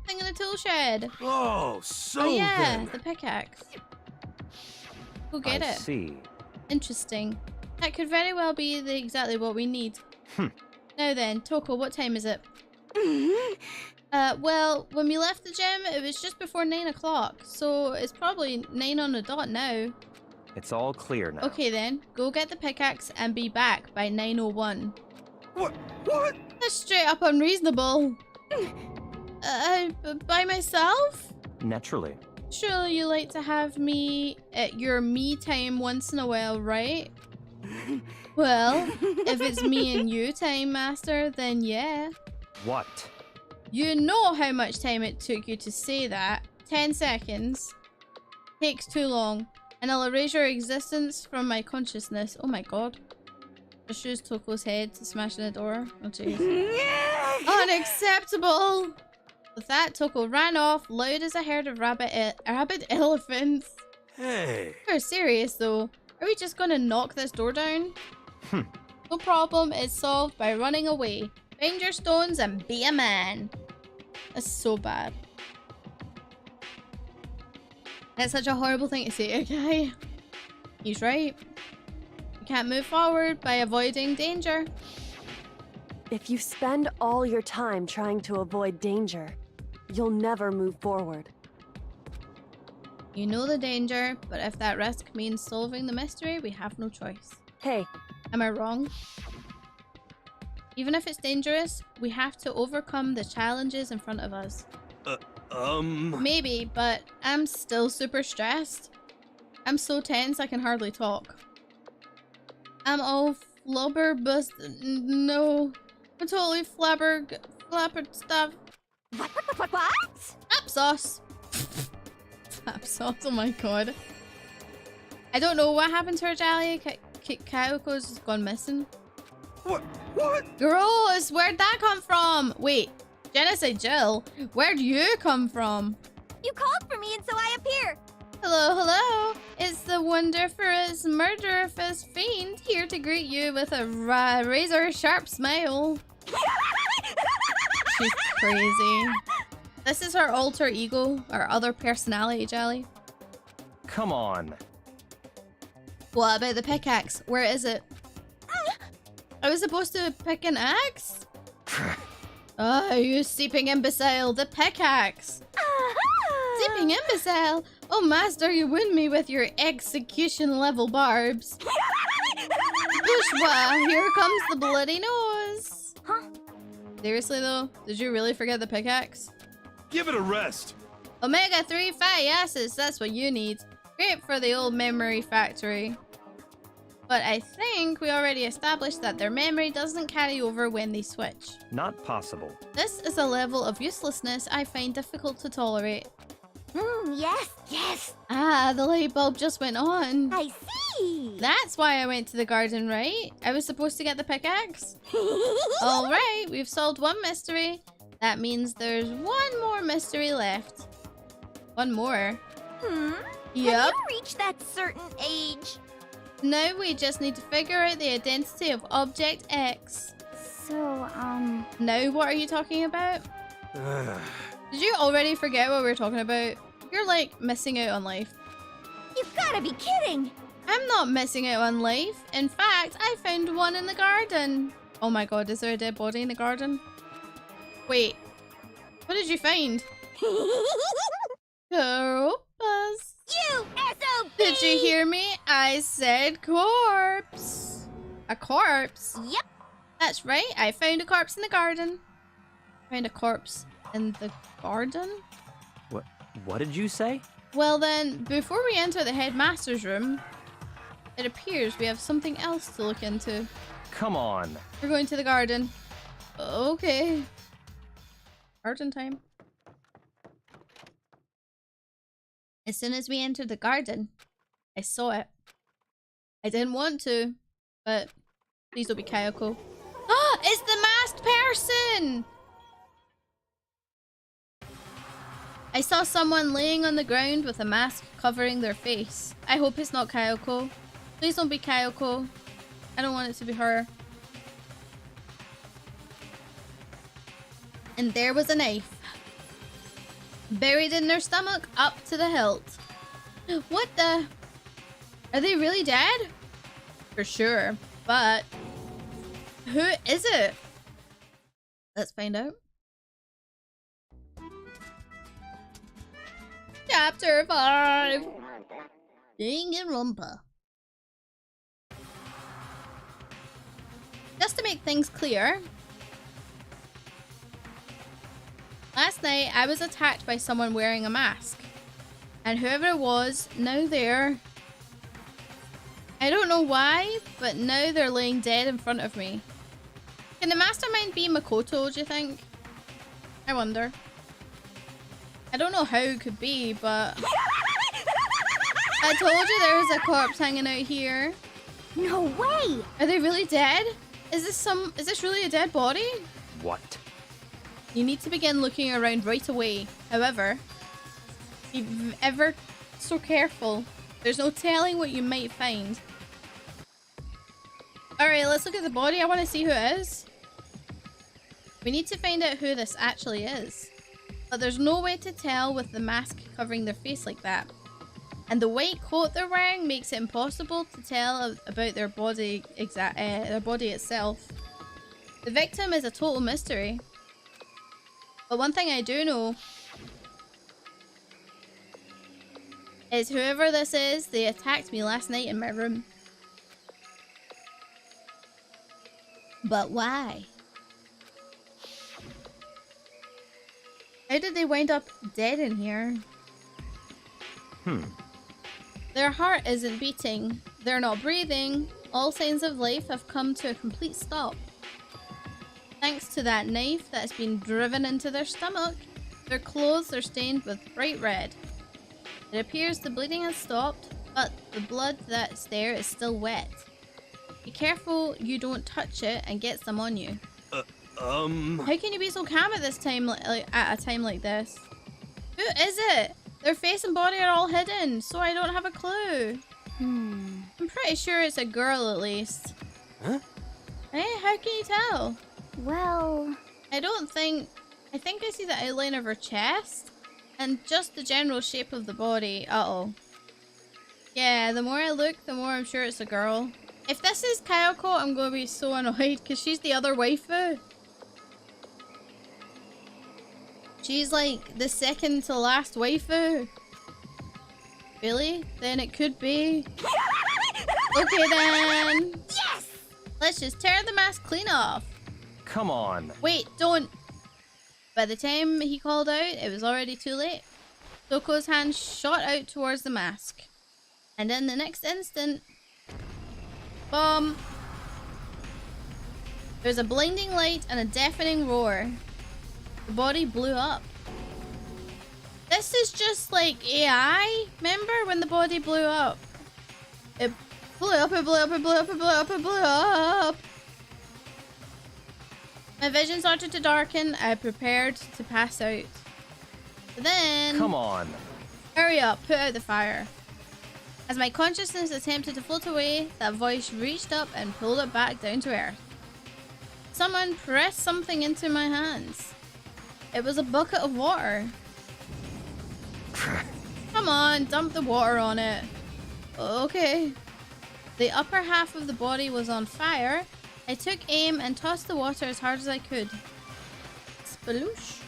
Thing in the tool shed. oh, so Oh yeah, then. the pickaxe. Go get I it. see. Interesting. That could very well be exactly what we need. Now then, Toko, what time is it? Well, when we left the gym, it was just before 9 o'clock, so it's probably 9 on the dot now. It's all clear now. Okay then, go get the pickaxe and be back by 9:01. What? What? That's straight up unreasonable. By myself? Naturally. Surely you like to have me at your me time once in a while, right? Well, if it's me and you time, Master, then yeah. What? You know how much time it took you to say that. 10 seconds. Takes too long. And I'll erase your existence from my consciousness. Oh my god. Just use Toko's head to smash in the door. Oh jeez. Unacceptable! With that, Toko ran off, loud as a herd of rabid elephants. Hey, We're serious though. Are we just gonna knock this door down? No problem, it's solved by running away. Find your stones and be a man. That's so bad. That's such a horrible thing to say, okay? He's right. You can't move forward by avoiding danger. If you spend all your time trying to avoid danger, you'll never move forward. You know the danger, but if that risk means solving the mystery, we have no choice. Hey, Am I wrong? Even if it's dangerous, we have to overcome the challenges in front of us. Maybe, but I'm still super stressed. I'm so tense I can hardly talk. I'm all flubber no. I'm totally flabbered stuff. What? Applesauce. Applesauce, oh my god. I don't know what happened to her jelly. Kaoko's just gone missing. what? What? Gross! Where'd that come from? Wait, Jenna said Jill. Where'd you come from? You called for me and so I appear. Hello, hello. It's the wonderful murderous fiend here to greet you with a razor sharp smile. She's crazy. This is her alter ego, or other personality, Jelly. Come on. What about the pickaxe? Where is it? I was supposed to pick an axe? Oh, you sleeping imbecile, the pickaxe! Sleeping imbecile? Oh, master, you wound me with your execution level barbs. Bushwa, here comes the bloody nose. Huh? Seriously though, did you really forget the pickaxe? Give it a rest. Omega-3 fatty acids, that's what you need. Great for the old memory factory. But I think we already established that their memory doesn't carry over when they switch. Not possible. This is a level of uselessness I find difficult to tolerate. Yes. Ah, the light bulb just went on. I see. Whee! That's why I went to the garden, right? I was supposed to get the pickaxe? Alright, we've solved one mystery. That means there's one more mystery left. One more? Yep. Have you reached that certain age? Now we just need to figure out the identity of Object X. So, Now what are you talking about? Did you already forget what we were talking about? You're like missing out on life. you've gotta be kidding! I'm not missing out on life. In fact, I found one in the garden. Oh my god, is there a dead body in the garden? Wait, what did you find? Corpus. You SOB! Did you hear me? I said corpse. A corpse? Yep. That's right, I found a corpse in the garden. Found a corpse in the garden? What did you say? Well then, before we enter the headmaster's room, it appears we have something else to look into. Come on. We're going to the garden. Okay. Garden time. As soon as we entered the garden, I saw it. I didn't want to, but please don't be Kayako. Ah, it's the masked person! I saw someone laying on the ground with a mask covering their face. I hope it's not Kayako. Please don't be Kayako. I don't want it to be her. And there was a knife. Buried in their stomach up to the hilt. What the? Are they really dead? For sure. But who is it? Let's find out. Chapter 5. Danganronpa. Just to make things clear, last night I was attacked by someone wearing a mask. And whoever it was, now they're... I don't know why, but now they're laying dead in front of me. Can the mastermind be Makoto, do you think? I wonder. I don't know how it could be, but... I told you there was a corpse hanging out here. No way! Are they really dead? Is this really a dead body? What? You need to begin looking around right away. However, be ever so careful. There's no telling what you might find. Alright, let's look at the body. I want to see who it is. We need to find out who this actually is. But there's no way to tell with the mask covering their face like that. And the white coat they're wearing makes it impossible to tell about their body itself. The victim is a total mystery. But one thing I do know is whoever this is, they attacked me last night in my room. But why? How did they wind up dead in here? Their heart isn't beating. They're not breathing. All signs of life have come to a complete stop. Thanks to that knife that's been driven into their stomach, their clothes are stained with bright red. It appears the bleeding has stopped, but the blood that's there is still wet. Be careful you don't touch it and get some on you. How can you be so calm at this time, at a time like this? Who is it? Their face and body are all hidden, so I don't have a clue. I'm pretty sure it's a girl at least. Huh? Hey, how can you tell? Well... I think I see the outline of her chest and just the general shape of the body. Uh-oh. Yeah, the more I look, the more I'm sure it's a girl. If this is Kayako, I'm going to be so annoyed because she's the other waifu. She's like the second to last waifu. Really? Then it could be. Okay then. Yes! Let's just tear the mask clean off. Come on. Wait, don't. By the time he called out, it was already too late. Soko's hand shot out towards the mask. And in the next instant... Boom! There's a blinding light and a deafening roar. The body blew up. This is just like AI. Remember when the body blew up? It Blew up, it blew up, it blew up, it blew up, it blew up. My vision started to darken. I prepared to pass out. But then... Come on. Hurry up, put out the fire. As my consciousness attempted to float away, that voice reached up and pulled it back down to earth. Someone pressed something into my hands. It was a bucket of water. Come on, dump the water on it. Okay. The upper half of the body was on fire. I took aim and tossed the water as hard as I could. Sploosh.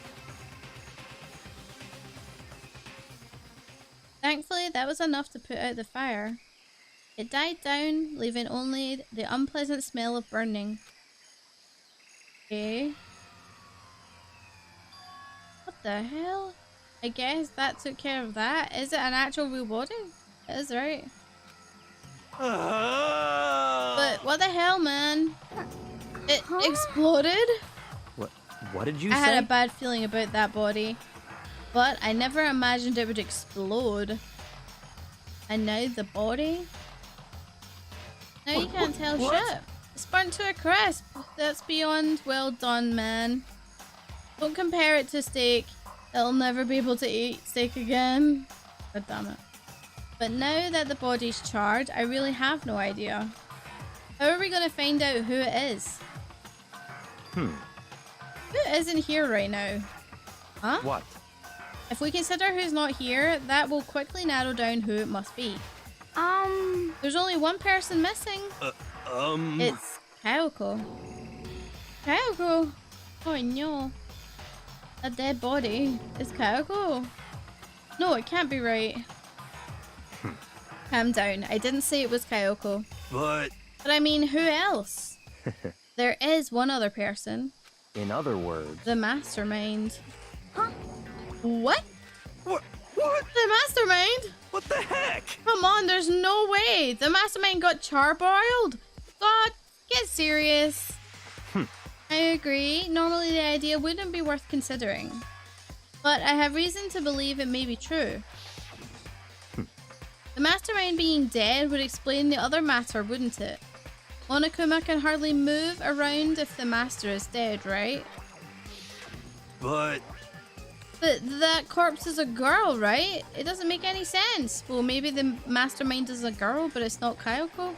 Thankfully, that was enough to put out the fire. It died down, leaving only the unpleasant smell of burning. Okay. What the hell? I guess that took care of that. Is it an actual real body? It is, right? But what the hell, man? It exploded? What did you I say? had a bad feeling about that body. But I never imagined it would explode. And now the body? Now you can't tell shit. It's burnt to a crisp. That's beyond well done, man. Don't compare it to steak. I'll never be able to eat steak again. God damn it. But now that the body's charred, I really have no idea. How are we gonna find out who it is? Who isn't here right now? Huh? What? If we consider who's not here, that will quickly narrow down who it must be. There's only one person missing. It's Kyoko. Kyoko? Oh no. A dead body. Is Kyoko? No, it can't be right. Calm down. I didn't say it was Kyoko. But I mean, who else? There is one other person. In other words... The mastermind. Huh? What? What? The mastermind? What the heck? Come on, there's no way. The mastermind got charbroiled. God, get serious. I agree. Normally the idea wouldn't be worth considering. But I have reason to believe it may be true. The mastermind being dead would explain the other matter, wouldn't it? Monokuma can hardly move around if the master is dead, right? But that corpse is a girl, right? It doesn't make any sense. Well, maybe the mastermind is a girl, but it's not Kyoko.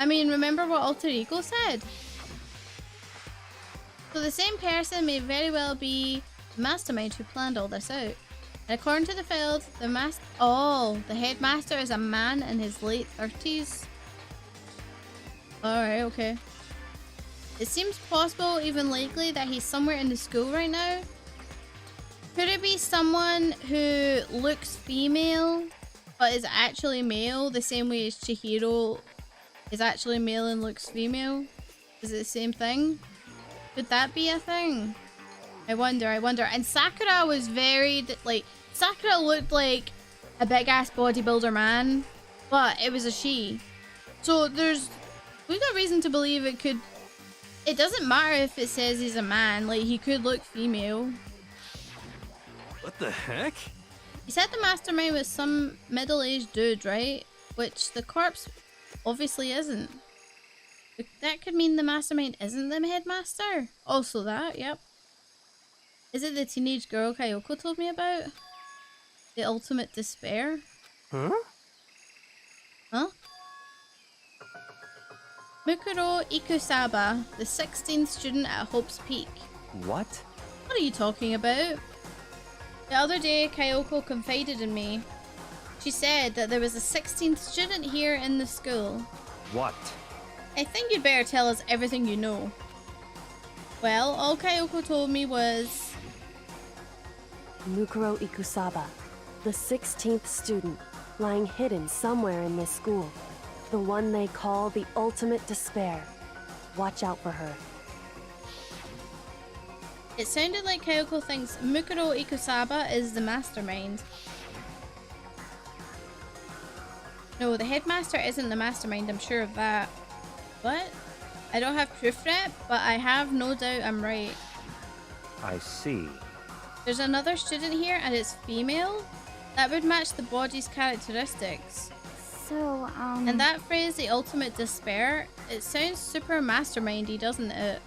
I mean, remember what Alter Ego said? So the same person may very well be the mastermind who planned all this out. And according to the field, the headmaster is a man in his late 30s. Alright, okay. It seems possible, even likely, that he's somewhere in the school right now. Could it be someone who looks female, but is actually male, the same way as Chihiro is actually male and looks female? Is it the same thing? Could that be a thing? I wonder. And Sakura was very, Sakura looked like a big-ass bodybuilder man, but it was a she. So we've got reason to believe it doesn't matter if it says he's a man, he could look female. what the heck? He said the mastermind was some middle-aged dude, right? Which the corpse obviously isn't. That could mean the mastermind isn't the headmaster. Also that, yep. Is it the teenage girl Kyoko told me about? The ultimate despair? Huh? Huh? Mukuro Ikusaba, the 16th student at Hope's Peak. What? What are you talking about? The other day, Kyoko confided in me. She said that there was a 16th student here in the school. What? I think you'd better tell us everything you know. Well, all Kyoko told me was... Mukuro Ikusaba, the 16th student, lying hidden somewhere in this school. The one they call the ultimate despair. Watch out for her. It sounded like Kyoko thinks Mukuro Ikusaba is the mastermind. No, the headmaster isn't the mastermind, I'm sure of that. What? I don't have proof for it, but I have no doubt I'm right. I see. There's another student here and it's female? That would match the body's characteristics. So, And that phrase, the ultimate despair, it sounds super mastermindy, doesn't it?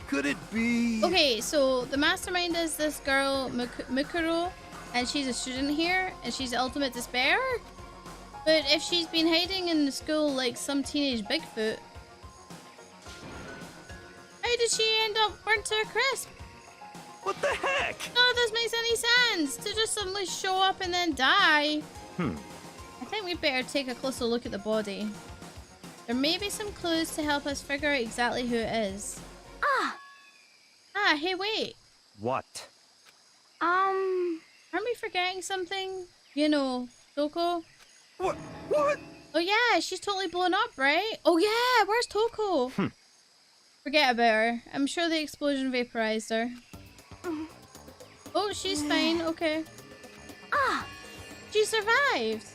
Could it be? Okay, so the mastermind is this girl, Mukuro, and she's a student here, and she's the ultimate despair? But if she's been hiding in the school like some teenage Bigfoot, how did she end up burnt to a crisp? What the heck? None of this makes any sense. To just suddenly show up and then die. I think we'd better take a closer look at the body. There may be some clues to help us figure out exactly who it is. Ah, hey, wait. What? Aren't we forgetting something? You know, Toko? What? What? Oh yeah, she's totally blown up, right? Oh yeah, where's Toko? Forget about her. I'm sure the explosion vaporized her. Oh, she's fine. Okay. She survived.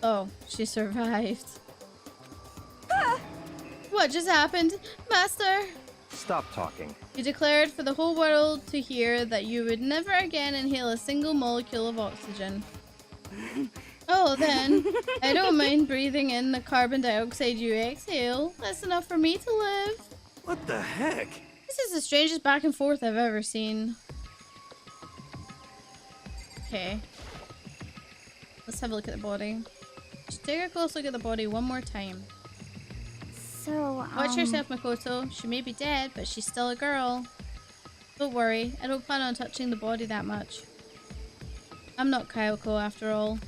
Oh, she survived. What just happened? Master! Stop talking. You declared for the whole world to hear that you would never again inhale a single molecule of oxygen. Oh, then, I don't mind breathing in the carbon dioxide you exhale. That's enough for me to live. What the heck? This is the strangest back and forth I've ever seen. Okay. Let's have a look at the body. Just take a close look at the body one more time. so, Watch yourself, Makoto. She may be dead, but she's still a girl. Don't worry, I don't plan on touching the body that much. I'm not Kyoko after all.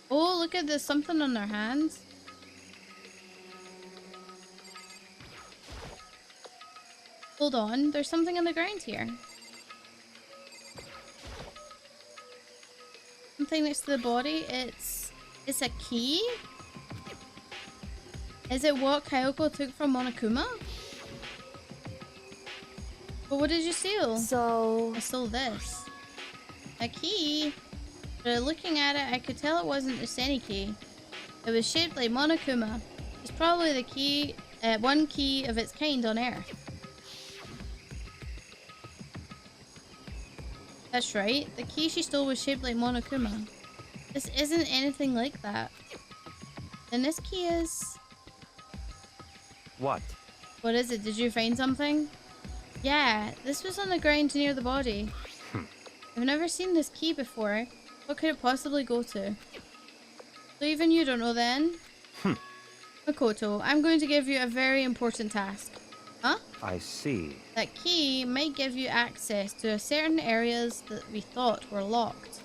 Oh, look at this, something on their hands. Hold on, there's something on the ground here. Something next to the body. It's a key? Is it what Kyoko took from Monokuma? But what did you steal? So, I stole this. A key? But looking at it, I could tell it wasn't just any key. It was shaped like Monokuma. It's probably the key, one key of its kind on Earth. That's right. The key she stole was shaped like Monokuma. This isn't anything like that. And this key is... What? What is it? Did you find something? Yeah, this was on the ground near the body. I've never seen this key before. What could it possibly go to? So even you don't know then? Makoto, I'm going to give you a very important task. Huh? I see. That key might give you access to certain areas that we thought were locked.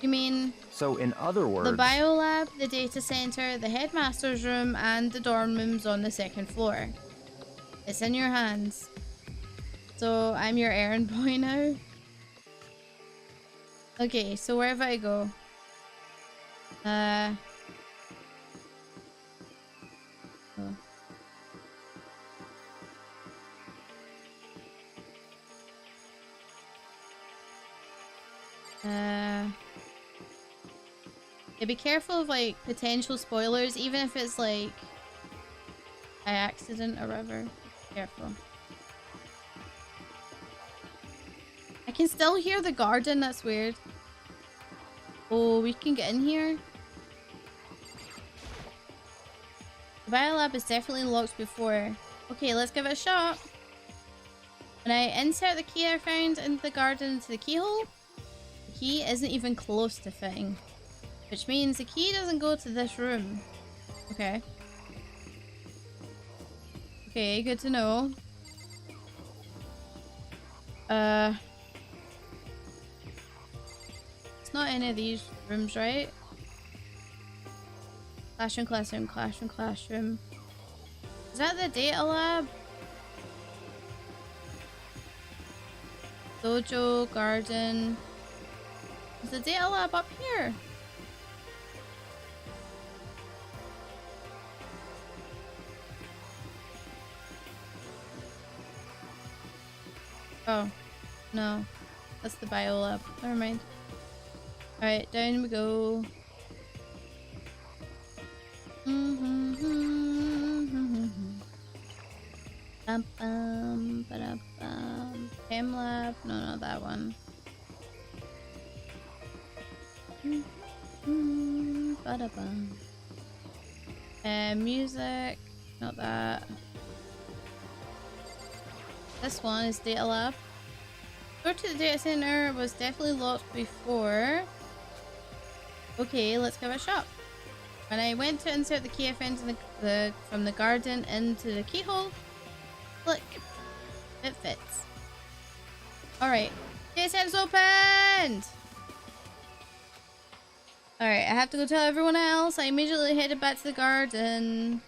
You mean... So in other words... the biolab, the data center, the headmaster's room, and the dorm rooms on the second floor. It's in your hands. So I'm your errand boy now? Okay, so where have I go? Oh. Yeah, be careful of like potential spoilers, even if it's like by accident or whatever. Careful. I can still hear the garden, that's weird. Oh, we can get in here. The biolab is definitely locked before. Okay, let's give it a shot. When I insert the key I found in the garden into the keyhole, the key isn't even close to fitting. Which means the key doesn't go to this room. Okay. Okay, good to know. It's not any of these rooms, right? Classroom, classroom, classroom, classroom. Is that the data lab? Dojo, garden. Is the data lab up here? Oh, no. That's the bio lab. Never mind. Alright, down we go. Bum, bum, ba-da-bum. Chem lab? No, not that one. Ba-da-bum. Music. Not that. This one is data lab. Door to the data center was definitely locked before. Okay, let's give it a shot. When I went to insert the key, I found from the garden into the keyhole. Look, it fits. Alright, data center's opened! Alright, I have to go tell everyone else. I immediately headed back to the garden.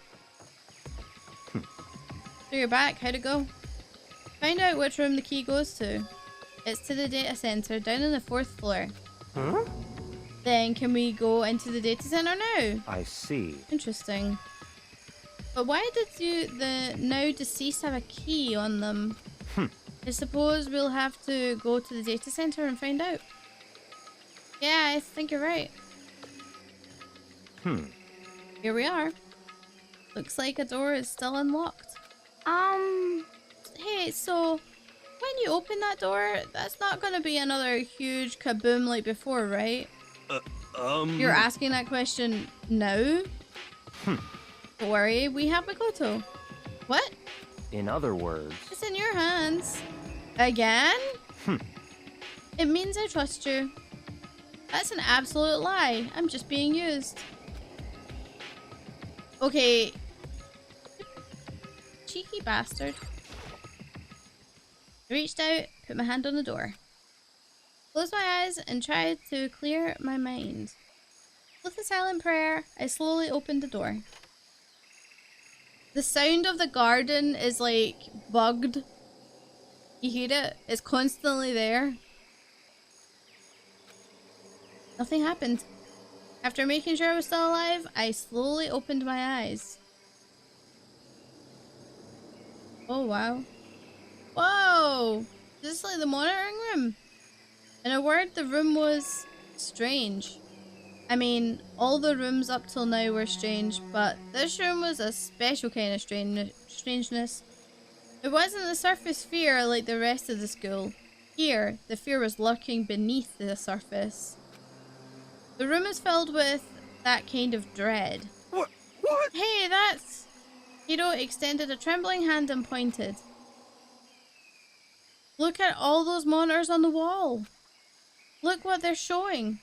So you're back, how'd it go? Find out which room the key goes to. It's to the data center, down on the 4th floor. Huh? Then can we go into the data center now? I see. Interesting. But why did the now deceased have a key on them? I suppose we'll have to go to the data center and find out. Yeah, I think you're right. Here we are. Looks like a door is still unlocked. Hey, so when you open that door, that's not gonna be another huge kaboom like before, right? You're asking that question now? Don't worry, we have Makoto. What? In other words... It's in your hands. Again? It means I trust you. That's an absolute lie. I'm just being used. Okay. Cheeky bastard. I reached out, put my hand on the door. Closed my eyes and tried to clear my mind. With a silent prayer, I slowly opened the door. The sound of the garden is like bugged. You hear it? It's constantly there. Nothing happened. After making sure I was still alive, I slowly opened my eyes. Oh wow. Whoa! This is like the monitoring room. In a word, the room was strange. I mean, all the rooms up till now were strange, but this room was a special kind of strangeness. It wasn't the surface fear like the rest of the school. Here, the fear was lurking beneath the surface. The room is filled with that kind of dread. What? Hey, that's... Hiro extended a trembling hand and pointed. Look at all those monitors on the wall. Look what they're showing.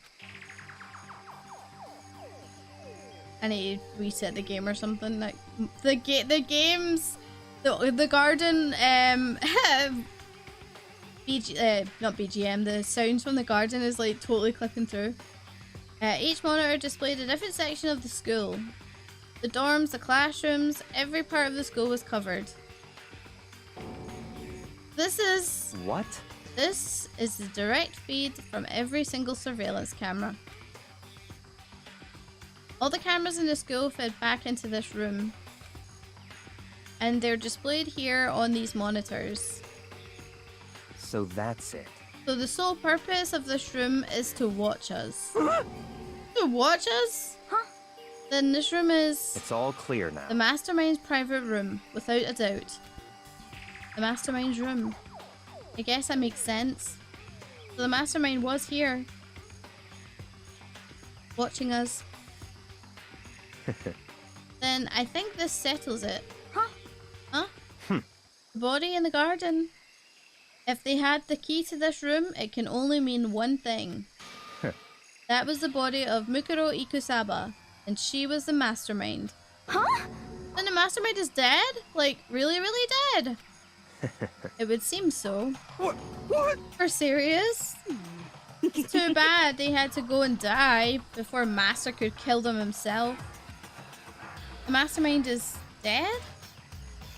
I need to reset the game or something. Like the games, the garden, not BGM. The sounds from the garden is like totally clipping through. Each monitor displayed a different section of the school. The dorms, the classrooms, every part of the school was covered. This is... What? This is the direct feed from every single surveillance camera. All the cameras in the school fed back into this room. And they're displayed here on these monitors. So that's it. So the sole purpose of this room is to watch us. To watch us? Huh? Then this room is... It's all clear now. the mastermind's private room, without a doubt. The mastermind's room. I guess that makes sense. So the mastermind was here. Watching us. Then I think this settles it. Huh? Huh? The body in the garden. If they had the key to this room, it can only mean one thing. That was the body of Mukuro Ikusaba, and she was the mastermind. Huh? Then the mastermind is dead? Like, really, really dead? It would seem so. What? For serious? It's too bad they had to go and die before Master could kill them himself. The mastermind is dead?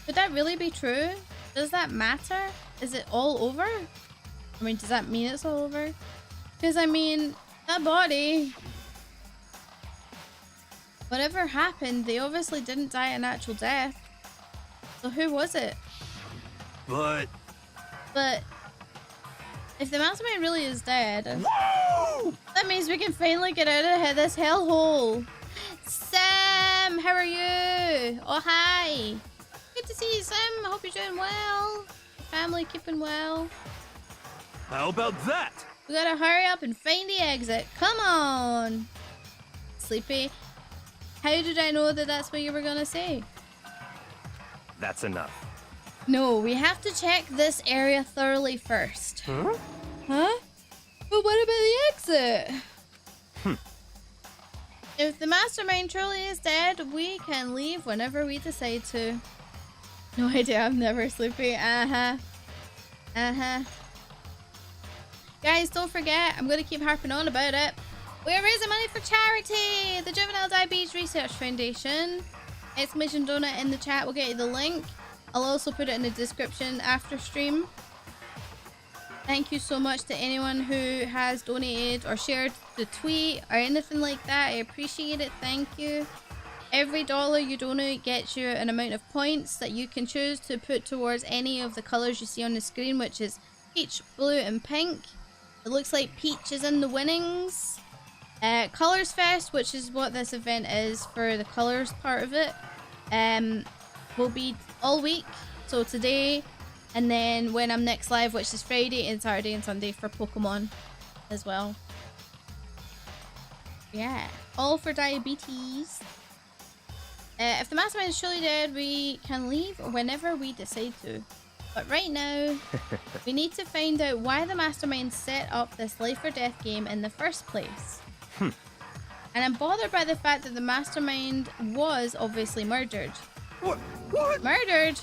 Could that really be true? Does that matter? Is it all over? I mean, does that mean it's all over? Because, I mean, that body... Whatever happened, they obviously didn't die a natural death. So who was it? But if the mastermind really is dead, that means we can finally get out of this hellhole. Sam, how are you? Oh, hi. Good to see you, Sam. I hope you're doing well. Family keeping well. how about that? We gotta hurry up and find the exit. Come on! Sleepy. How did I know that that's what you were gonna say? That's enough. No, we have to check this area thoroughly first. Huh? Huh? But what about the exit? If the mastermind truly is dead, we can leave whenever we decide to. No idea, I'm never sleepy. Uh-huh. Guys, don't forget, I'm going to keep harping on about it. We're raising money for charity! The Juvenile Diabetes Research Foundation. Exclamation donut in the chat, we'll get you the link. I'll also put it in the description after stream. Thank you so much to anyone who has donated or shared the tweet or anything like that. I appreciate it. Thank you. Every dollar you donate gets you an amount of points that you can choose to put towards any of the colours you see on the screen, which is peach, blue and pink. It looks like peach is in the winnings. Colours Fest, which is what this event is for the colours part of it, will be all week. So today, and then when I'm next live, which is Friday and Saturday and Sunday for Pokemon as well. Yeah, all for diabetes. If the mastermind is truly dead, we can leave whenever we decide to. But right now, we need to find out why the mastermind set up this life or death game in the first place. And I'm bothered by the fact that the mastermind was obviously murdered. What? Murdered?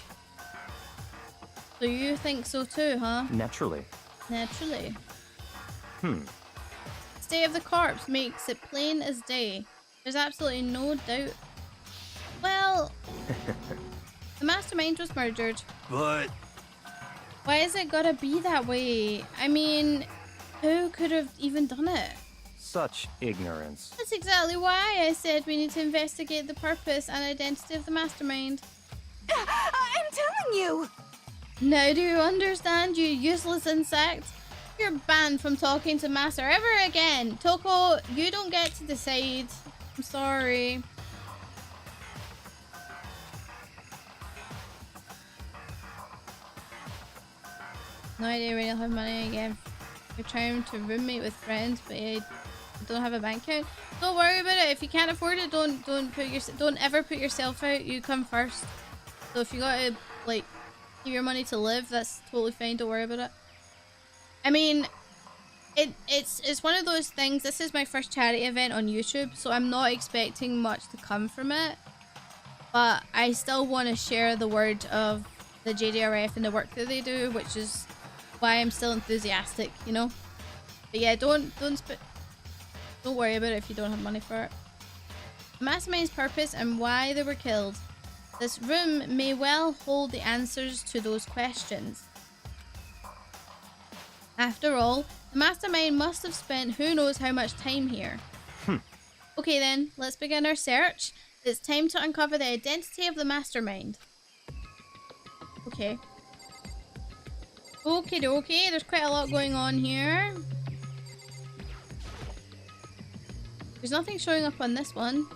So you think so too, huh? Naturally. Naturally. State of the corpse makes it plain as day. There's absolutely no doubt. Well, the mastermind was murdered. But Why is it gotta be that way? I mean, who could have even done it? Such ignorance. That's exactly why I said we need to investigate the purpose and identity of the mastermind. I'm telling you! Now do you understand, you useless insect? You're banned from talking to Master ever again. Toko, you don't get to decide. I'm sorry. No idea when you'll have money again. You're trying to roommate with friends, but I don't have a bank account. Don't worry about it. If you can't afford it, don't ever put yourself out. You come first. So if you gotta like give your money to live, that's totally fine. Don't worry about it. I mean, it's one of those things. This is my first charity event on YouTube, so I'm not expecting much to come from it. But I still want to share the word of the JDRF and the work that they do, which is why I'm still enthusiastic, you know. But yeah, don't worry about it if you don't have money for it. The mastermind's purpose and why they were killed. This room may well hold the answers to those questions. After all, the mastermind must have spent who knows how much time here. Okay then, let's begin our search. It's time to uncover the identity of the mastermind. Okay. Okie dokie, there's quite a lot going on here. There's nothing showing up on this one.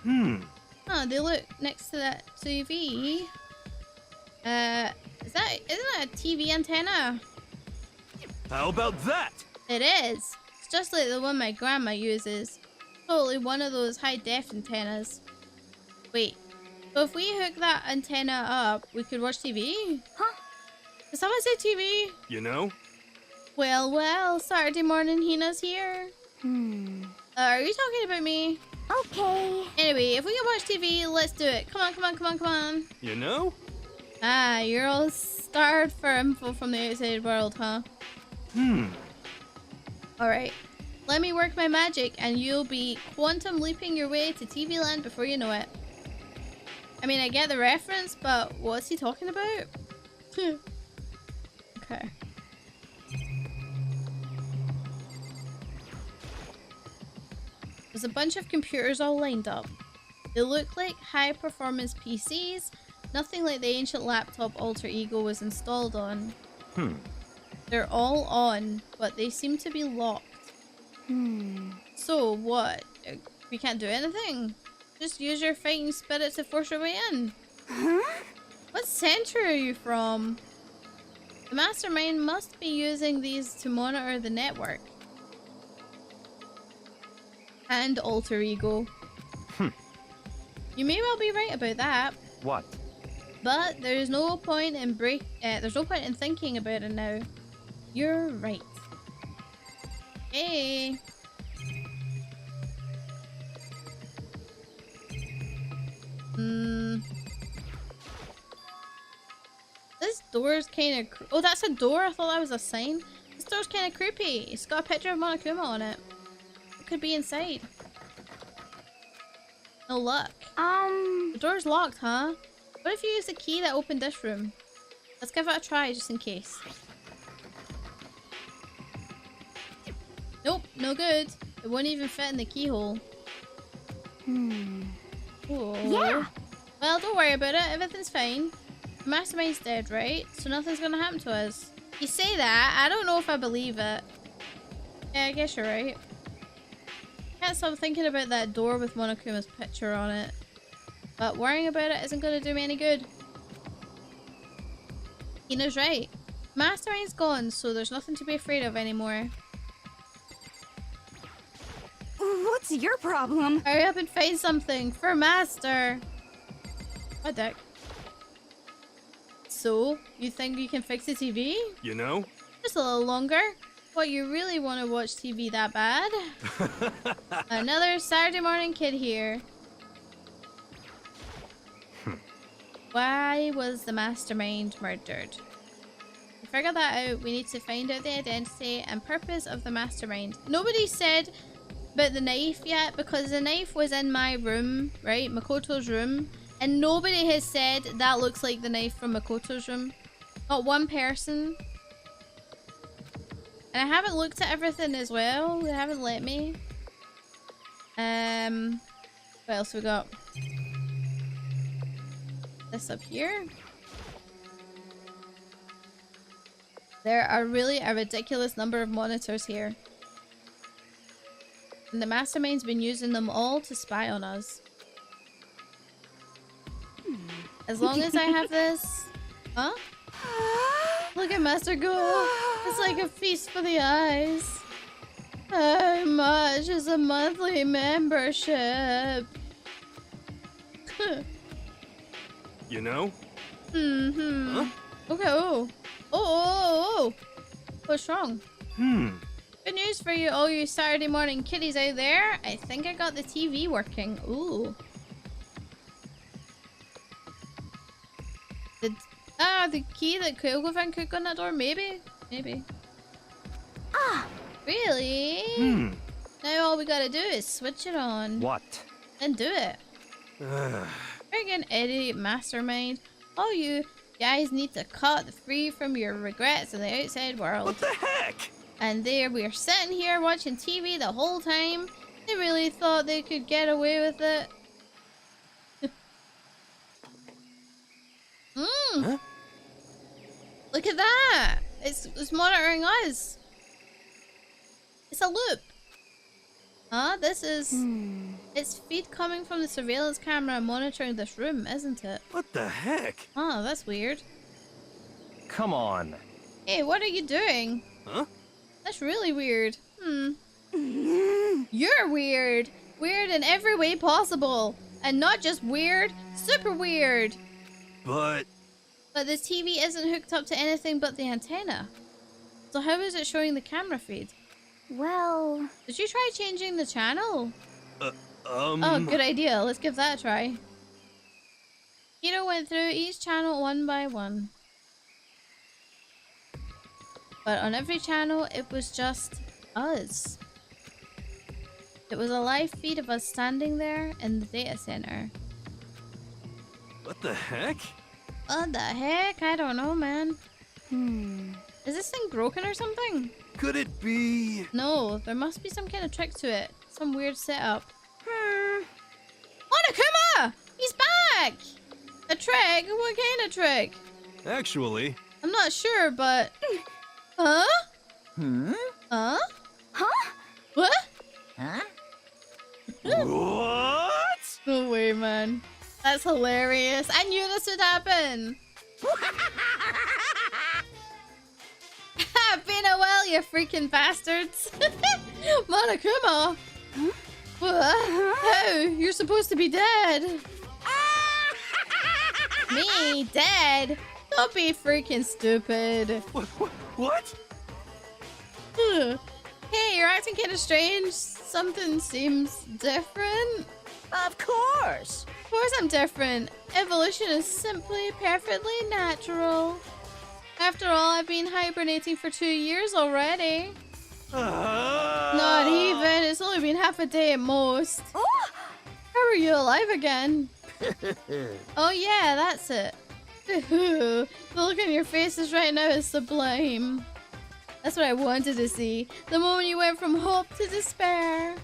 Oh, they look next to that TV. Isn't that a TV antenna? how about that? It is. It's just like the one my grandma uses. Totally one of those high-def antennas. Wait, so if we hook that antenna up, we could watch TV? Huh? Did someone say TV? You know? Well, well, Saturday morning Hina's here. Are you talking about me? Okay. Anyway, if we can watch TV, let's do it. Come on, come on, come on, come on. You know? Ah, you're all starved for info from the outside world, huh? Alright. Let me work my magic and you'll be quantum leaping your way to TV land before you know it. I mean, I get the reference, but what's he talking about? Okay. There's a bunch of computers all lined up. They look like high-performance PCs, nothing like the ancient laptop Alter Ego was installed on. They're all on, but they seem to be locked. So what? We can't do anything? Just use your fighting spirit to force your way in. What century are you from? The mastermind must be using these to monitor the network. And alter ego. You may well be right about that. What? But there's no point in there's no point in thinking about it now. You're right. Hey. This door's kind of... Oh, that's a door? I thought that was a sign. This door's kind of creepy. It's got a picture of Monokuma on it. What could be inside? No luck. The door's locked, huh? What if you use the key that opened this room? Let's give it a try just in case. Nope, no good. It won't even fit in the keyhole. Whoa. Yeah. Well, don't worry about it. Everything's fine. The mastermind's dead, right? So nothing's gonna happen to us. You say that, I don't know if I believe it. Yeah, I guess you're right. Can't stop thinking about that door with Monokuma's picture on it. But worrying about it isn't gonna do me any good. Hina's right. Mastermind's gone, so there's nothing to be afraid of anymore. What's your problem? Hurry up and find something for Master. What dick? So, you think you can fix the TV? You know? Just a little longer. What, you really want to watch TV that bad? Another Saturday morning kid here. Why was the mastermind murdered? To figure that out, we need to find out the identity and purpose of the mastermind. Nobody said about the knife yet, because the knife was in my room, right? Makoto's room. And nobody has said that looks like the knife from Makoto's room. Not one person. And I haven't looked at everything as well. They haven't let me. What else we got? This up here. There are really a ridiculous number of monitors here. And the mastermind's been using them all to spy on us. As long as I have this... Huh? Look at Master go. It's like a feast for the eyes. How much is a monthly membership? You know? Huh? Okay, What's wrong? Good news for you, all you Saturday morning kiddies out there. I think I got the TV working. Ooh. The key that Kyogo-fan could go on that door? Maybe? Maybe. Really? Now all we gotta do is switch it on. What? And do it. Friggin' idiot mastermind. All you guys need to cut free from your regrets in the outside world. What the heck? And there we're sitting here watching TV the whole time. They really thought they could get away with it. Huh? Look at that! It's monitoring us. It's a loop. This is... It's feed coming from the surveillance camera monitoring this room, isn't it? What the heck? Oh, that's weird. Come on. Hey, what are you doing? Huh? That's really weird. You're weird. Weird in every way possible. And not just weird, super weird. But this TV isn't hooked up to anything but the antenna. So how is it showing the camera feed? Well... Did you try changing the channel? Oh, good idea. Let's give that a try. Hiro went through each channel one by one. But on every channel, it was just us. It was a live feed of us standing there in the data center. What the heck? What the heck? I don't know, man. Is this thing broken or something? Could it be? No, there must be some kind of trick to it. Some weird setup. Monokuma! He's back! A trick? What kind of trick? Actually. I'm not sure, but... Huh? Huh? What? Huh? What? No way, man. That's hilarious. I knew this would happen. Been a while, you freaking bastards. Monokuma. How? You're supposed to be dead. Me? Dead? Don't be freaking stupid. What? Hey, you're acting kind of strange. Something seems different. Of course. Of course I'm different. Evolution is simply perfectly natural. After all, I've been hibernating for 2 years already. Not even. It's only been half a day at most. How are you alive again? Oh yeah, that's it. The look on your faces right now is sublime. That's what I wanted to see. The moment you went from hope to despair.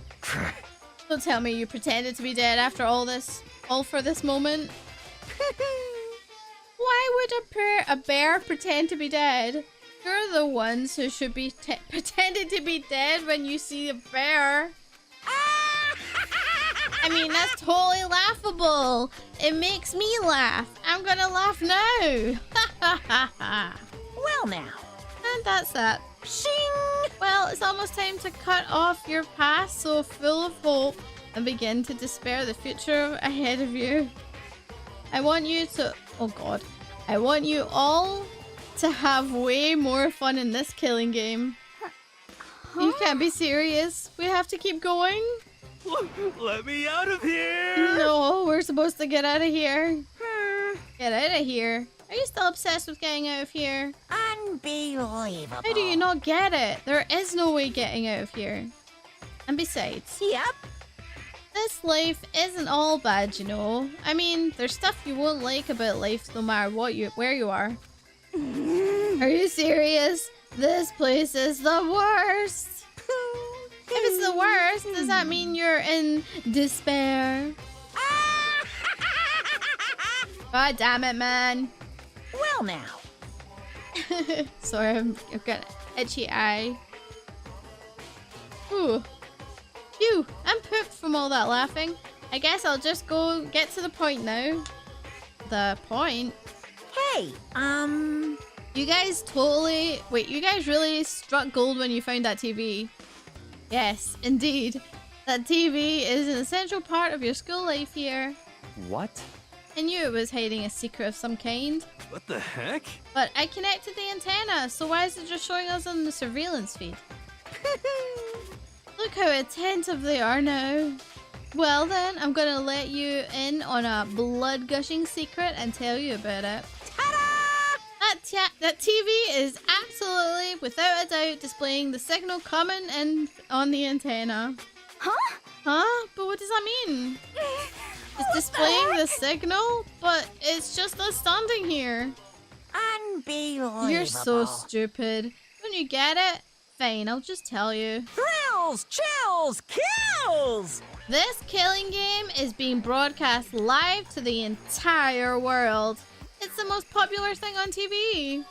Don't tell me you pretended to be dead after all this, all for this moment. Why would a bear pretend to be dead? You're the ones who should be pretending to be dead when you see a bear. I mean, that's totally laughable. It makes me laugh. I'm gonna laugh now. Well now. And that's that. Shing! Well, it's almost time to cut off your past so full of hope and begin to despair the future ahead of you. I want you to... Oh god. I want you all to have way more fun in this killing game. You can't be serious. We have to keep going. Let me out of here! No, we're supposed to get out of here. Get out of here. Are you still obsessed with getting out of here? Unbelievable. How do you not get it? There is no way getting out of here. And besides, Yep. this life isn't all bad, you know. I mean, there's stuff you won't like about life no matter where you are. Are you serious? This place is the worst. If it's the worst, does that mean you're in despair? God damn it, man. Well now. Sorry, I've got an itchy eye. Ooh. Phew, I'm pooped from all that laughing. I guess I'll just go get to the point now. The point? Hey, You guys totally... Wait, you guys really struck gold when you found that TV. Yes, indeed. That TV is an essential part of your school life here. What? I knew it was hiding a secret of some kind. What the heck? But I connected the antenna, so why is it just showing us on the surveillance feed? Look how attentive they are now. Well then, I'm gonna let you in on a blood-gushing secret and tell you about it. Ta-da! That TV is absolutely, without a doubt, displaying the signal coming in on the antenna. Huh? Huh? But what does that mean? It's displaying the signal, but it's just us standing here. unbelievable. You're so stupid. Don't you get it? Fine, I'll just tell you. Thrills, chills, kills! This killing game is being broadcast live to the entire world. It's the most popular thing on TV.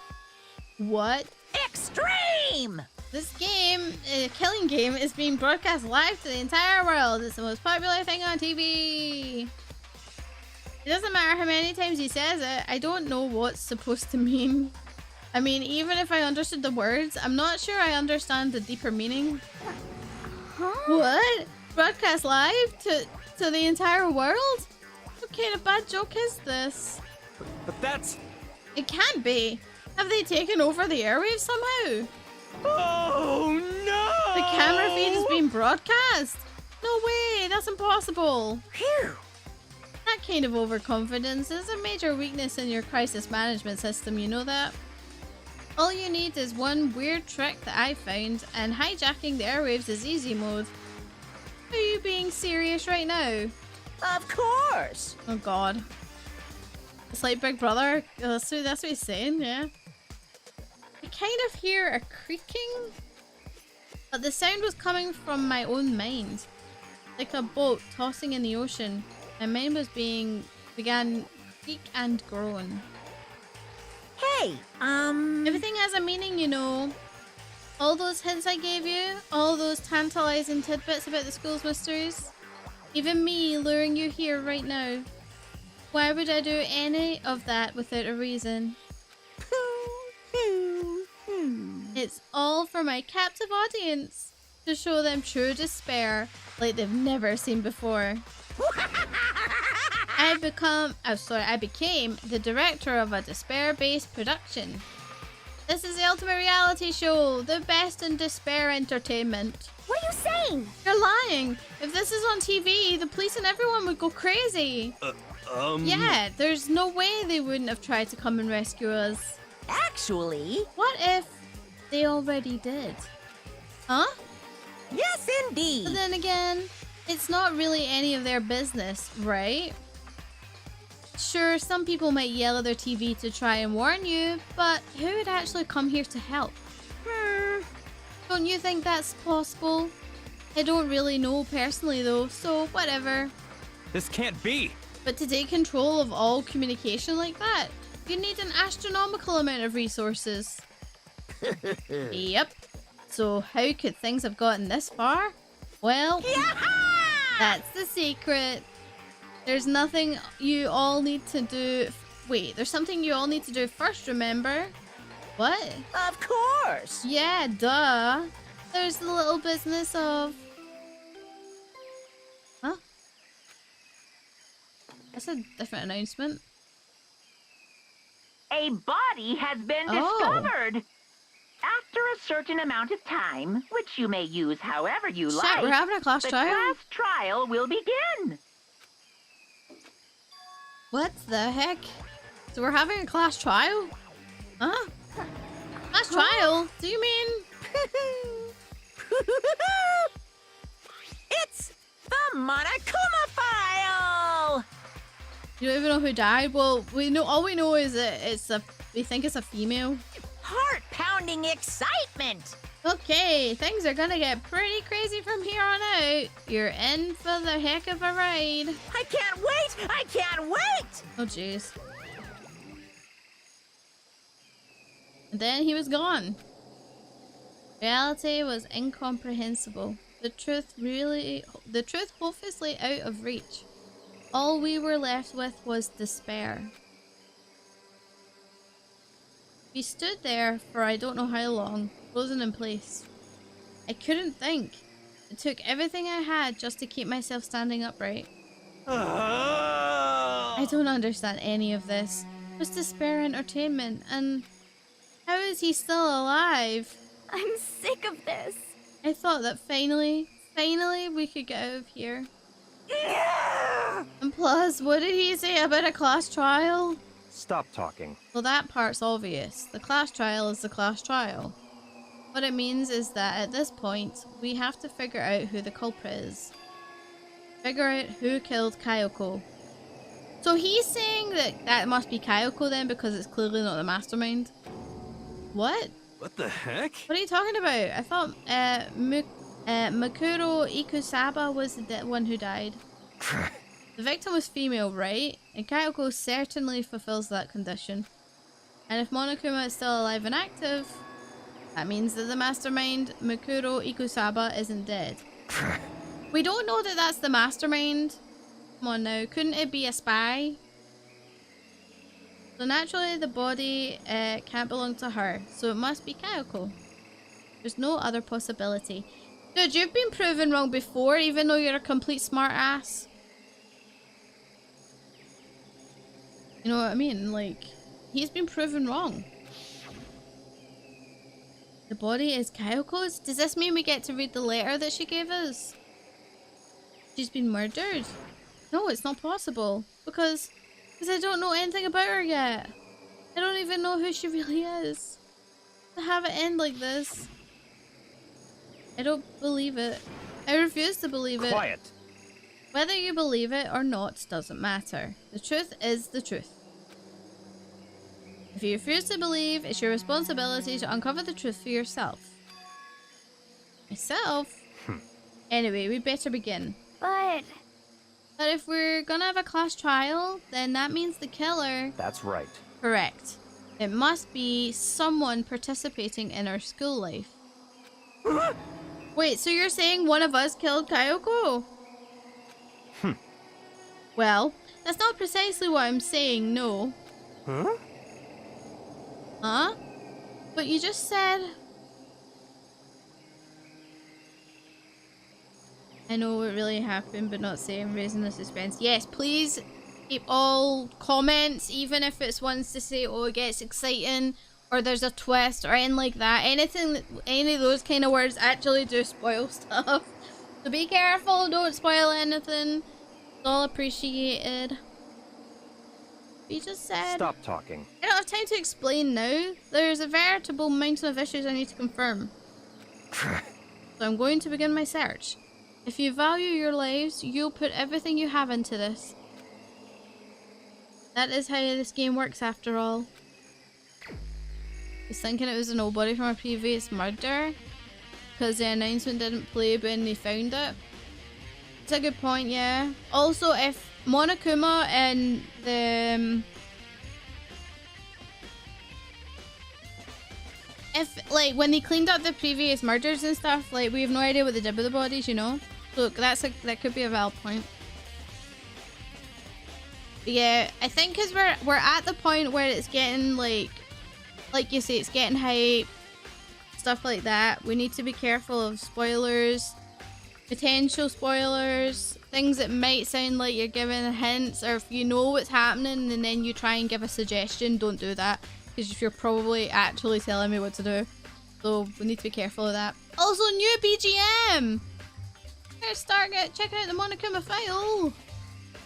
What? Extreme! This game, killing game, is being broadcast live to the entire world. It's the most popular thing on TV. It doesn't matter how many times he says it. I don't know what's supposed to mean. I mean, even if I understood the words, I'm not sure I understand the deeper meaning. Huh? What? Broadcast live to the entire world? What kind of bad joke is this? But that's... It can't be. Have they taken over the airwaves somehow? Oh no! The camera feed is being broadcast? No way, that's impossible. Phew! That kind of overconfidence is a major weakness in your crisis management system, you know that? All you need is one weird trick that I found, and hijacking the airwaves is easy mode. Are you being serious right now? Of course! Oh god. It's like Big Brother. That's what he's saying, yeah. I kind of hear a creaking, but the sound was coming from my own mind. Like a boat tossing in the ocean. My mind was began creak and groan. Hey, Everything has a meaning, you know. All those hints I gave you, all those tantalizing tidbits about the school's mysteries, even me luring you here right now. Why would I do any of that without a reason? It's all for my captive audience, to show them true despair, like they've never seen before. I became the director of a despair-based production. This is the ultimate reality show, the best in despair entertainment. What are you saying? You're lying. If this is on TV, the police and everyone would go crazy. Yeah, there's no way they wouldn't have tried to come and rescue us. Actually, What if they already did? Huh? yes, indeed. But then again, it's not really any of their business, right? Sure, some people might yell at their TV to try and warn you, but who would actually come here to help? Don't you think that's possible? I don't really know personally though, so whatever. This can't be. But to take control of all communication like that, you need an astronomical amount of resources. Yep. So how could things have gotten this far? Well, that's the secret. There's nothing you all need to do. Wait, there's something you all need to do first, remember? What? Of course. Yeah, duh. There's the little business of... Huh? That's a different announcement. A body has been Oh. discovered. After a certain amount of time, which you may use however you Shit, like, we're having a class the trial? class trial will begin. What the heck? So we're having a class trial? Huh? Class trial? Do you mean... It's the Monokuma file! You don't even know who died? Well, we know, all we know is that we think it's a female. Heart-pounding excitement! Okay, things are gonna get pretty crazy from here on out. You're in for the heck of a ride. I can't wait! I can't wait! Oh jeez. And then he was gone. Reality was incomprehensible. The truth hopelessly out of reach. All we were left with was despair. We stood there for I don't know how long, frozen in place. I couldn't think. It took everything I had just to keep myself standing upright. I don't understand any of this. It was despair entertainment, and how is he still alive? I'm sick of this. I thought that finally we could get out of here. And plus, what did he say about a class trial? Stop talking. Well, that part's obvious. The class trial is the class trial. What it means is that at this point, we have to figure out who the culprit is. Figure out who killed Kayoko. So he's saying that that must be Kayoko then because it's clearly not the mastermind? What? What the heck? What are you talking about? I thought Makuro Ikusaba was the one who died. The victim was female, right? And Kayoko certainly fulfills that condition. And if Monokuma is still alive and active, that means that the mastermind, Makuro Ikusaba, isn't dead. We don't know that that's the mastermind. Come on now, couldn't it be a spy? So naturally the body can't belong to her, so it must be Kayoko. There's no other possibility. Dude, you've been proven wrong before, even though you're a complete smart ass. You know what I mean? Like, he's been proven wrong. The body is Kayoko's? Does this mean we get to read the letter that she gave us? She's been murdered? No, it's not possible. Because I don't know anything about her yet. I don't even know who she really is. To have it end like this. I don't believe it. I refuse to believe it. Quiet. Whether you believe it or not doesn't matter. The truth is the truth. If you refuse to believe, it's your responsibility to uncover the truth for yourself. Myself? Anyway, we better begin. But if we're gonna have a class trial, then that means the killer... That's right. Correct. It must be someone participating in our school life. Wait, so you're saying one of us killed Kayoko? Well, that's not precisely what I'm saying, no. Huh? Huh? But you just said... I know what really happened, but not saying, raising the suspense. Yes, please keep all comments, even if it's ones to say, oh, it gets exciting, or there's a twist, or anything like that. Anything, any of those kind of words actually do spoil stuff. So be careful, don't spoil anything. It's all appreciated. We just said... Stop talking. I don't have time to explain now. There's a veritable mountain of issues I need to confirm. So I'm going to begin my search. If you value your lives, you'll put everything you have into this. That is how this game works after all. I was thinking it was a nobody from a previous murder, because the announcement didn't play when they found it. It's a good point, yeah. Also, if Monokuma and the... if, like, when they cleaned up the previous murders and stuff, like, we have no idea what they did with the bodies, you know? So that could be a valid point. But yeah, I think because we're at the point where it's getting, like you say, it's getting hype, stuff like that. We need to be careful of spoilers, potential spoilers, things that might sound like you're giving hints, or if you know what's happening and then you try and give a suggestion, don't do that, because you're probably actually telling me what to do. So we need to be careful of that. Also, new BGM! Let's start checking out the Monokuma file.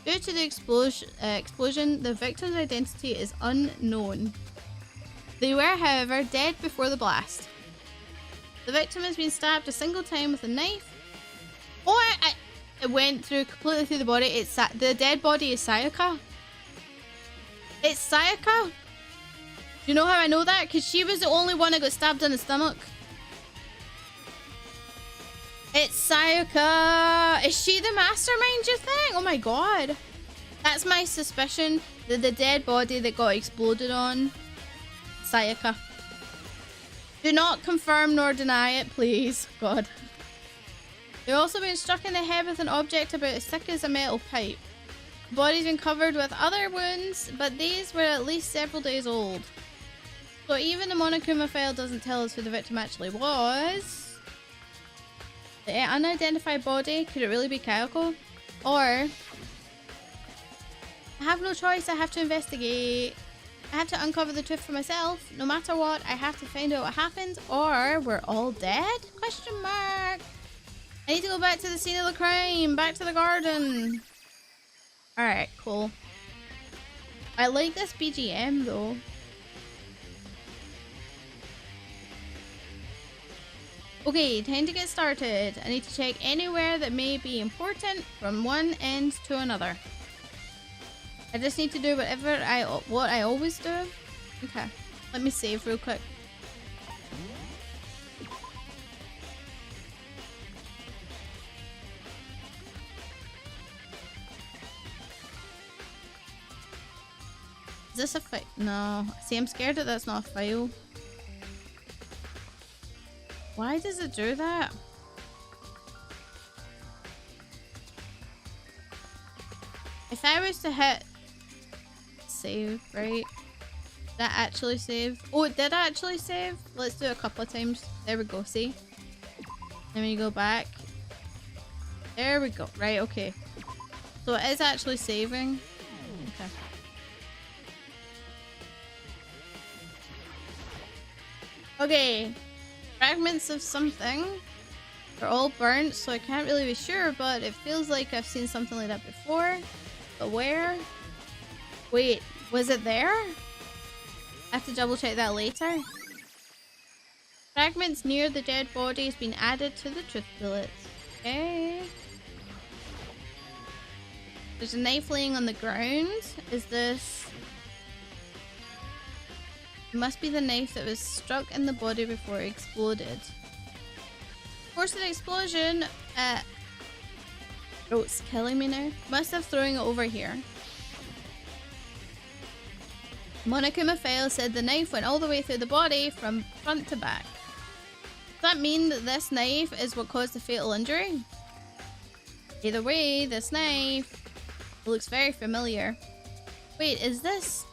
Due to the explosion, the victim's identity is unknown. They were, however, dead before the blast. The victim has been stabbed a single time with a knife. Oh, it went completely through the body. It's the dead body is Sayaka. It's Sayaka. Do you know how I know that? Because she was the only one that got stabbed in the stomach. It's Sayaka! Is she the mastermind, you think? Oh my god. That's my suspicion. The dead body that got exploded on. Sayaka. Do not confirm nor deny it, please. God. They've also been struck in the head with an object about as thick as a metal pipe. The body's been covered with other wounds, but these were at least several days old. So even the Monokuma file doesn't tell us who the victim actually was. The unidentified body, could it really be Kyoko? Or, I have no choice, I have to investigate. I have to uncover the truth for myself. No matter what, I have to find out what happened, or we're all dead? Question mark. I need to go back to the scene of the crime, back to the garden. Alright, cool. I like this BGM though. Okay, time to get started. I need to check anywhere that may be important from one end to another. I just need to do what I always do. Okay, let me save real quick. Is this a file? No. See, I'm scared that that's not a file. Why does it do that? If I was to hit save, right? Did that actually save? Oh, it did actually save? Let's do it a couple of times. There we go, see? Then we go back. There we go. Right, okay. So it is actually saving. Okay. Okay. Fragments of something. They're all burnt, so I can't really be sure, but it feels like I've seen something like that before. But where? Wait, was it there? I have to double check that later. Fragments near the dead body has been added to the truth bullets. Okay. There's a knife laying on the ground. Is this... It must be the knife that was struck in the body before it exploded. Force of the explosion, oh, it's killing me now. Must have thrown it over here. Monokuma File said the knife went all the way through the body from front to back. Does that mean that this knife is what caused the fatal injury? Either way, this knife looks very familiar. Wait, is this...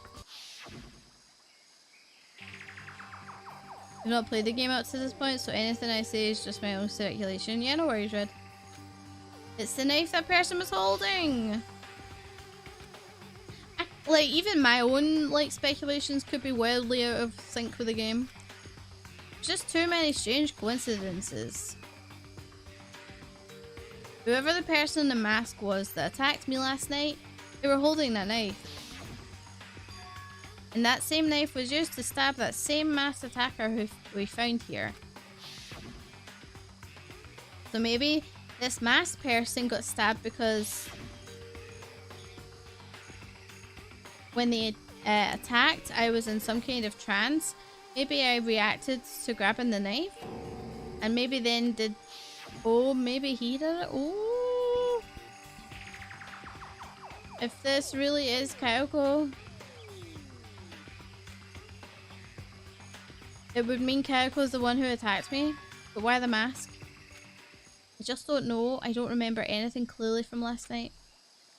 I've not played the game up to this point, so anything I say is just my own speculation. Yeah, no worries, Red. It's the knife that person was holding. Like, even my own, like, speculations could be wildly out of sync with the game. Just too many strange coincidences. Whoever the person in the mask was that attacked me last night, they were holding that knife. And that same knife was used to stab that same masked attacker who we found here. So maybe this masked person got stabbed because when they attacked, I was in some kind of trance. Maybe I reacted to grabbing the knife. And maybe then did... Oh, maybe he did it? Oh! If this really is Kyoko, it would mean Kyoko's the one who attacked me. But why the mask? I just don't know. I don't remember anything clearly from last night.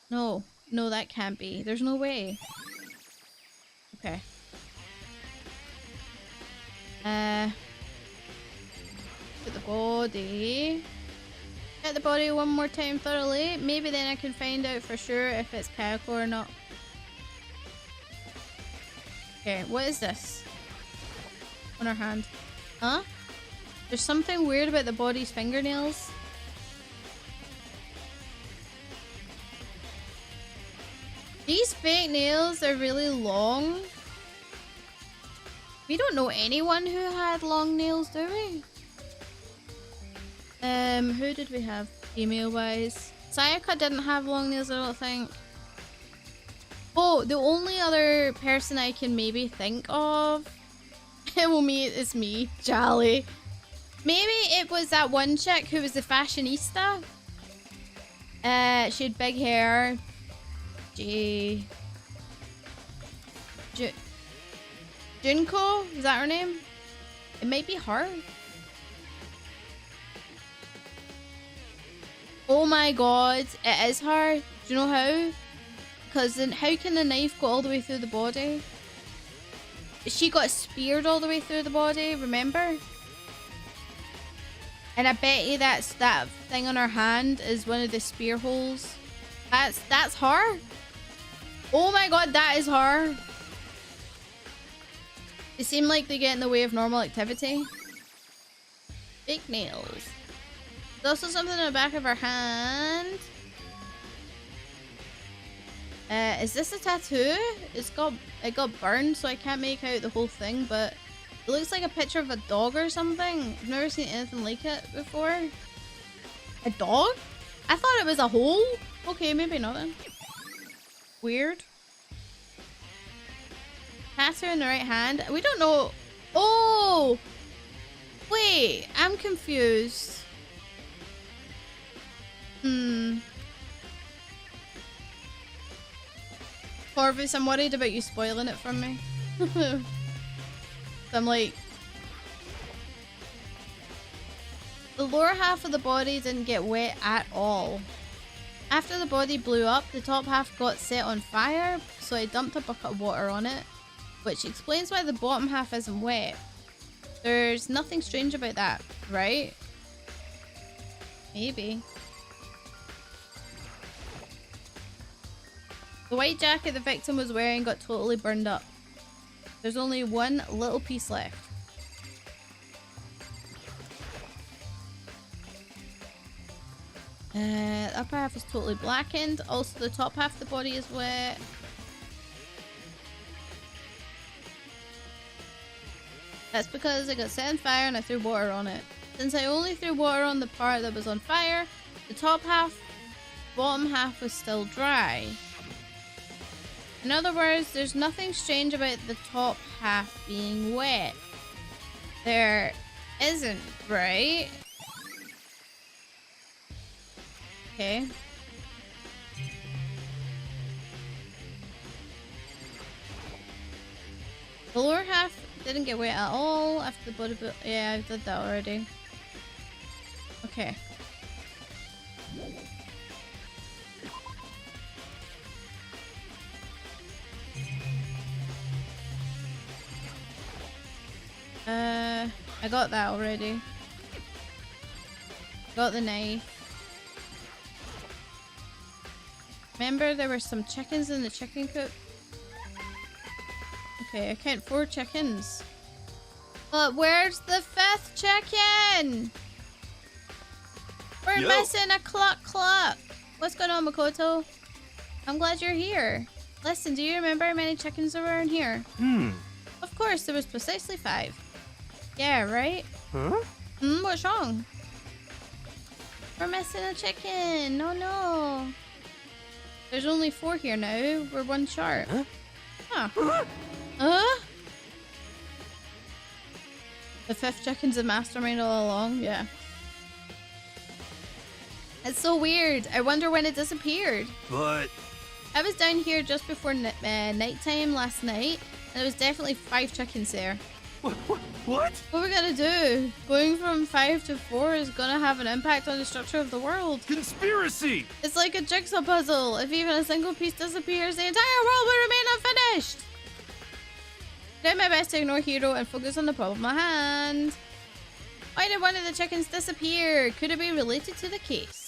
No. No, that can't be. There's no way. Okay. Get the body. Get the body one more time thoroughly. Maybe then I can find out for sure if it's Kyoko or not. Okay, what is this? On her hand. Huh? There's something weird about the body's fingernails. These fake nails are really long. We don't know anyone who had long nails, do we? Who did we have female wise? Sayaka didn't have long nails, I don't think. Oh, the only other person I can maybe think of well, it's me, Jolly. Maybe it was that one chick who was the fashionista. She had big hair. Junko? Is that her name? It might be her. Oh my god, it is her. Do you know how? Because then how can the knife go all the way through the body? She got speared all the way through the body, remember? And I bet you that thing on her hand is one of the spear holes. That's her. Oh my god, that is her. They seem like they get in the way of normal activity. Fake nails. There's also something in the back of her hand. Is this a tattoo? It got burned, so I can't make out the whole thing, but it looks like a picture of a dog or something. I've never seen anything like it before. A dog? I thought it was a hole. Okay, maybe not then. Weird. Tattoo in the right hand. We don't know. Oh! Wait, I'm confused. Corvus, I'm worried about you spoiling it for me. So I'm like... The lower half of the body didn't get wet at all. After the body blew up, the top half got set on fire, so I dumped a bucket of water on it, which explains why the bottom half isn't wet. There's nothing strange about that, right? Maybe. The white jacket the victim was wearing got totally burned up. There's only one little piece left. The upper half is totally blackened. Also, the top half of the body is wet. That's because it got set on fire and I threw water on it. Since I only threw water on the part that was on fire, the top half, bottom half was still dry. In other words, there's nothing strange about the top half being wet. There isn't, right? Okay. The lower half didn't get wet at all after the body. Yeah, I did that already. Okay. I got that already. Got the knife. Remember there were some chickens in the chicken coop? Okay, I count 4 chickens. But where's the 5th chicken? We're missing a cluck cluck. What's going on, Makoto? I'm glad you're here. Listen, do you remember how many chickens there were in here? Of course, there was precisely 5. Yeah, right? Huh? What's wrong? We're missing a chicken. No. There's only 4 here now. We're 1 short. Huh? The 5th chicken's a mastermind all along? Yeah. It's so weird. I wonder when it disappeared. But... I was down here just before nighttime last night, and there was definitely 5 chickens there. What? What are we gonna do? Going from 5 to 4 is gonna have an impact on the structure of the world. Conspiracy! It's like a jigsaw puzzle. If even a single piece disappears, the entire world will remain unfinished. I did my best to ignore Hiro and focus on the problem at hand. Why did one of the chickens disappear? Could it be related to the case?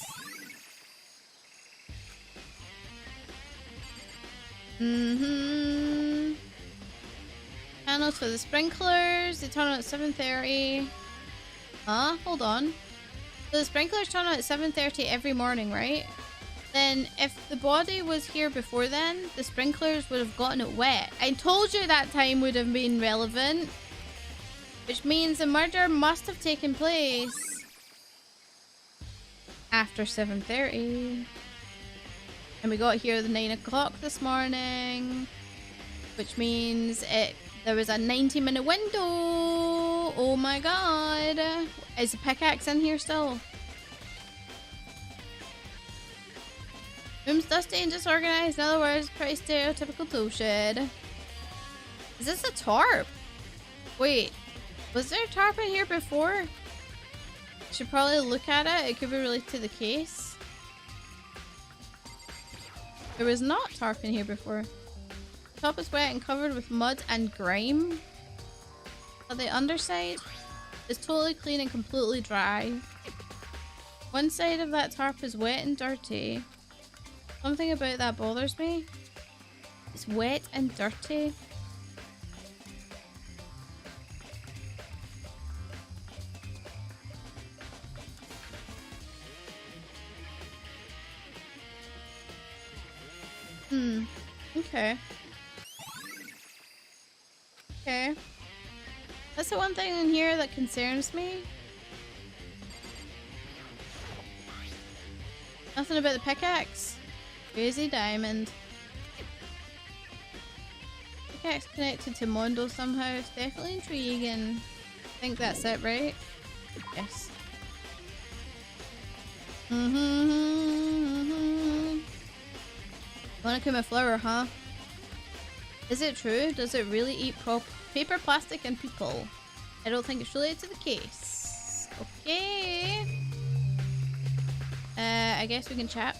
Panels for the sprinklers. They turn on at 7:30. Hold on. So the sprinklers turn on at 7:30 every morning, right? Then if the body was here before then, the sprinklers would have gotten it wet. I told you that time would have been relevant. Which means the murder must have taken place after 7:30. And we got here at 9 o'clock this morning. Which means there was a 90-minute window. Oh my god. Is the pickaxe in here still? Room's dusty and disorganized. In other words, pretty stereotypical tool shed. Is this a tarp? Wait, was there a tarp in here before? Should probably look at it. It could be related to the case. There was not tarp in here before. The top is wet and covered with mud and grime. But the underside is totally clean and completely dry. One side of that tarp is wet and dirty. Something about that bothers me. It's wet and dirty. Okay. Okay. That's the one thing in here that concerns me. Nothing about the pickaxe. Crazy diamond. Pickaxe connected to Mondo somehow. It's definitely intriguing. I think that's it, right? Yes. Wanna flower, huh? Is it true? Does it really eat paper, plastic, and people? I don't think it's related to the case. Okay. I guess we can chat.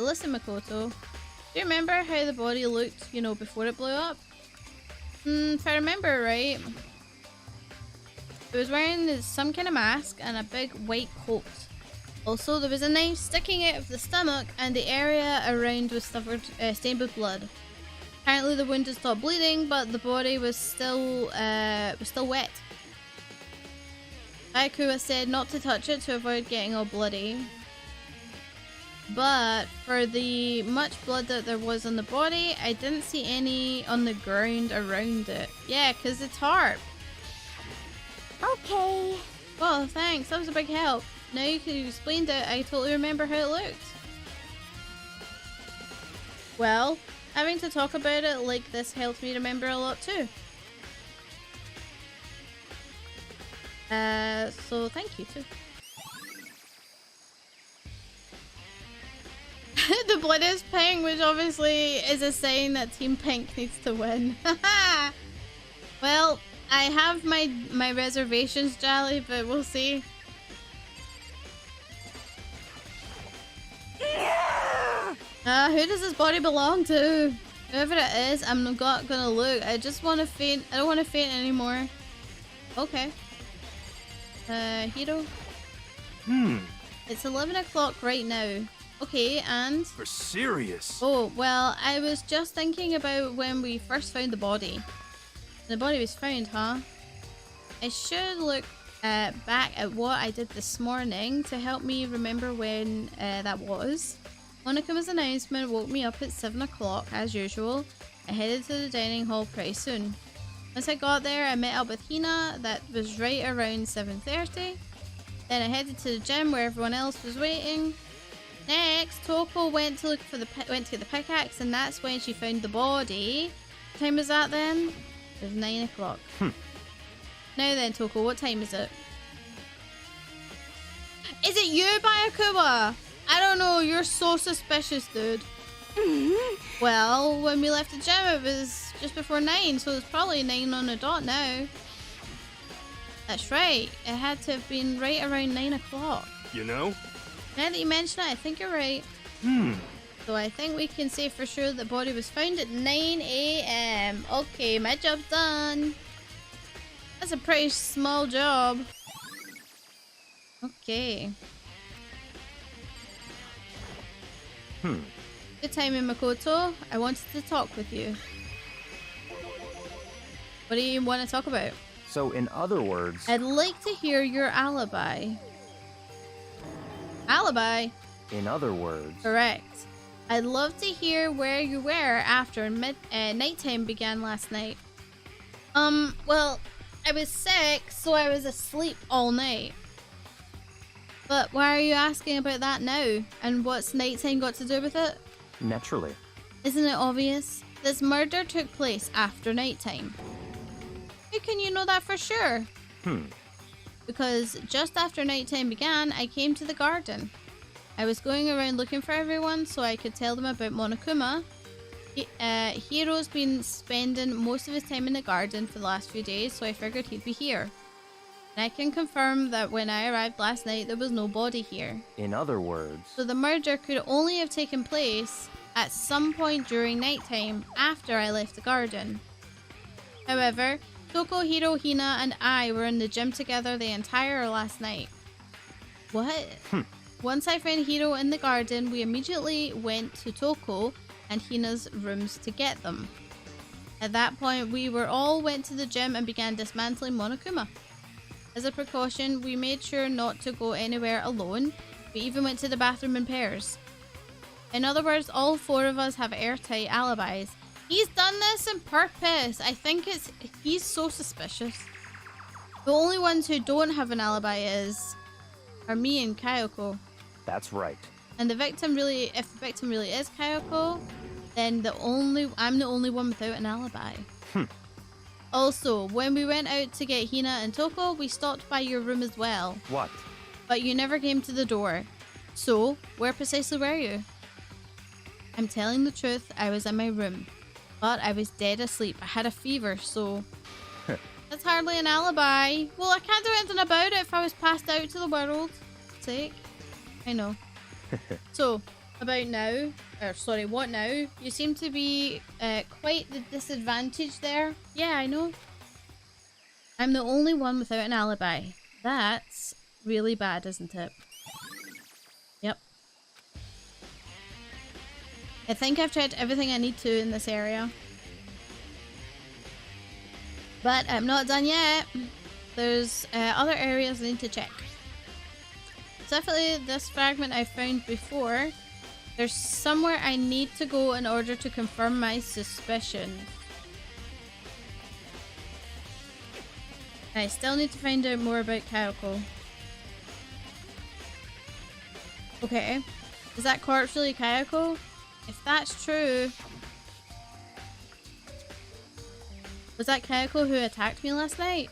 Listen, Makoto. Do you remember how the body looked, you know, before it blew up? If I remember right, it was wearing some kind of mask and a big white coat. Also, there was a knife sticking out of the stomach and the area around was stained with blood. Apparently the wound had stopped bleeding, but the body was still wet. Aikua said not to touch it to avoid getting all bloody. But for the much blood that there was on the body, I didn't see any on the ground around it. Yeah, because it's tarp. Okay. Oh, thanks. That was a big help. Now you can explain it. I totally remember how it looked. Well, having to talk about it like this helped me remember a lot too. So thank you too. The blood is pink, which obviously is a sign that Team Pink needs to win. Well, I have my reservations, Jolly, but we'll see. Who does this body belong to? Whoever it is, I'm not gonna look. I just want to faint. I don't want to faint anymore. Okay. Hiro. It's 11 o'clock right now. Okay, and... For serious. Oh, well, I was just thinking about when we first found the body. The body was found, huh? I should look back at what I did this morning to help me remember when that was. Monakuma's announcement woke me up at 7 o'clock, as usual. I headed to the dining hall pretty soon. Once I got there, I met up with Hina. That was right around 7:30. Then I headed to the gym where everyone else was waiting. Next, Toko went to look for went to get the pickaxe, and that's when she found the body. What time was that then? It was 9 o'clock. Now then, Toko, what time is it? Is it you, Bayakuma? I don't know, you're so suspicious, dude. Well, when we left the gym, it was just before 9, so it's probably 9 on the dot now. That's right, it had to have been right around 9 o'clock. You know? Now that you mention it, I think you're right. So I think we can say for sure the body was found at 9 a.m. Okay, my job's done. That's a pretty small job. Okay. Good timing, Makoto. I wanted to talk with you. What do you want to talk about? So, in other words... I'd like to hear your alibi. Alibi? In other words... Correct. I'd love to hear where you were after nighttime began last night. Well, I was sick, so I was asleep all night. But why are you asking about that now? And what's nighttime got to do with it? Naturally. Isn't it obvious? This murder took place after nighttime. How can you know that for sure? Because just after nighttime began, I came to the garden. I was going around looking for everyone so I could tell them about Monokuma. Hiro's been spending most of his time in the garden for the last few days, so I figured he'd be here. And I can confirm that when I arrived last night, there was no body here. In other words... So the murder could only have taken place at some point during nighttime after I left the garden. However, Toko, Hiro, Hina, and I were in the gym together the entire last night. What? Once I found Hiro in the garden, we immediately went to Toko and Hina's rooms to get them. At that point, we all went to the gym and began dismantling Monokuma. As a precaution, we made sure not to go anywhere alone. We even went to the bathroom in pairs. In other words, all 4 of us have airtight alibis. He's done this on purpose. I think he's so suspicious. The only ones who don't have an alibi are me and Kayoko. That's right. And if the victim really is Kayoko, then I'm the only one without an alibi. Also, when we went out to get Hina and Toko, we stopped by your room as well. What? But you never came to the door. So, where precisely were you? I'm telling the truth, I was in my room. But I was dead asleep. I had a fever, so... That's hardly an alibi. Well, I can't do anything about it if I was passed out to the world. Sake. I know. So, about now, what now? You seem to be quite the disadvantage there. Yeah, I know. I'm the only one without an alibi. That's really bad, isn't it? Yep. I think I've checked everything I need to in this area. But I'm not done yet. There's other areas I need to check. Definitely this fragment I found before. There's somewhere I need to go in order to confirm my suspicion. I still need to find out more about Kayoko. Okay. Is that corpse really Kayoko? If that's true... Was that Kayoko who attacked me last night?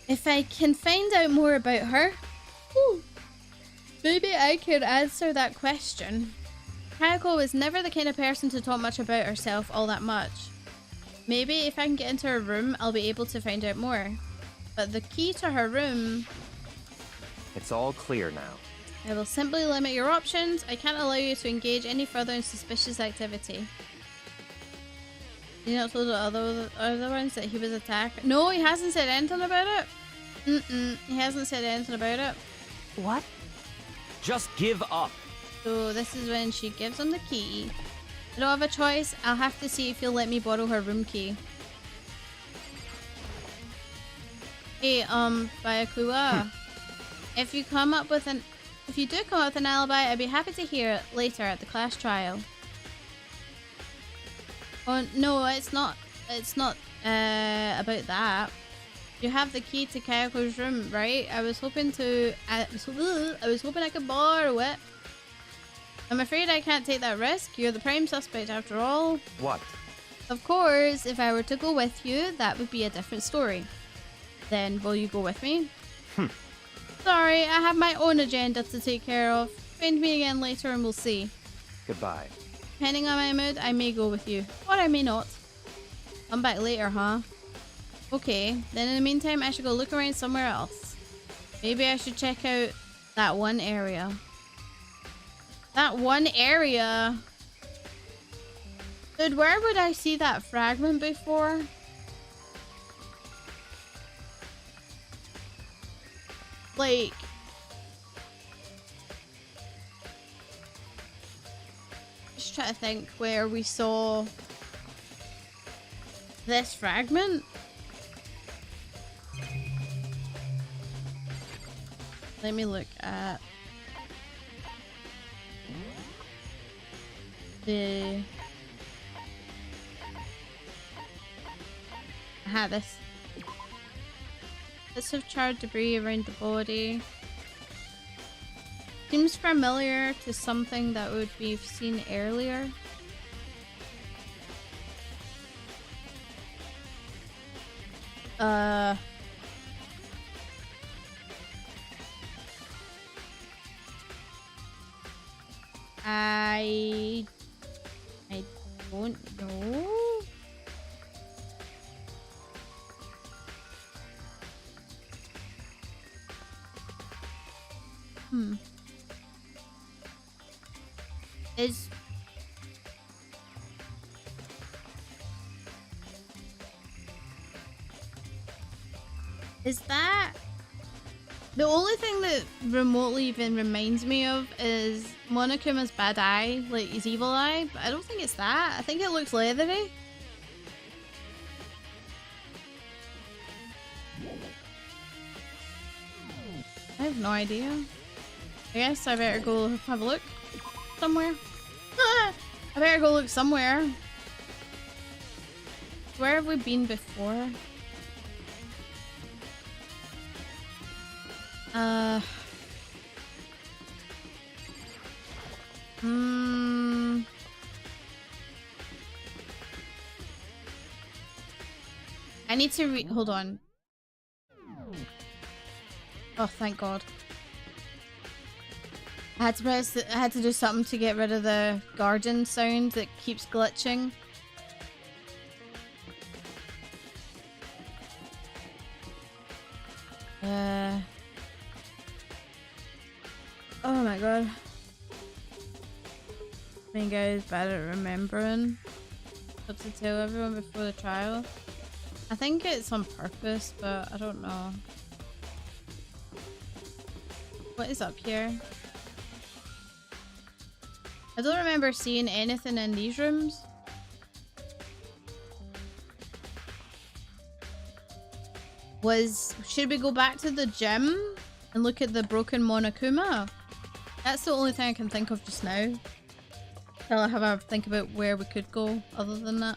If I can find out more about her, maybe I can answer that question. Kayoko was never the kind of person to talk much about herself all that much. Maybe if I can get into her room, I'll be able to find out more. But the key to her room... It's all clear now. I will simply limit your options. I can't allow you to engage any further in suspicious activity. You not told the other ones that he was attacked? No, he hasn't said anything about it. He hasn't said anything about it. What? Just give up. So this is when she gives him the key. I don't have a choice. I'll have to see if he'll let me borrow her room key. Hey, Bayakua. If you do come up with an alibi, I'd be happy to hear it later at the class trial. Oh no, it's not about that. You have the key to Kayako's room, right? I was hoping I could borrow it. I'm afraid I can't take that risk. You're the prime suspect after all. What? Of course, if I were to go with you, that would be a different story. Then, will you go with me? Sorry, I have my own agenda to take care of. Find me again later and we'll see. Goodbye. Depending on my mood, I may go with you. Or I may not. Come back later, huh? Okay, then in the meantime, I should go look around somewhere else. Maybe I should check out that one area. That one area? Dude, where would I see that fragment before? Like... just trying to think where we saw this fragment. Let me look at the... this. Bits of charred debris around the body. Seems familiar to something that we've seen earlier. I don't know. Is that the only thing that remotely even reminds me of is Monokuma's bad eye, like his evil eye, but I don't think it's that. I think it looks leathery. I have no idea. I guess I better go have a look somewhere. I better go look somewhere. Where have we been before? I need to hold on. Oh, thank God. I had to do something to get rid of the garden sound that keeps glitching. Oh my God. I think I was bad at remembering what to tell everyone before the trial. I think it's on purpose, but I don't know. What is up here? I don't remember seeing anything in these rooms. Should we go back to the gym and look at the broken Monokuma? That's the only thing I can think of just now. Till I have a think about where we could go other than that.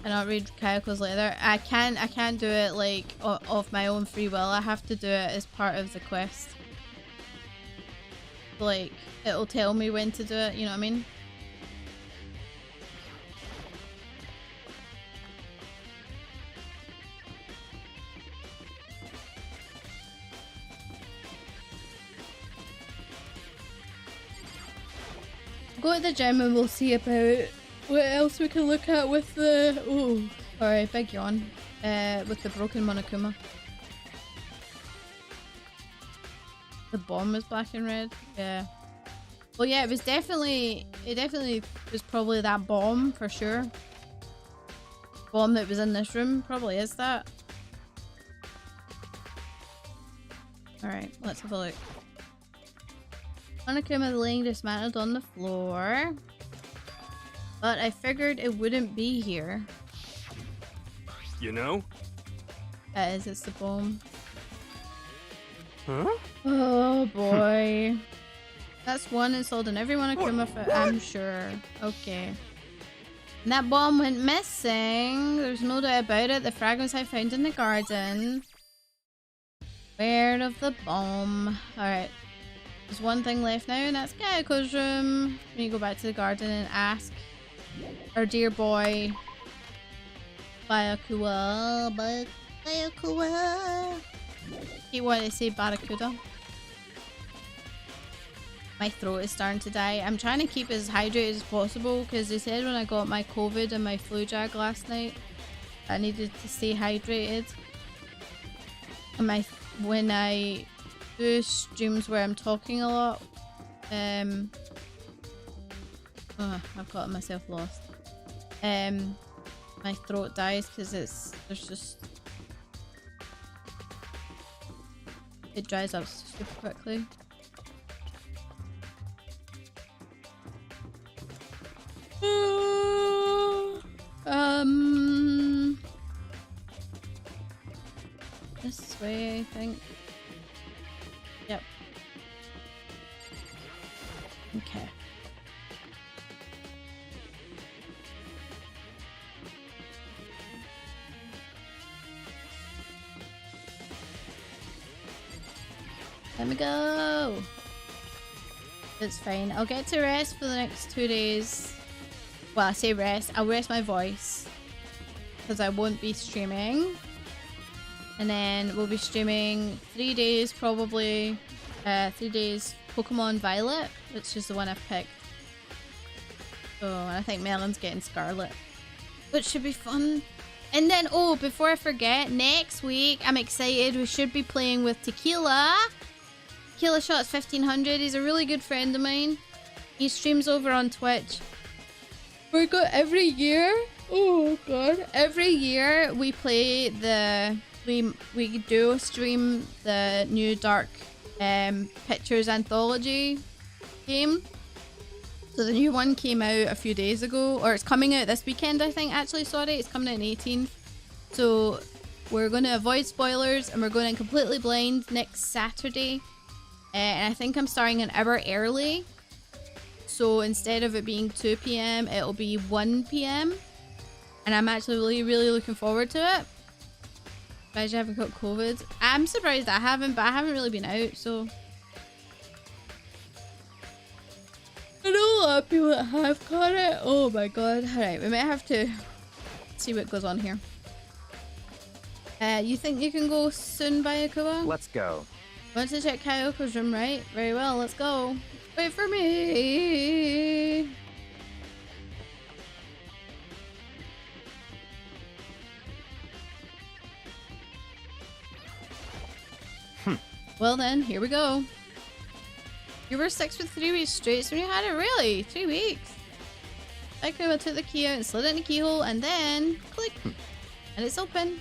I not read Kayako's letter. I can't do it like of my own free will. I have to do it as part of the quest. Like, it'll tell me when to do it, you know what I mean? Go to the gym and we'll see about what else we can look at with the... Oh, sorry, big yawn. With the broken Monokuma. The bomb was black and red. Yeah. Well, yeah, it definitely was probably that bomb for sure. bomb that was in this room. Probably is that. Alright, let's have a look. Monokuma is laying dismantled on the floor. But I figured it wouldn't be here. You know? It's the bomb. Huh? Oh boy. That's one installed in every Monokuma fit, I'm sure. Okay. And that bomb went missing. There's no doubt about it. The fragments I found in the garden. Where of the bomb? Alright. There's one thing left now, and that's Kayako's room. We go back to the garden and ask our dear boy Byakuya. Byakuya. He wanted to say Barracuda. My throat is starting to die. I'm trying to keep as hydrated as possible because they said when I got my COVID and my flu jab last night I needed to stay hydrated. And when I do streams where I'm talking a lot, I've gotten myself lost. My throat dies because it dries up super quickly. This way, I think. Yep. Okay. Let me go. It's fine. I'll get to rest for the next 2 days. Well, I say rest. I'll rest my voice because I won't be streaming. And then we'll be streaming 3 days probably. 3 days Pokemon Violet, which is the one I've picked. So I think Melon's getting Scarlet, which should be fun. And then, oh, before I forget, next week I'm excited. We should be playing with Tequila. Tequila Shots 1500. He's a really good friend of mine. He streams over on Twitch. We got every year. Oh god! Every year we play the. We do stream the new Dark Pictures Anthology game. So the new one came out a few days ago, or it's coming out this weekend, I think. Actually, sorry, it's coming out on 18th. So we're going to avoid spoilers and we're going in completely blind next Saturday. And I think I'm starting an hour early. So instead of it being 2 PM, it'll be 1 PM. And I'm actually really looking forward to it. Surprised you haven't got COVID. I'm surprised I haven't, but I haven't really been out, so. I know a lot of people that have got it. Oh my god. Alright, we might have to see what goes on here. You think you can go soon, Byakuya? Let's go. Want to check Kyoko's room, right? Very well, let's go. Wait for me. Well then, here we go. You were 6 for 3 weeks straight, so you had it really? 3 weeks. I took the key out and slid it in the keyhole, and then click, and it's open.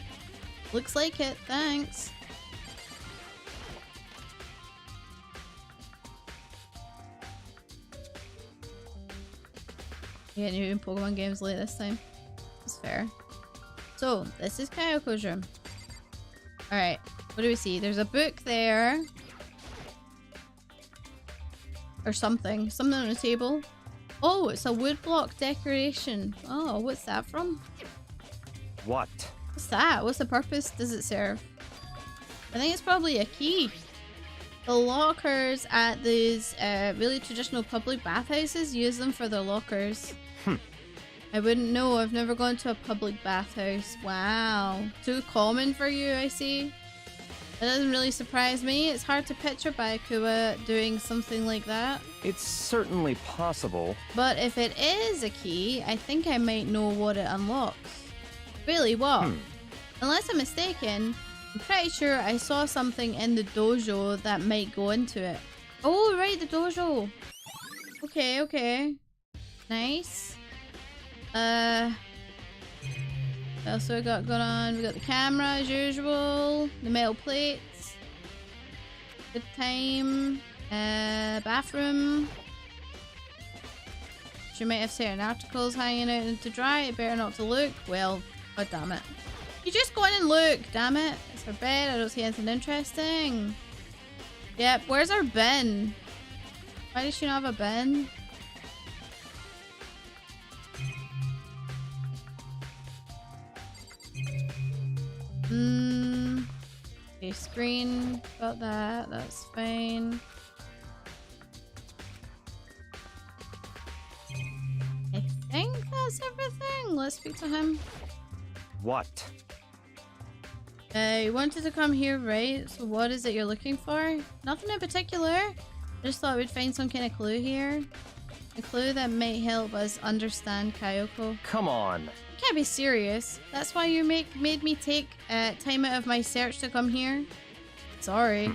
Looks like it. Thanks. Yeah, new Pokemon games late this time. That's fair. So, this is Kyoko's room. Alright, what do we see? There's a book there. Or something. Something on the table. Oh, it's a woodblock decoration. Oh, what's that from? What? What's that? What's the purpose does it serve? I think it's probably a key. The lockers at these really traditional public bathhouses use them for their lockers. I wouldn't know. I've never gone to a public bathhouse. Wow. Too common for you, I see. That doesn't really surprise me. It's hard to picture Byakuya doing something like that. It's certainly possible. But if it is a key, I think I might know what it unlocks. Really, what? Unless I'm mistaken, I'm pretty sure I saw something in the dojo that might go into it. Oh, right, the dojo. Okay, okay. Nice. What else we got going on? We got the camera as usual, the metal plates, good time, bathroom. She might have certain articles hanging out to dry. It better not to look. Well, god damn it. You just go in and look, damn it. It's her bed. I don't see anything interesting. Yep, where's our bin? Why does she not have a bin? Okay, screen. Got that. That's fine. I think that's everything. Let's speak to him. What? You wanted to come here, right? So what is it you're looking for? Nothing in particular. I just thought we'd find some kind of clue here. A clue that might help us understand Kayoko. Come on. You can't be serious. That's why you made me take time out of my search to come here. Sorry.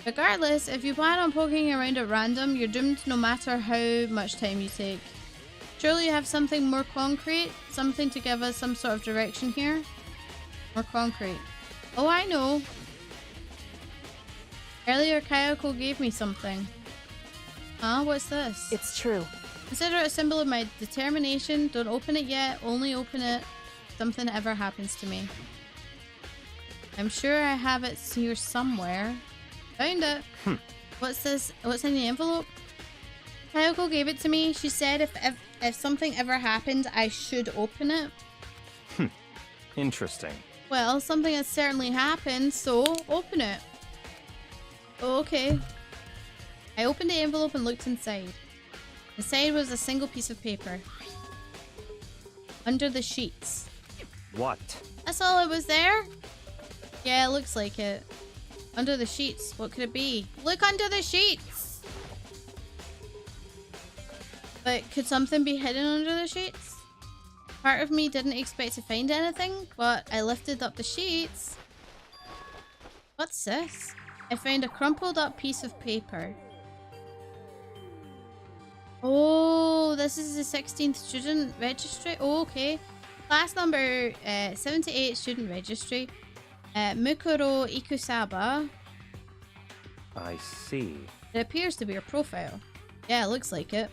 Regardless, if you plan on poking around at random, you're doomed no matter how much time you take. Surely you have something more concrete? Something to give us some sort of direction here? More concrete. Oh, I know. Earlier, Kayoko gave me something. Huh? What's this? It's true. Consider it a symbol of my determination. Don't open it yet. Only open it if something ever happens to me. I'm sure I have it here somewhere. Found it. What's this? What's in the envelope? Kayoko gave it to me. She said if something ever happened, I should open it. Interesting. Well, something has certainly happened, so open it. Okay. I opened the envelope and looked inside. Inside was a single piece of paper. Under the sheets. What? That's all it was there? Yeah, it looks like it. Under the sheets. What could it be? Look under the sheets! But could something be hidden under the sheets? Part of me didn't expect to find anything, but I lifted up the sheets. What's this? I found a crumpled up piece of paper. Oh, this is the 16th student registry. Oh, okay. Class number 78 student registry. Mukuro Ikusaba. I see. It appears to be her profile. Yeah, it looks like it.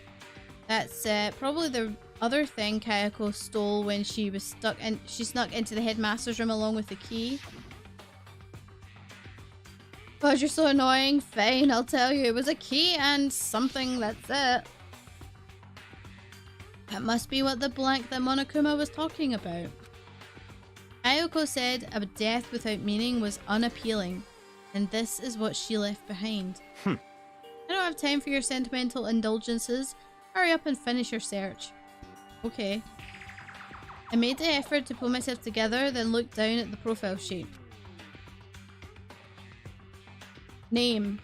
That's probably the other thing Kayako stole when she was she snuck into the headmaster's room along with the key. God, you're so annoying. Fine, I'll tell you. It was a key and something, that's it. That must be what the blank that Monokuma was talking about. Kayako said a death without meaning was unappealing, and this is what she left behind. I don't have time for your sentimental indulgences. Hurry up and finish your search. Okay. I made the effort to pull myself together, then looked down at the profile sheet. Name.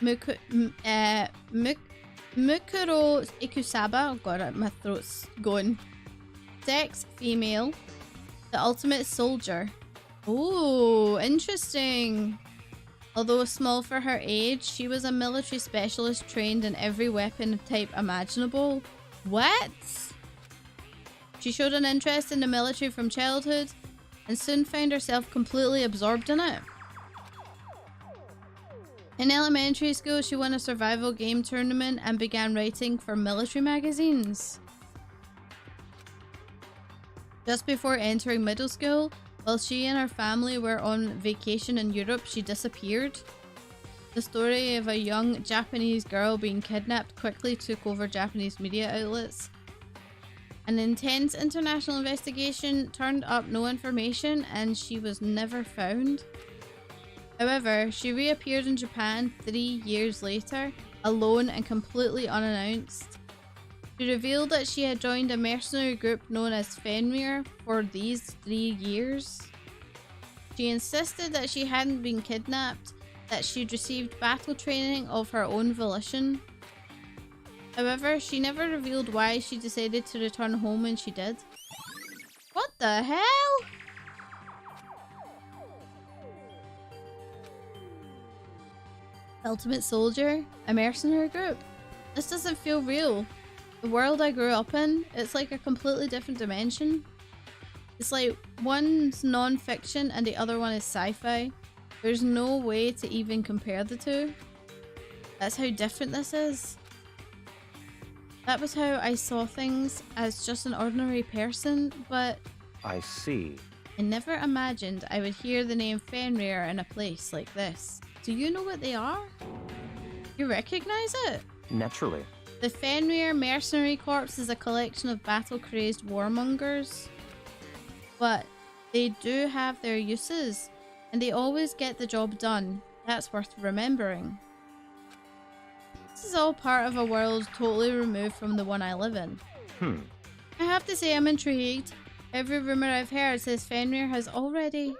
Mukuro Ikusaba. Oh god, my throat's going. Sex, female. The ultimate soldier. Oh, interesting. Although small for her age, she was a military specialist trained in every weapon type imaginable. What? She showed an interest in the military from childhood and soon found herself completely absorbed in it. In elementary school, she won a survival game tournament and began writing for military magazines. Just before entering middle school, while she and her family were on vacation in Europe, she disappeared. The story of a young Japanese girl being kidnapped quickly took over Japanese media outlets. An intense international investigation turned up no information and she was never found. However, she reappeared in Japan 3 years later, alone and completely unannounced. She revealed that she had joined a mercenary group known as Fenrir for these 3 years. She insisted that she hadn't been kidnapped, that she'd received battle training of her own volition. However, she never revealed why she decided to return home when she did. What the hell? Ultimate Soldier? A mercenary group? This doesn't feel real. The world I grew up in, it's like a completely different dimension. It's like one's non-fiction and the other one is sci-fi. There's no way to even compare the two. That's how different this is. That was how I saw things as just an ordinary person, but I see. I never imagined I would hear the name Fenrir in a place like this. Do you know what they are? You recognize it? Naturally. The Fenrir Mercenary Corps is a collection of battle-crazed warmongers. But they do have their uses, and they always get the job done. That's worth remembering. This is all part of a world totally removed from the one I live in. I have to say I'm intrigued. Every rumor I've heard says Fenrir has already...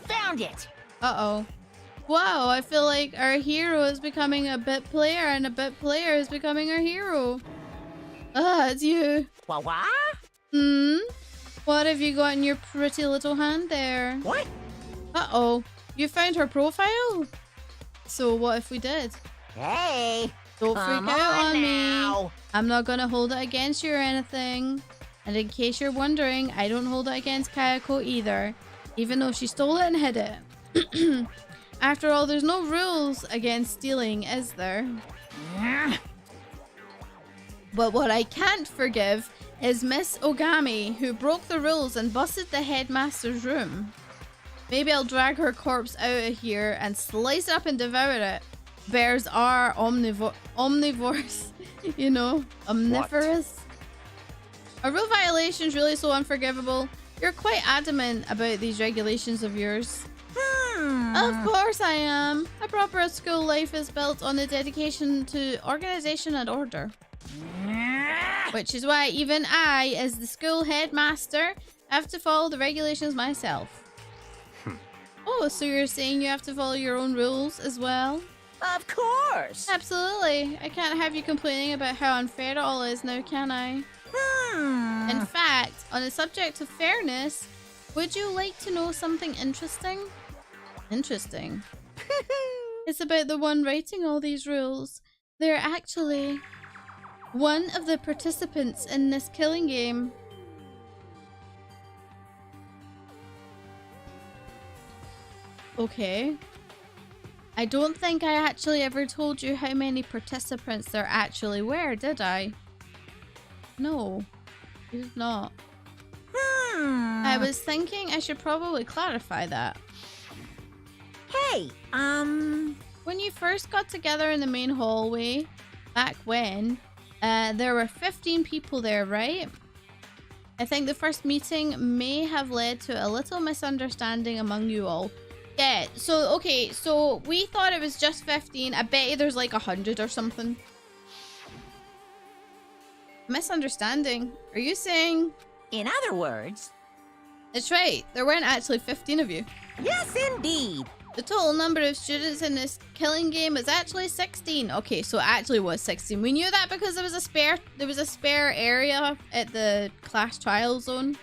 Found it! Uh-oh. Wow, I feel like our hero is becoming a bit player and a bit player is becoming our hero. It's you. What? What have you got in your pretty little hand there? What? Uh-oh. You found her profile? So what if we did? Hey! Don't come freak out on now. me. I'm not gonna hold it against you or anything. And in case you're wondering, I don't hold it against Kayako either. Even though she stole it and hid it. After all, there's no rules against stealing, is there? But what I can't forgive is Miss Ogami, who broke the rules and busted the headmaster's room. Maybe I'll drag her corpse out of here and slice it up and devour it. Bears are omnivores, you know, omnivorous. Are rule violations really so unforgivable? You're quite adamant about these regulations of yours. Of course I am. A proper school life is built on the dedication to organization and order. Which is why even I, as the school headmaster, have to follow the regulations myself. Oh, so you're saying you have to follow your own rules as well? Of course! Absolutely. I can't have you complaining about how unfair it all is now, can I? In fact, on the subject of fairness, would you like to know something interesting? Interesting. It's about the one writing all these rules. They're actually one of the participants in this killing game. Okay. I don't think I actually ever told you how many participants there actually were, did I? No, you did not. I was thinking I should probably clarify that. Hey, when you first got together in the main hallway, back when, there were 15 people there, right? I think the first meeting may have led to a little misunderstanding among you all. Yeah, so, okay, so we thought it was just 15. I bet you there's like 100 or something. Misunderstanding? Are you saying? in other words... That's right, there weren't actually 15 of you. Yes, indeed! The total number of students in this killing game is actually 16. Okay, so it actually was 16. We knew that because there was a spare area at the class trial zone.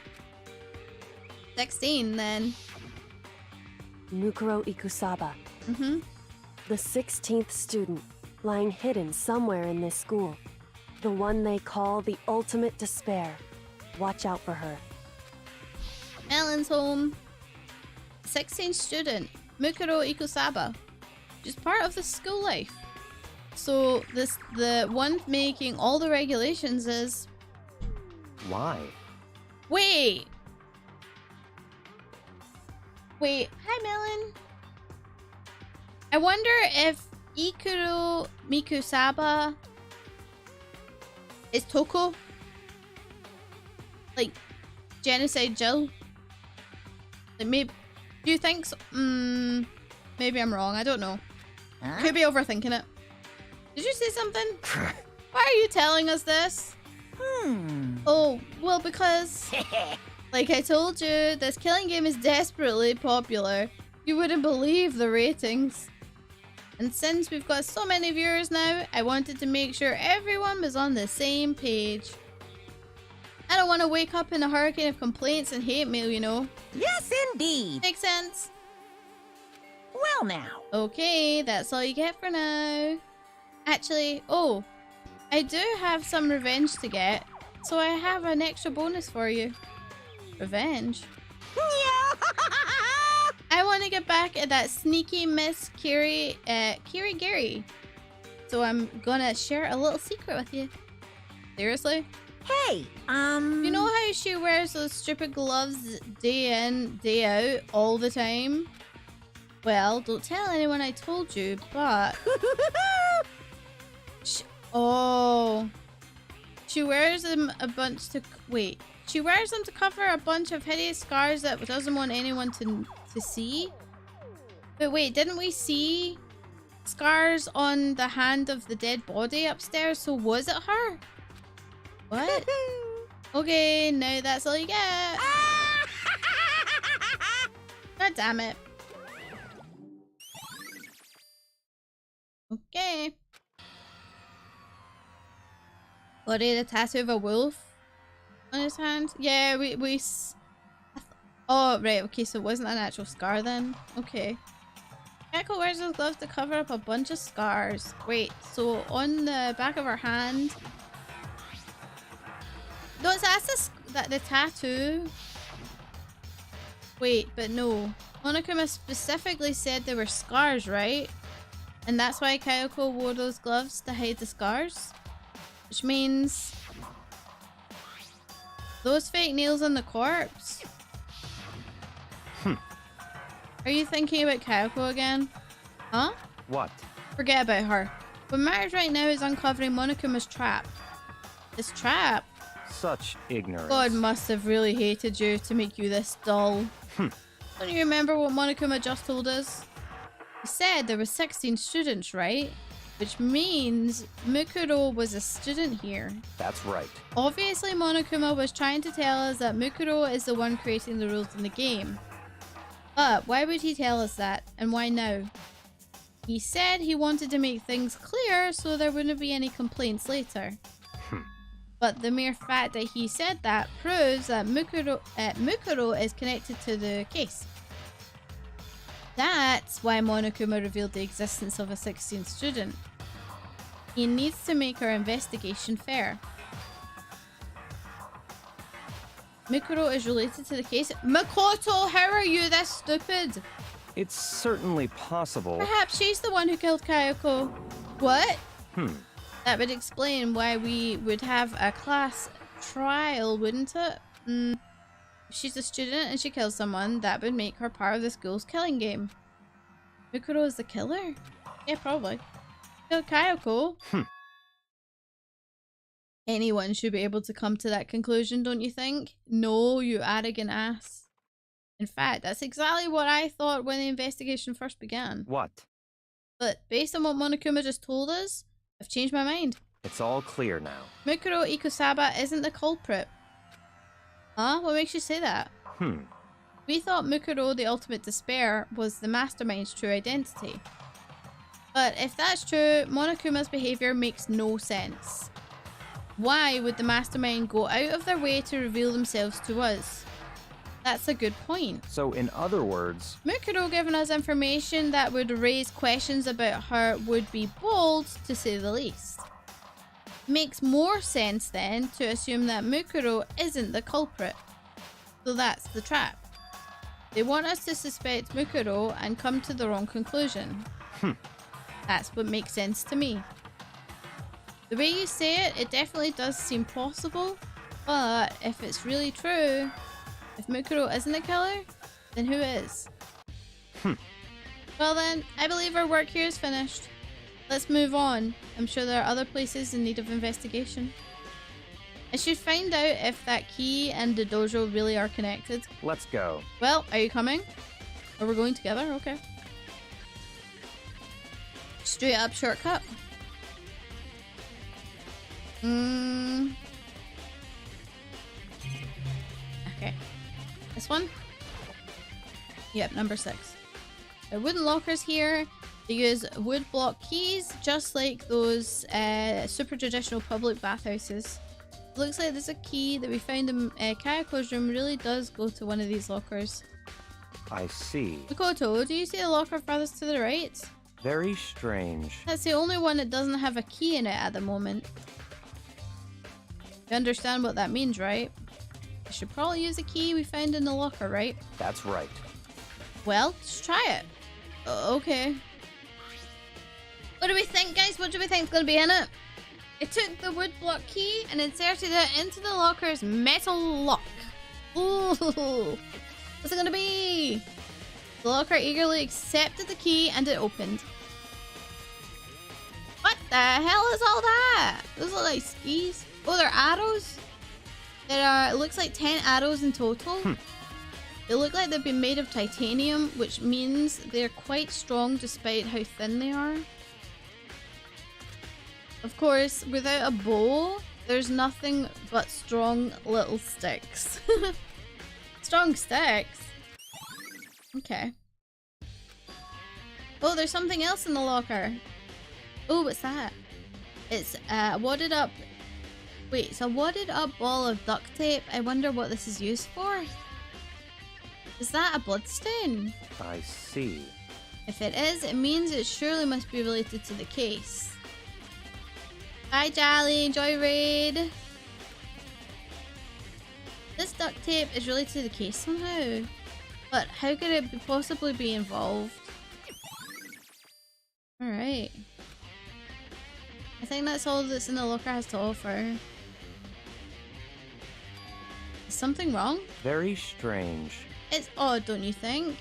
16 then. Mukuro Ikusaba. The 16th student, lying hidden somewhere in this school. The one they call the ultimate despair. Watch out for her. Ellen's home. 16th student, Mukuro Ikusaba. She's part of the school life. So the one making all the regulations is... Why? Wait! Hi Melon. I wonder if Ikuro Mikusaba is Toko? Like, Genocide Jill? Like, maybe... Do you think so? Maybe I'm wrong. I don't know. Huh? Could be overthinking it. Did you say something? Why are you telling us this? Oh, well, because... like I told you, this killing game is desperately popular. You wouldn't believe the ratings. And since we've got so many viewers now, I wanted to make sure everyone was on the same page. I don't want to wake up in a hurricane of complaints and hate mail, you know. Yes, indeed! Makes sense? Well now. Okay, that's all you get for now. Actually, oh, I do have some revenge to get, so I have an extra bonus for you. Revenge? I want to get back at that sneaky Miss Kiri Gary. So I'm gonna share a little secret with you. Seriously? Hey, You know how she wears those stupid gloves day in, day out, all the time? Well, don't tell anyone I told you, but... She wears them a bunch to... Wait. She wears them to cover a bunch of hideous scars that doesn't want anyone to see? But wait, didn't we see scars on the hand of the dead body upstairs? So was it her? What? Okay, now that's all you get. God damn it. Okay. What, he had a tattoo of a wolf on his hand? Yeah, oh, right, okay, so it wasn't an actual scar then. Okay. Echo wears those gloves to cover up a bunch of scars. Wait, so on the back of her hand... No, that's the tattoo. Wait, but no. Monokuma specifically said they were scars, right? And that's why Kayako wore those gloves to hide the scars? Which means... those fake nails on the corpse? Are you thinking about Kayako again? Huh? What? Forget about her. What matters right now is uncovering Monokuma's trap. This trap? Such ignorance. God must have really hated you to make you this dull. Don't you remember what Monokuma just told us? He said there were 16 students, right? Which means Mukuro was a student here. That's right. Obviously, Monokuma was trying to tell us that Mukuro is the one creating the rules in the game. But why would he tell us that? And why now? He said he wanted to make things clear so there wouldn't be any complaints later. But the mere fact that he said that proves that Mukuro is connected to the case. That's why Monokuma revealed the existence of a 16th student. He needs to make our investigation fair. Mukuro is related to the case. Makoto, how are you this stupid? It's certainly possible. Perhaps she's the one who killed Kayako. What? That would explain why we would have a class trial, wouldn't it? If she's a student and she kills someone, that would make her part of the school's killing game. Mukuro is the killer? Yeah, probably. Killed Kayako? Anyone should be able to come to that conclusion, don't you think? No, you arrogant ass. In fact, that's exactly what I thought when the investigation first began. What? But based on what Monokuma just told us, I've changed my mind. It's all clear now. Mukuro Ikusaba isn't the culprit. Huh? What makes you say that? We thought Mukuro, the ultimate despair, was the mastermind's true identity. But if that's true, Monokuma's behavior makes no sense. Why would the mastermind go out of their way to reveal themselves to us? That's a good point. So in other words... Mukuro giving us information that would raise questions about her would be bold, to say the least. Makes more sense then to assume that Mukuro isn't the culprit. So that's the trap. They want us to suspect Mukuro and come to the wrong conclusion. That's what makes sense to me. The way you say it, it definitely does seem possible, but if it's really true, if Mukuro isn't the killer, then who is? Well then, I believe our work here is finished. Let's move on. I'm sure there are other places in need of investigation. I should find out if that key and the dojo really are connected. Let's go. Well, are you coming? Or we're going together? Okay. Straight up shortcut. Okay. This one? Yep, number 6. There are wooden lockers here. They use wood block keys, just like those super traditional public bathhouses. Looks like there's a key that we found in Kayako's room really does go to one of these lockers. I see. Makoto, do you see the locker farthest to the right? Very strange. That's the only one that doesn't have a key in it at the moment. You understand what that means, right? I should probably use the key we found in the locker, right? That's right. Well, let's try it. Okay. What do we think, guys? What do we think is going to be in it? I took the wood block key and inserted it into the locker's metal lock. Ooh, what's it going to be? The locker eagerly accepted the key and it opened. What the hell is all that? Those look like skis. Oh, they're arrows. There are, it looks like 10 arrows in total. They look like they've been made of titanium, which means they're quite strong despite how thin they are. Of course, without a bow, there's nothing but strong little sticks. Strong sticks? Okay. Oh, there's something else in the locker. Oh, what's that? It's wadded up. Wait, it's a wadded up ball of duct tape. I wonder what this is used for. Is that a bloodstain? I see. If it is, it means it surely must be related to the case. Bye, Jolly. Enjoy raid. This duct tape is related to the case somehow. But how could it possibly be involved? Alright. I think that's all that's in the locker has to offer. Is something wrong? Very strange. It's odd, don't you think?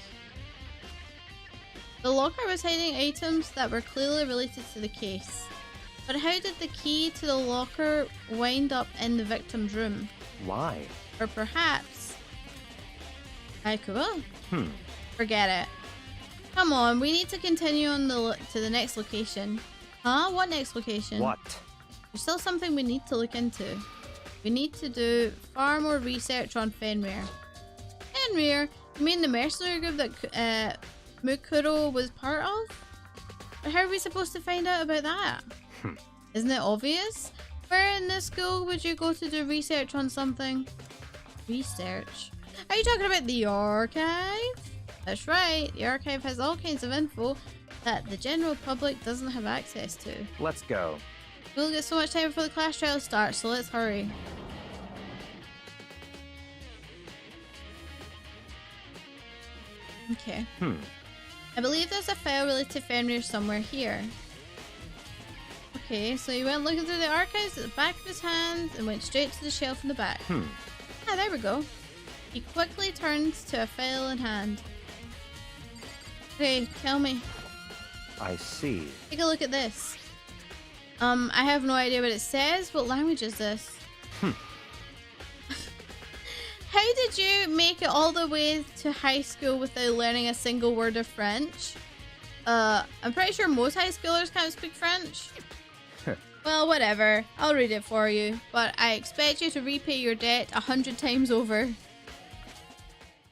The locker was hiding items that were clearly related to the case. But how did the key to the locker wind up in the victim's room? Why? Or perhaps... Haikuba? Forget it. Come on, we need to continue on to the next location. Huh? What next location? What? There's still something we need to look into. We need to do far more research on Fenrir. Fenrir? You mean the mercenary group that Mukuro was part of? But how are we supposed to find out about that? Isn't it obvious? Where in this school would you go to do research on something? Research? Are you talking about the archive? That's right, the archive has all kinds of info that the general public doesn't have access to. Let's go. We'll get so much time before the class trial starts, so let's hurry. Okay. I believe there's a file related to Fenrir somewhere here. Okay, so he went looking through the archives at the back of his hand and went straight to the shelf in the back. Ah, there we go. He quickly turns to a file in hand. Okay, tell me. I see. Take a look at this. I have no idea what it says. What language is this? How did you make it all the way to high school without learning a single word of French? I'm pretty sure most high schoolers can't speak French. Well, whatever. I'll read it for you. But I expect you to repay your debt 100 times over.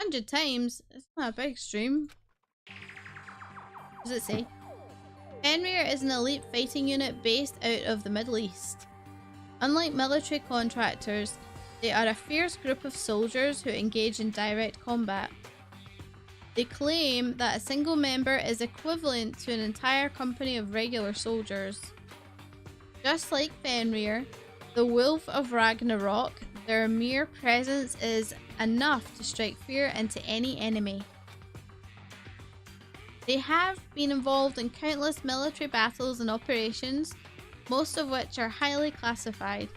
100 times? It's not a big stream. What does it say? Fenrir is an elite fighting unit based out of the Middle East. Unlike military contractors, they are a fierce group of soldiers who engage in direct combat. They claim that a single member is equivalent to an entire company of regular soldiers. Just like Fenrir, the Wolf of Ragnarok, their mere presence is enough to strike fear into any enemy. They have been involved in countless military battles and operations, most of which are highly classified.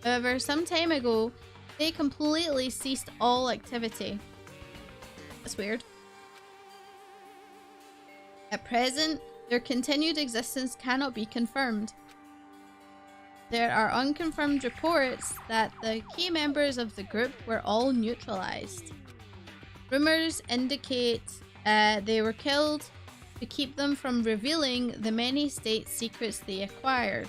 However, some time ago, they completely ceased all activity. That's weird. At present, their continued existence cannot be confirmed. There are unconfirmed reports that the key members of the group were all neutralized. Rumors indicate they were killed to keep them from revealing the many state secrets they acquired.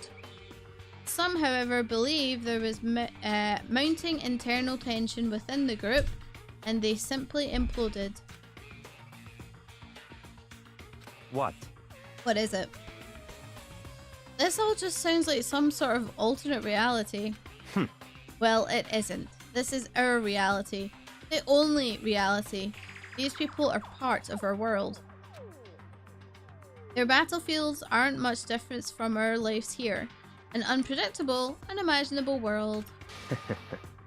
Some, however, believe there was mounting internal tension within the group and they simply imploded. What? What is it? This all just sounds like some sort of alternate reality. Well, it isn't. This is our reality. The only reality. These people are part of our world. Their battlefields aren't much different from our lives here. An unpredictable, unimaginable world.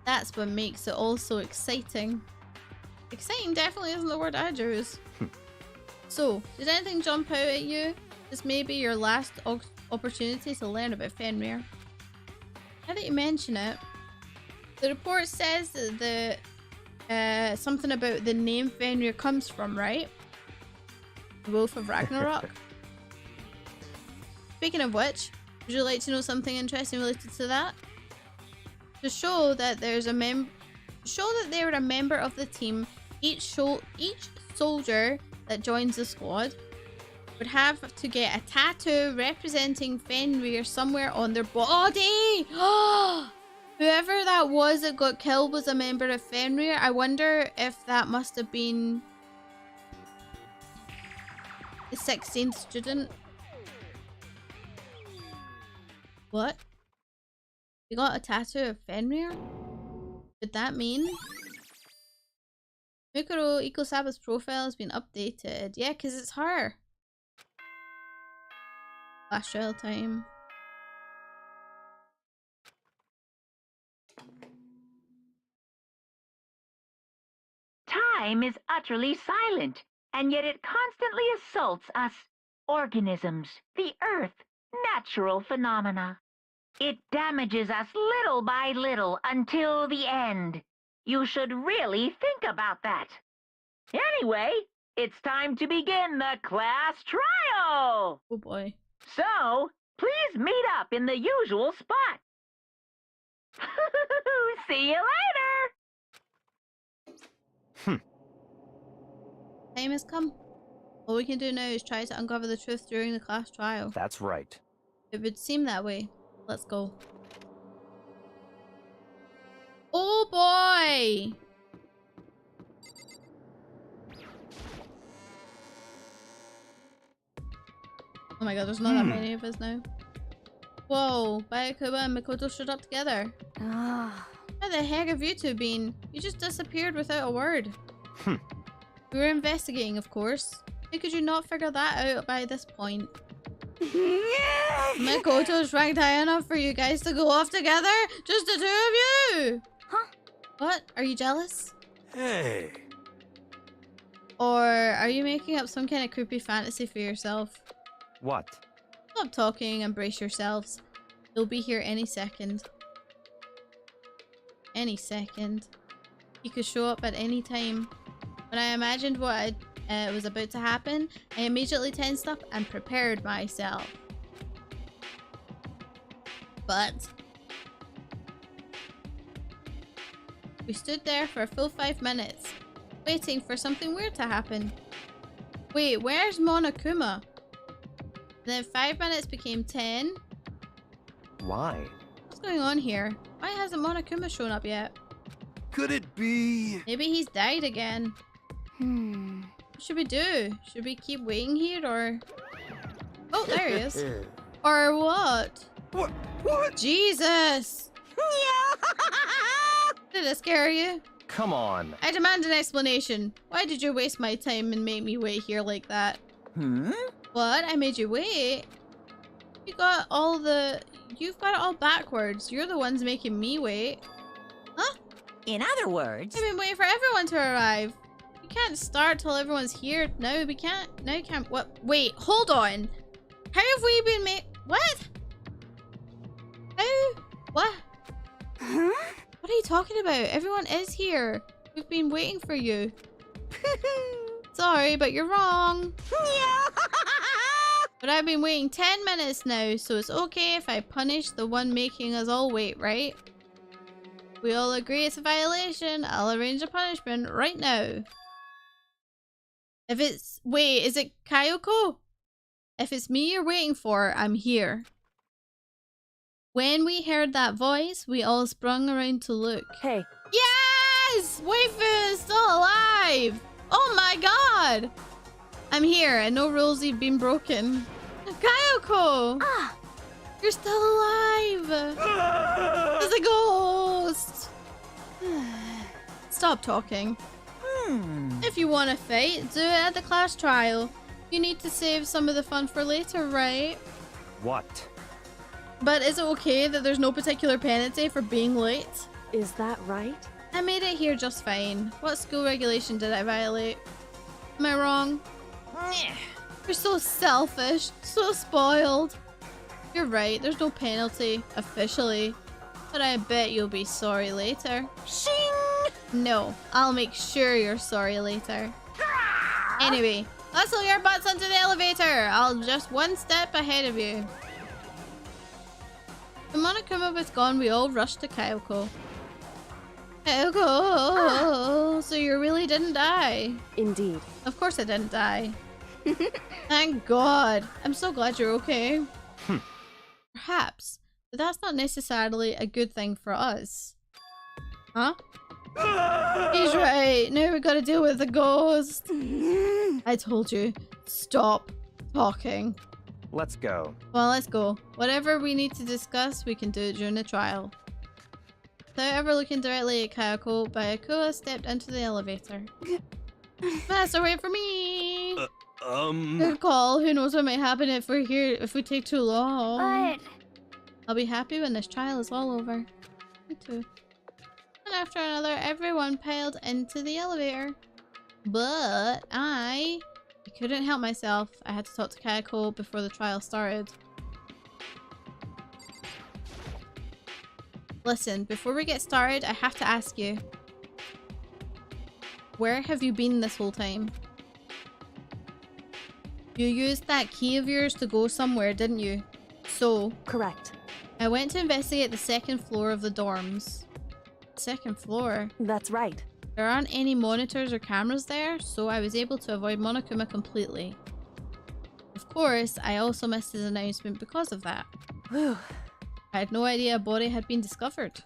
That's what makes it all so exciting. Exciting definitely isn't the word I'd use. So, did anything jump out at you? This may be your last opportunity to learn about Fenrir. Now that you mention it, the report says that the something about the name Fenrir comes from, right? The Wolf of Ragnarok. Speaking of which, would you like to know something interesting related to that? To show that there's they were a member of the team, each soldier that joins the squad would have to get a tattoo representing Fenrir somewhere on their body. Whoever that was that got killed was a member of Fenrir. I wonder if that must have been the 16th student. What? You got a tattoo of Fenrir? Did that mean? Mukuro Ikosaba's profile has been updated. Yeah, because it's her. Last trial time. Time is utterly silent, and yet it constantly assaults us, organisms, the earth, natural phenomena. It damages us little by little until the end. You should really think about that. Anyway, it's time to begin the class trial! Oh boy. So, please meet up in the usual spot. See you later! Time has come. All we can do now is try to uncover the truth during the class trial. That's right. It would seem that way. Let's go. Oh boy! Oh my god, there's not that many of us now. Whoa, Byakuba and Mikoto showed up together. Where the heck have you two been? You just disappeared without a word. We were investigating, of course. How could you not figure that out by this point? Mikoto's ranked high enough for you guys to go off together? Just the two of you? Huh? What? Are you jealous? Hey. Or are you making up some kind of creepy fantasy for yourself? What? Stop talking and brace yourselves. They'll be here any second. Any second. He could show up at any time. When I imagined what was about to happen, I immediately tensed up and prepared myself. But we stood there for a full 5 minutes, waiting for something weird to happen. Wait, where's Monokuma? Then 5 minutes became 10. Why? What's going on here? Why hasn't Monokuma shown up yet? Could it be? Maybe he's died again. What should we do? Should we keep waiting here or... Oh, there he is. Or what? What? Jesus! Did it scare you? Come on. I demand an explanation. Why did you waste my time and make me wait here like that? What? I made you wait? You've got it all backwards. You're the ones making me wait. Huh? In other words, I've been waiting for everyone to arrive. We can't start till everyone's here. No, we can't. No, you can't. What? Wait, hold on. How have we been what? How? What? Huh? What are you talking about? Everyone is here. We've been waiting for you. Sorry, but you're wrong. But I've been waiting 10 minutes now, so it's okay if I punish the one making us all wait, right? We all agree it's a violation. I'll arrange a punishment right now. If it's... Wait, is it Kayoko? If it's me you're waiting for, I'm here. When we heard that voice, we all sprung around to look. Hey. Yes! Waifu is still alive! Oh my god! I'm here and no rules have been broken. Kayoko! Ah! You're still alive! There's a ghost! Stop talking. If you want to fight, do it at the class trial. You need to save some of the fun for later, right? What? But is it okay that there's no particular penalty for being late? Is that right? I made it here just fine. What school regulation did I violate? Am I wrong? You're so selfish, so spoiled. You're right, there's no penalty, officially. But I bet you'll be sorry later. Shing! No, I'll make sure you're sorry later. Anyway, let's lower your butts onto the elevator. I'll just one step ahead of you. The Monokuma was gone, we all rushed to Kyoko. Kyoko, so you really didn't die? Indeed. Of course I didn't die. Thank God. I'm so glad you're okay. Perhaps, but that's not necessarily a good thing for us. Huh? He's right. Now we gotta deal with the ghost. I told you. Stop talking. Let's go. Well, let's go. Whatever we need to discuss, we can do it during the trial. Without ever looking directly at Kyoko, Byakuya stepped into the elevator. Master, wait for me! Good call. Who knows what might happen if we're here, if we take too long. But I'll be happy when this trial is all over. Me too. And after another, everyone piled into the elevator. But I couldn't help myself. I had to talk to Kyoko before the trial started. Listen, before we get started, I have to ask you. Where have you been this whole time? You used that key of yours to go somewhere, didn't you? So... Correct. I went to investigate the second floor of the dorms. Second floor? That's right. There aren't any monitors or cameras there, so I was able to avoid Monokuma completely. Of course, I also missed his announcement because of that. Whew. I had no idea a body had been discovered.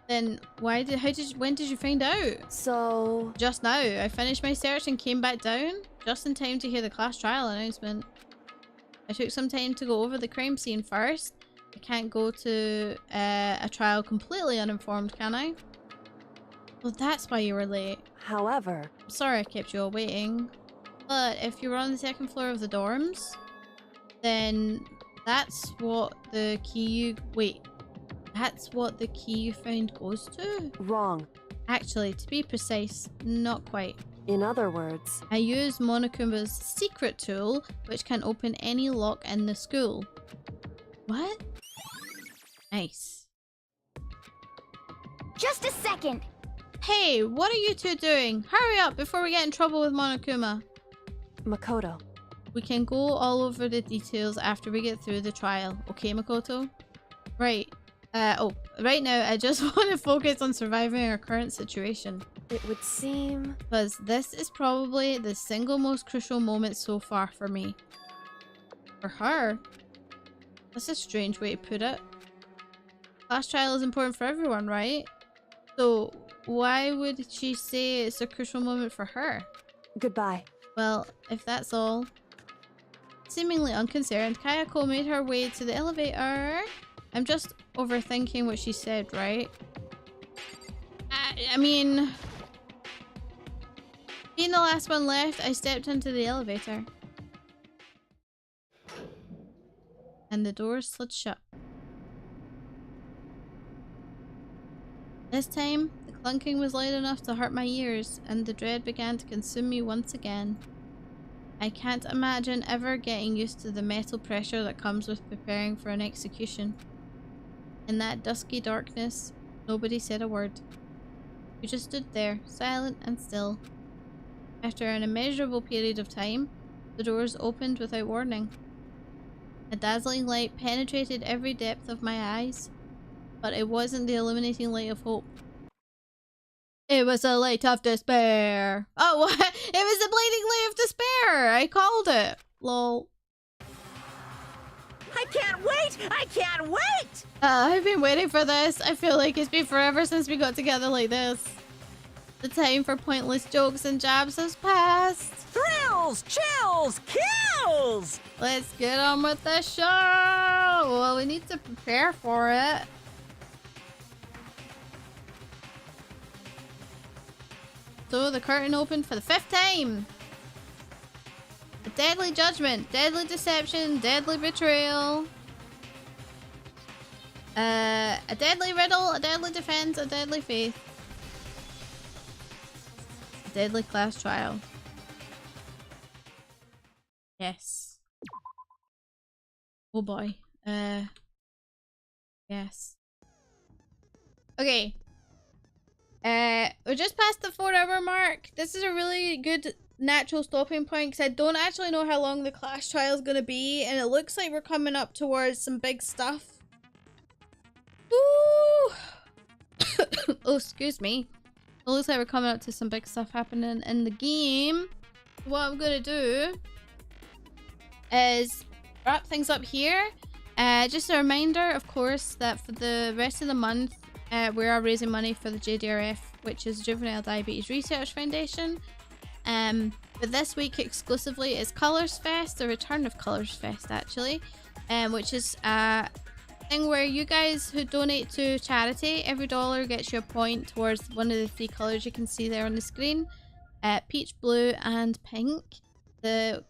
Then when did you find out? So... Just now. I finished my search and came back down, just in time to hear the class trial announcement. I took some time to go over the crime scene first. I can't go to a trial completely uninformed, can I? Well, that's why you were late. However... I'm sorry I kept you all waiting. But if you were on the second floor of the dorms, then that's what the key you... Wait. That's what the key you found goes to? Wrong. Actually, to be precise, not quite. In other words... I used Monokuma's secret tool, which can open any lock in the school. What? Nice. just a second. Hey, what are you two doing? Hurry up before we get in trouble with Monokuma. Makoto. We can go all over the details after we get through the trial. Okay, Makoto? Right. Right now I just want to focus on surviving our current situation. It would seem... Because this is probably the single most crucial moment so far for me. For her? That's a strange way to put it. Class trial is important for everyone, right? So why would she say it's a crucial moment for her? Goodbye. Well, if that's all. Seemingly unconcerned, Kayako made her way to the elevator. I'm just overthinking what she said, right? I mean... Being the last one left, I stepped into the elevator. And the doors slid shut. This time, the clunking was loud enough to hurt my ears, and the dread began to consume me once again. I can't imagine ever getting used to the metal pressure that comes with preparing for an execution. In that dusky darkness, nobody said a word. We just stood there, silent and still. After an immeasurable period of time, the doors opened without warning. A dazzling light penetrated every depth of my eyes, but it wasn't the illuminating light of hope. It was a light of despair. Oh, what? It was the bleeding light of despair. I called it. Lol. I can't wait! I can't wait! I've been waiting for this. I feel like it's been forever since we got together like this. The time for pointless jokes and jabs has passed. Thrills, chills, kills! Let's get on with the show. Well, we need to prepare for it. So the curtain opened for the 5th time. A deadly judgment, deadly deception, deadly betrayal. A deadly riddle, a deadly defense, a deadly faith. A deadly class trial. Yes. Oh boy. Yes. Okay. We're just past the 4-hour mark. This is a really good natural stopping point because I don't actually know how long the class trial is going to be, and it looks like we're coming up towards some big stuff. Ooh. Oh, excuse me. It looks like we're coming up to some big stuff happening in the game. What I'm going to do is wrap things up here. Just a reminder, of course, that for the rest of the month, we are raising money for the JDRF, which is Juvenile Diabetes Research Foundation. But this week exclusively is Colours Fest, the return of Colours Fest actually, which is a thing where you guys who donate to charity, every dollar gets you a point towards one of the 3 colours you can see there on the screen. Peach, blue and pink. The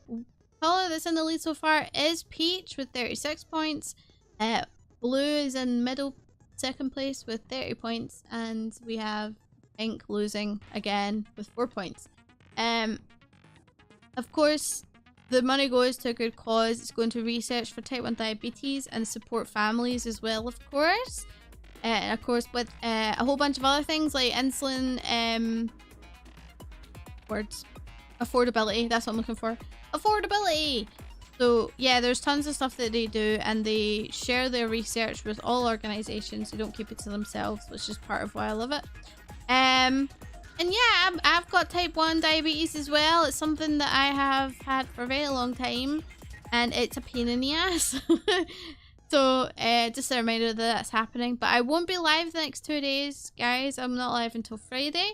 colour that's in the lead so far is peach with 36 points. Blue is in middle second place with 30 points, and we have pink losing again with 4 points. Of course, the money goes to a good cause. It's going to research for type 1 diabetes and support families as well, of course. And of course, with a whole bunch of other things like insulin, affordability. That's what I'm looking for. Affordability! So yeah, there's tons of stuff that they do, and they share their research with all organizations. They don't keep it to themselves, which is part of why I love it. And yeah, I've got type 1 diabetes as well. It's something that I have had for a very long time, and it's a pain in the ass. So just a reminder that that's happening. But I won't be live the next 2 days, guys. I'm not live until Friday.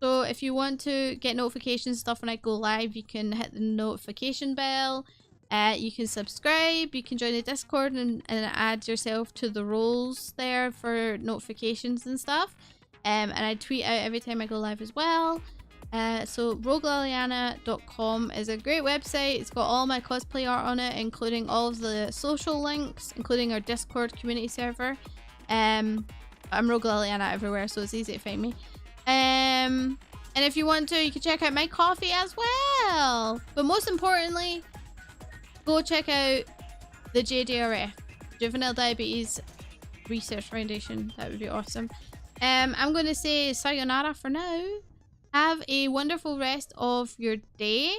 So if you want to get notifications and stuff when I go live, you can hit the notification bell. You can subscribe, you can join the Discord and add yourself to the roles there for notifications and stuff. And I tweet out every time I go live as well. So rogueliliana.com is a great website. It's got all my cosplay art on it, including all of the social links, including our Discord community server. I'm Rogue Liliana everywhere, so it's easy to find me. And if you want to, you can check out my coffee as well. But most importantly, go check out the JDRF, Juvenile Diabetes Research Foundation. That would be awesome. I'm going to say sayonara for now. Have a wonderful rest of your day.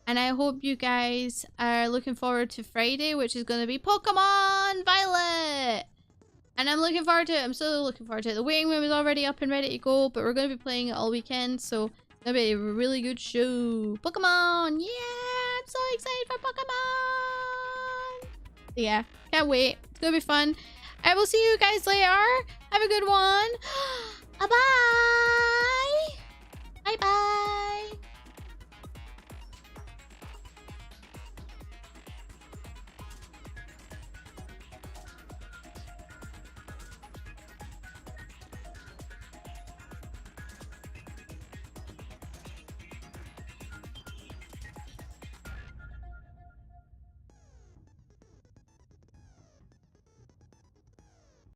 And I hope you guys are looking forward to Friday, which is going to be Pokemon Violet. And I'm looking forward to it. I'm so looking forward to it. The waiting room is already up and ready to go, but we're going to be playing it all weekend. So it's going to be a really good show. Pokemon! Yeah! I'm so excited for Pokemon! Yeah, can't wait. It's going to be fun. I will see you guys later. Have a good one. Bye-bye! Bye-bye!